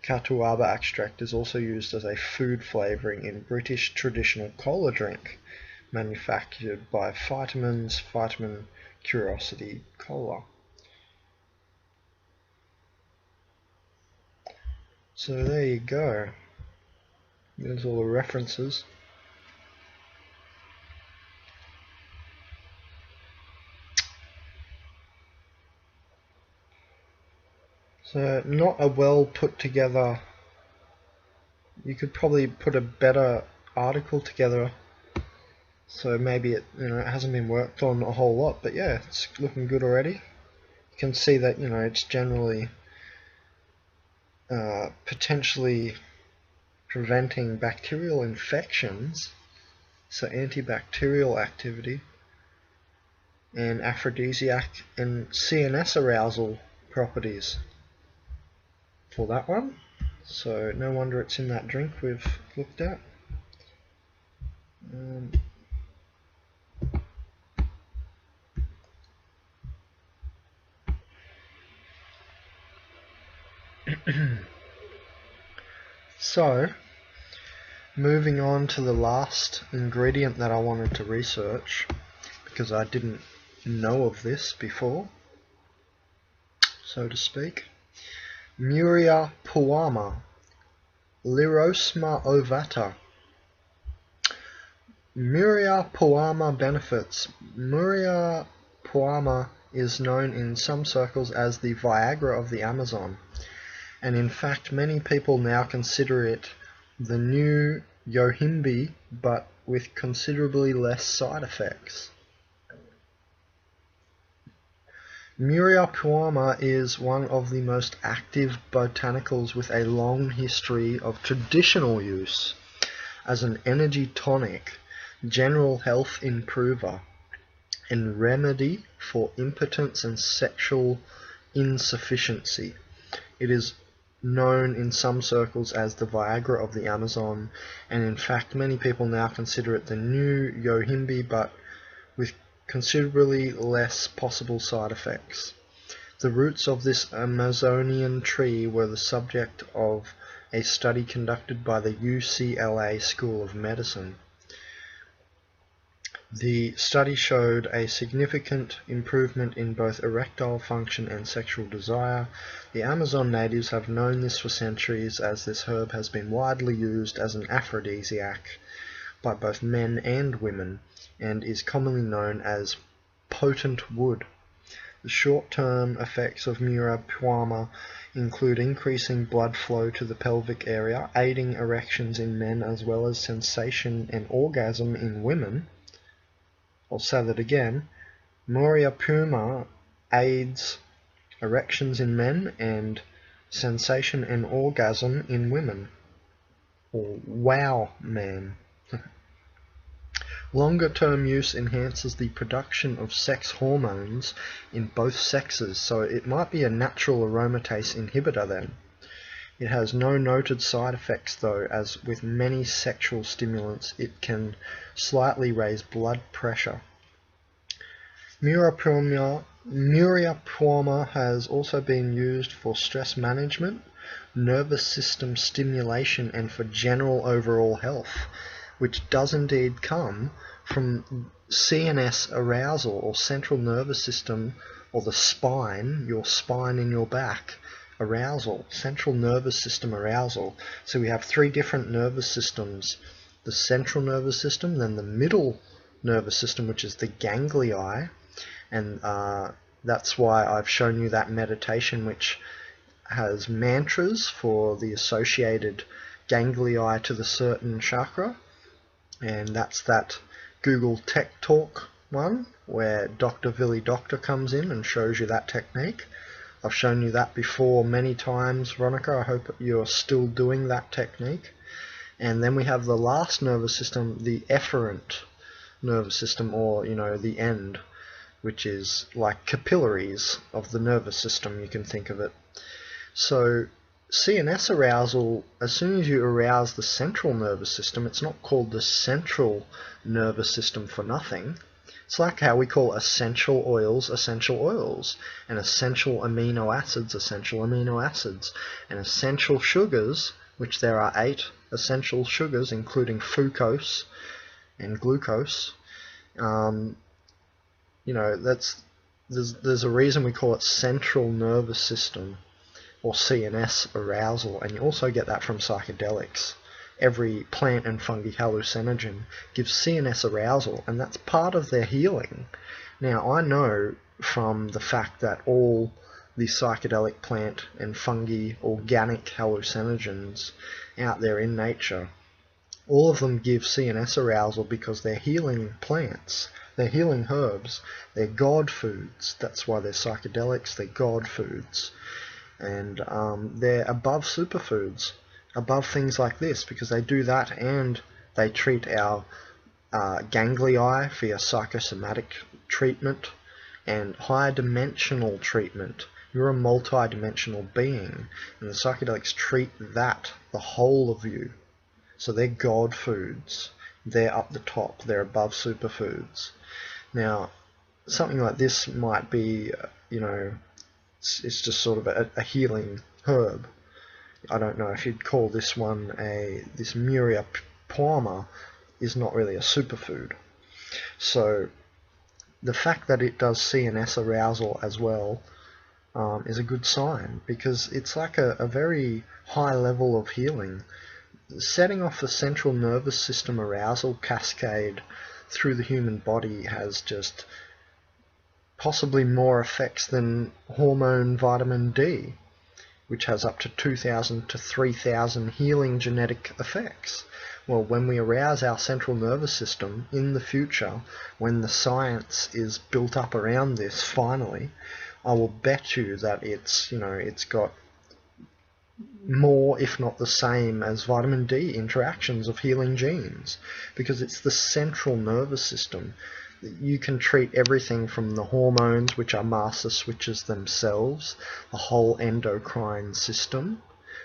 Katuaba extract is also used as a food flavouring in British traditional cola drink, manufactured by Vitamin Curiosity Cola. So there you go. There's all the references. So not a well put together, you could probably put a better article together. So maybe it hasn't been worked on a whole lot, but yeah, it's looking good already. You can see that it's generally potentially preventing bacterial infections, so antibacterial activity, and aphrodisiac and CNS arousal properties for that one. So no wonder it's in that drink we've looked at. So, moving on to the last ingredient that I wanted to research, because I didn't know of this before, so to speak. Muria puama, Lyrosma ovata. Muria puama benefits. Muria puama is known in some circles as the Viagra of the Amazon, and in fact many people now consider it the new Yohimbe, but with considerably less side effects. Muria puama is one of the most active botanicals with a long history of traditional use. as an energy tonic, general health improver, and remedy for impotence and sexual insufficiency. It is known in some circles as the Viagra of the Amazon, and in fact many people now consider it the new Yohimbe, but with considerably less possible side effects. The roots of this Amazonian tree were the subject of a study conducted by the UCLA School of Medicine. The study showed a significant improvement in both erectile function and sexual desire. The Amazon natives have known this for centuries, as this herb has been widely used as an aphrodisiac by both men and women, and is commonly known as potent wood. The short-term effects of Murapuama include increasing blood flow to the pelvic area, aiding erections in men, as well as sensation and orgasm in women. I'll say that again. Murapuama aids erections in men and sensation and orgasm in women. Or wow, man. Longer-term use enhances the production of sex hormones in both sexes, so it might be a natural aromatase inhibitor then. It has no noted side effects though, as with many sexual stimulants it can slightly raise blood pressure. Murapuama has also been used for stress management, nervous system stimulation, and for general overall health, which does indeed come from CNS arousal, or central nervous system, or the spine, your spine in your back, arousal, central nervous system arousal. So we have three different nervous systems: the central nervous system, then the middle nervous system, which is the ganglion, and that's why I've shown you that meditation which has mantras for the associated ganglion to the certain chakra, and that's that Google Tech Talk one where Dr. Billy Doctor comes in and shows you that technique. I've shown you that before many times, Veronica. I hope you're still doing that technique. And then we have the last nervous system, the efferent nervous system, or the end, which is like capillaries of the nervous system, you can think of it. So CNS arousal, as soon as you arouse the central nervous system, it's not called the central nervous system for nothing. It's like how we call essential oils, and essential amino acids, and essential sugars, which there are 8 essential sugars, including fructose and glucose. There's a reason we call it central nervous system, or CNS arousal, and you also get that from psychedelics. Every plant and fungi hallucinogen gives CNS arousal, and that's part of their healing. Now, I know from the fact that all the psychedelic plant and fungi organic hallucinogens out there in nature, all of them give CNS arousal because they're healing plants, they're healing herbs, they're god foods. That's why they're psychedelics, they're god foods. And they're above superfoods, above things like this, because they do that and they treat our ganglion via psychosomatic treatment and higher dimensional treatment. You're a multi-dimensional being, and the psychedelics treat that, the whole of you. So they're god foods. They're up the top. They're above superfoods. Now, something like this might be, it's just sort of a healing herb. I don't know if you'd call this one this Murapuama is not really a superfood. So the fact that it does CNS arousal as well is a good sign, because it's like a very high level of healing. Setting off the central nervous system arousal cascade through the human body has just possibly more effects than hormone vitamin D, which has up to 2,000 to 3,000 healing genetic effects. Well, when we arouse our central nervous system in the future, when the science is built up around this finally, I will bet you that it's got more, if not the same, as vitamin D interactions of healing genes, because it's the central nervous system. You can treat everything from the hormones, which are master switches themselves, the whole endocrine system,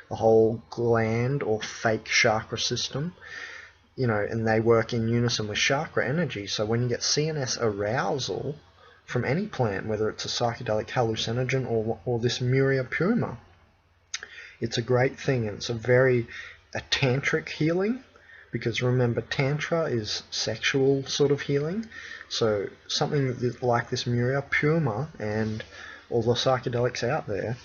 the whole gland or fake chakra system, and they work in unison with chakra energy. So when you get CNS arousal from any plant, whether it's a psychedelic hallucinogen or this Muria puma, it's a great thing, and it's a tantric healing, because remember, tantra is sexual sort of healing. So something like this Muria puma and all the psychedelics out there,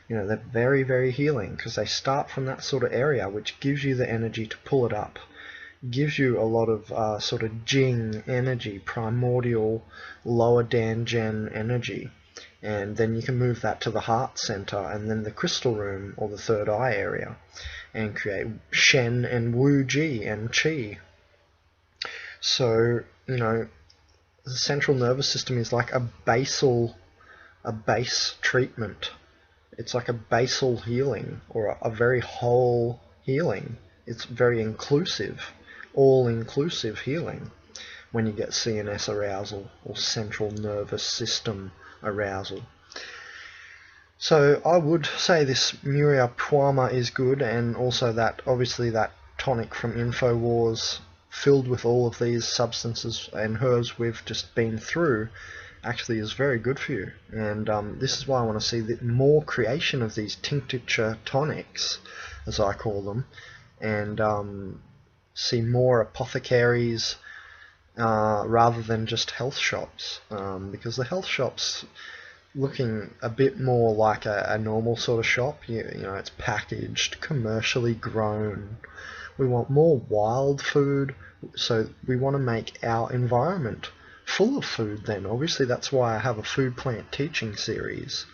they're very, very healing, because they start from that sort of area, which gives you the energy to pull it up. Gives you a lot of sort of Jing energy, primordial, lower Danjian energy. And then you can move that to the heart center and then the crystal room or the third eye area and create Shen and Wuji and Qi. So, the central nervous system is like a base treatment. It's like a basal healing, or a very whole healing. It's very inclusive, all-inclusive healing when you get CNS arousal or central nervous system arousal. So I would say this Muria puma is good, and also that obviously that tonic from InfoWars, filled with all of these substances and herbs we've just been through, actually is very good for you. And this is why I want to see more creation of these tincture tonics, as I call them, and see more apothecaries rather than just health shops, because the health shops looking a bit more like a normal sort of shop. It's packaged, commercially grown. We want more wild food, so we want to make our environment full of food then. Obviously that's why I have a food plant teaching series,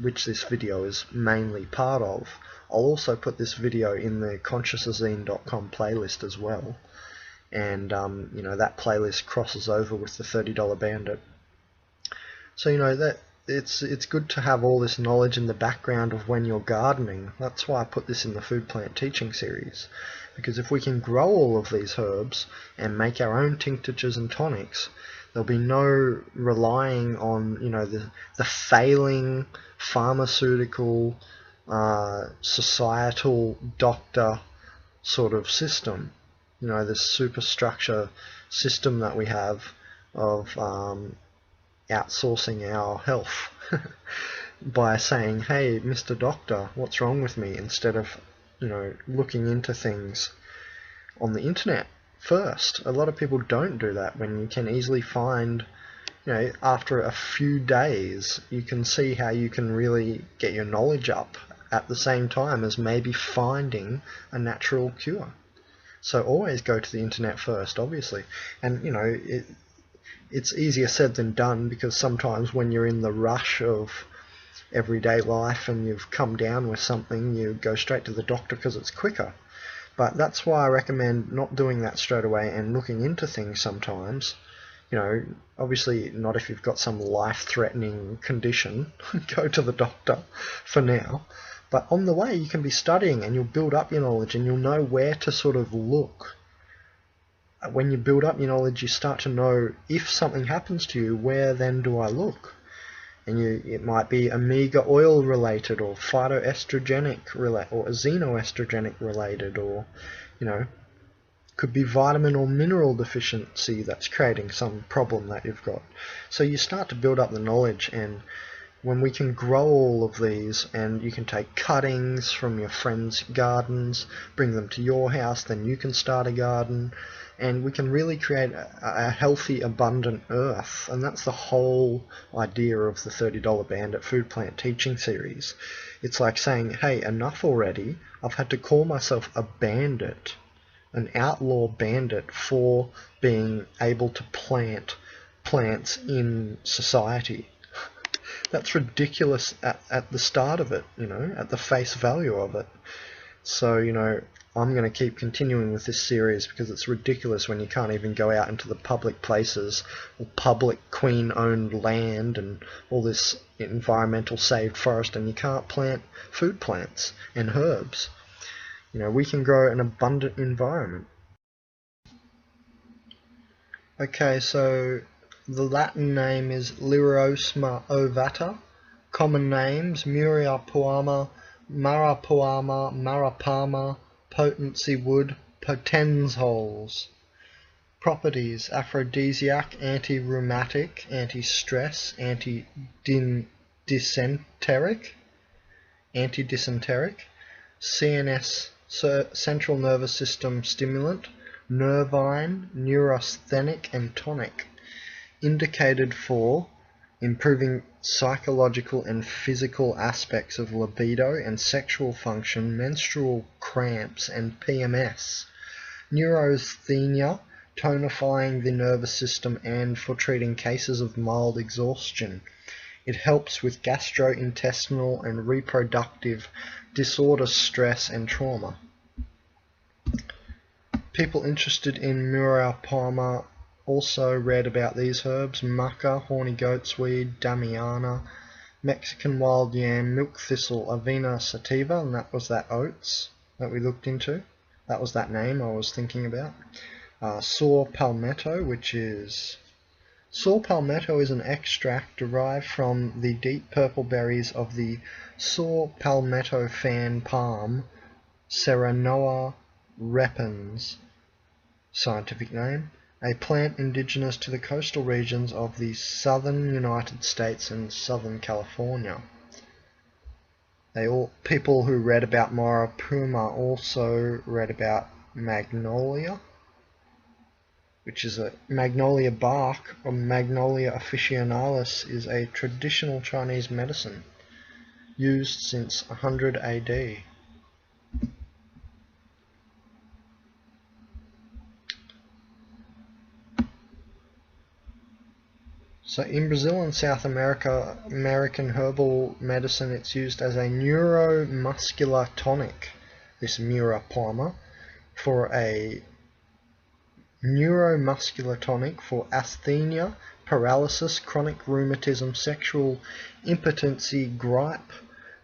which this video is mainly part of. I'll also put this video in the consciousazine.com playlist as well. And that playlist crosses over with the $30 Bandit. So that it's good to have all this knowledge in the background of when you're gardening. That's why I put this in the food plant teaching series, because if we can grow all of these herbs and make our own tinctures and tonics, there'll be no relying on the failing pharmaceutical societal doctor sort of system. This superstructure system that we have of outsourcing our health by saying, hey, Mr. Doctor, what's wrong with me? Instead of, looking into things on the internet first. A lot of people don't do that, when you can easily find, after a few days, you can see how you can really get your knowledge up at the same time as maybe finding a natural cure. So always go to the internet first, obviously. And, it's easier said than done, because sometimes when you're in the rush of everyday life and you've come down with something, you go straight to the doctor because it's quicker. But that's why I recommend not doing that straight away and looking into things sometimes. Obviously not if you've got some life-threatening condition, go to the doctor for now. But on the way you can be studying, and you'll build up your knowledge, and you'll know where to sort of look. When you build up your knowledge, you start to know, if something happens to you, where then do I look? And it might be omega oil related, or phytoestrogenic related, or xenoestrogenic related, or could be vitamin or mineral deficiency that's creating some problem that you've got. So you start to build up the knowledge, and when we can grow all of these, and you can take cuttings from your friends' gardens, bring them to your house, then you can start a garden, and we can really create a healthy, abundant earth. And that's the whole idea of the $30 Bandit food plant teaching series. It's like saying, hey, enough already. I've had to call myself a bandit, an outlaw bandit, for being able to plant plants in society. That's ridiculous at the start of it, at the face value of it. So, I'm going to keep continuing with this series because it's ridiculous when you can't even go out into the public places or public Queen-owned land and all this environmental saved forest, and you can't plant food plants and herbs. You know, we can grow an abundant environment. Okay, so the Latin name is Lirosma ovata. Common names: Muriapuama, Marapuama, Marapama, potency wood, potenzholes. Properties: aphrodisiac, anti-rheumatic, anti-stress, anti-dysenteric, CNS, central nervous system stimulant, nervine, neurasthenic and tonic. Indicated for improving psychological and physical aspects of libido and sexual function, menstrual cramps and PMS. Neurasthenia, tonifying the nervous system and for treating cases of mild exhaustion. It helps with gastrointestinal and reproductive disorder, stress and trauma. People interested in Muriapuama also read about these herbs: maca, horny goat's weed, damiana, Mexican wild yam, milk thistle, avena sativa, and that was that oats that we looked into. That was that name I was thinking about. Saw palmetto, saw palmetto is an extract derived from the deep purple berries of the saw palmetto fan palm, Serranoa repens, scientific name, a plant indigenous to the coastal regions of the southern United States and southern California. People who read about Marapuma also read about magnolia, which is a magnolia bark, or Magnolia officinalis, is a traditional Chinese medicine used since 100 AD. So in Brazil and South America, American herbal medicine, it's used as a neuromuscular tonic, this Muriapuama, for a neuromuscular tonic for asthenia, paralysis, chronic rheumatism, sexual impotency, gripe,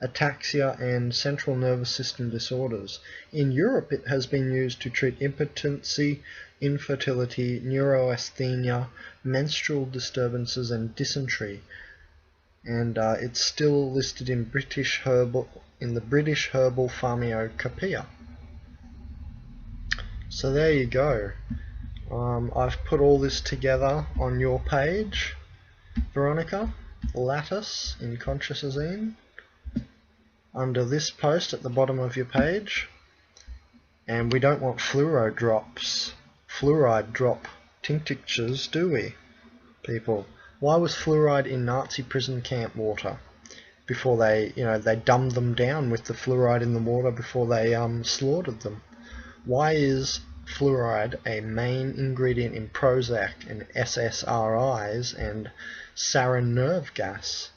ataxia, and central nervous system disorders. In Europe, it has been used to treat impotency, infertility, neurasthenia, menstrual disturbances, and dysentery. And it's still listed in the British Herbal Pharmacopoeia. So there you go. I've put all this together on your page, Veronica, Lattice in consciousazine, under this post at the bottom of your page. And we don't want fluoride drop tinctures, do we, people? Why was fluoride in Nazi prison camp water before they dumbed them down with the fluoride in the water before they slaughtered them? Why is fluoride a main ingredient in Prozac and SSRIs and sarin nerve gas?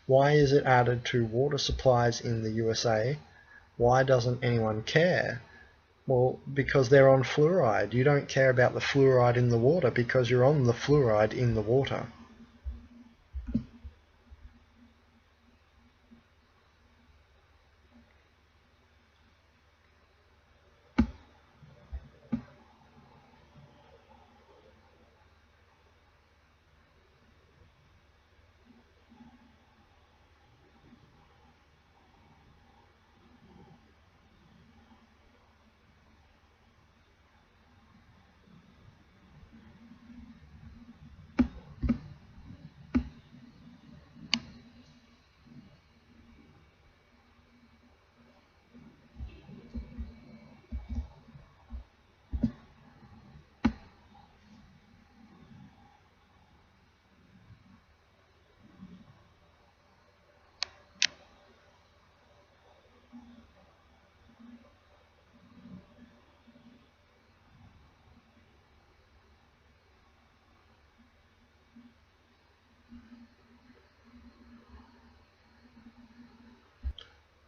Why is it added to water supplies in the USA? Why doesn't anyone care? Well, because they're on fluoride. You don't care about the fluoride in the water because you're on the fluoride in the water.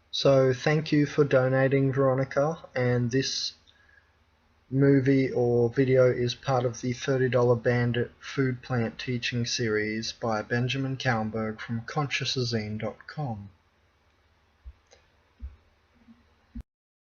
So thank you for donating, Veronica, and this movie or video is part of the $30 Bandit food plant teaching series by Benjamin Kallenberg from consciousazine.com.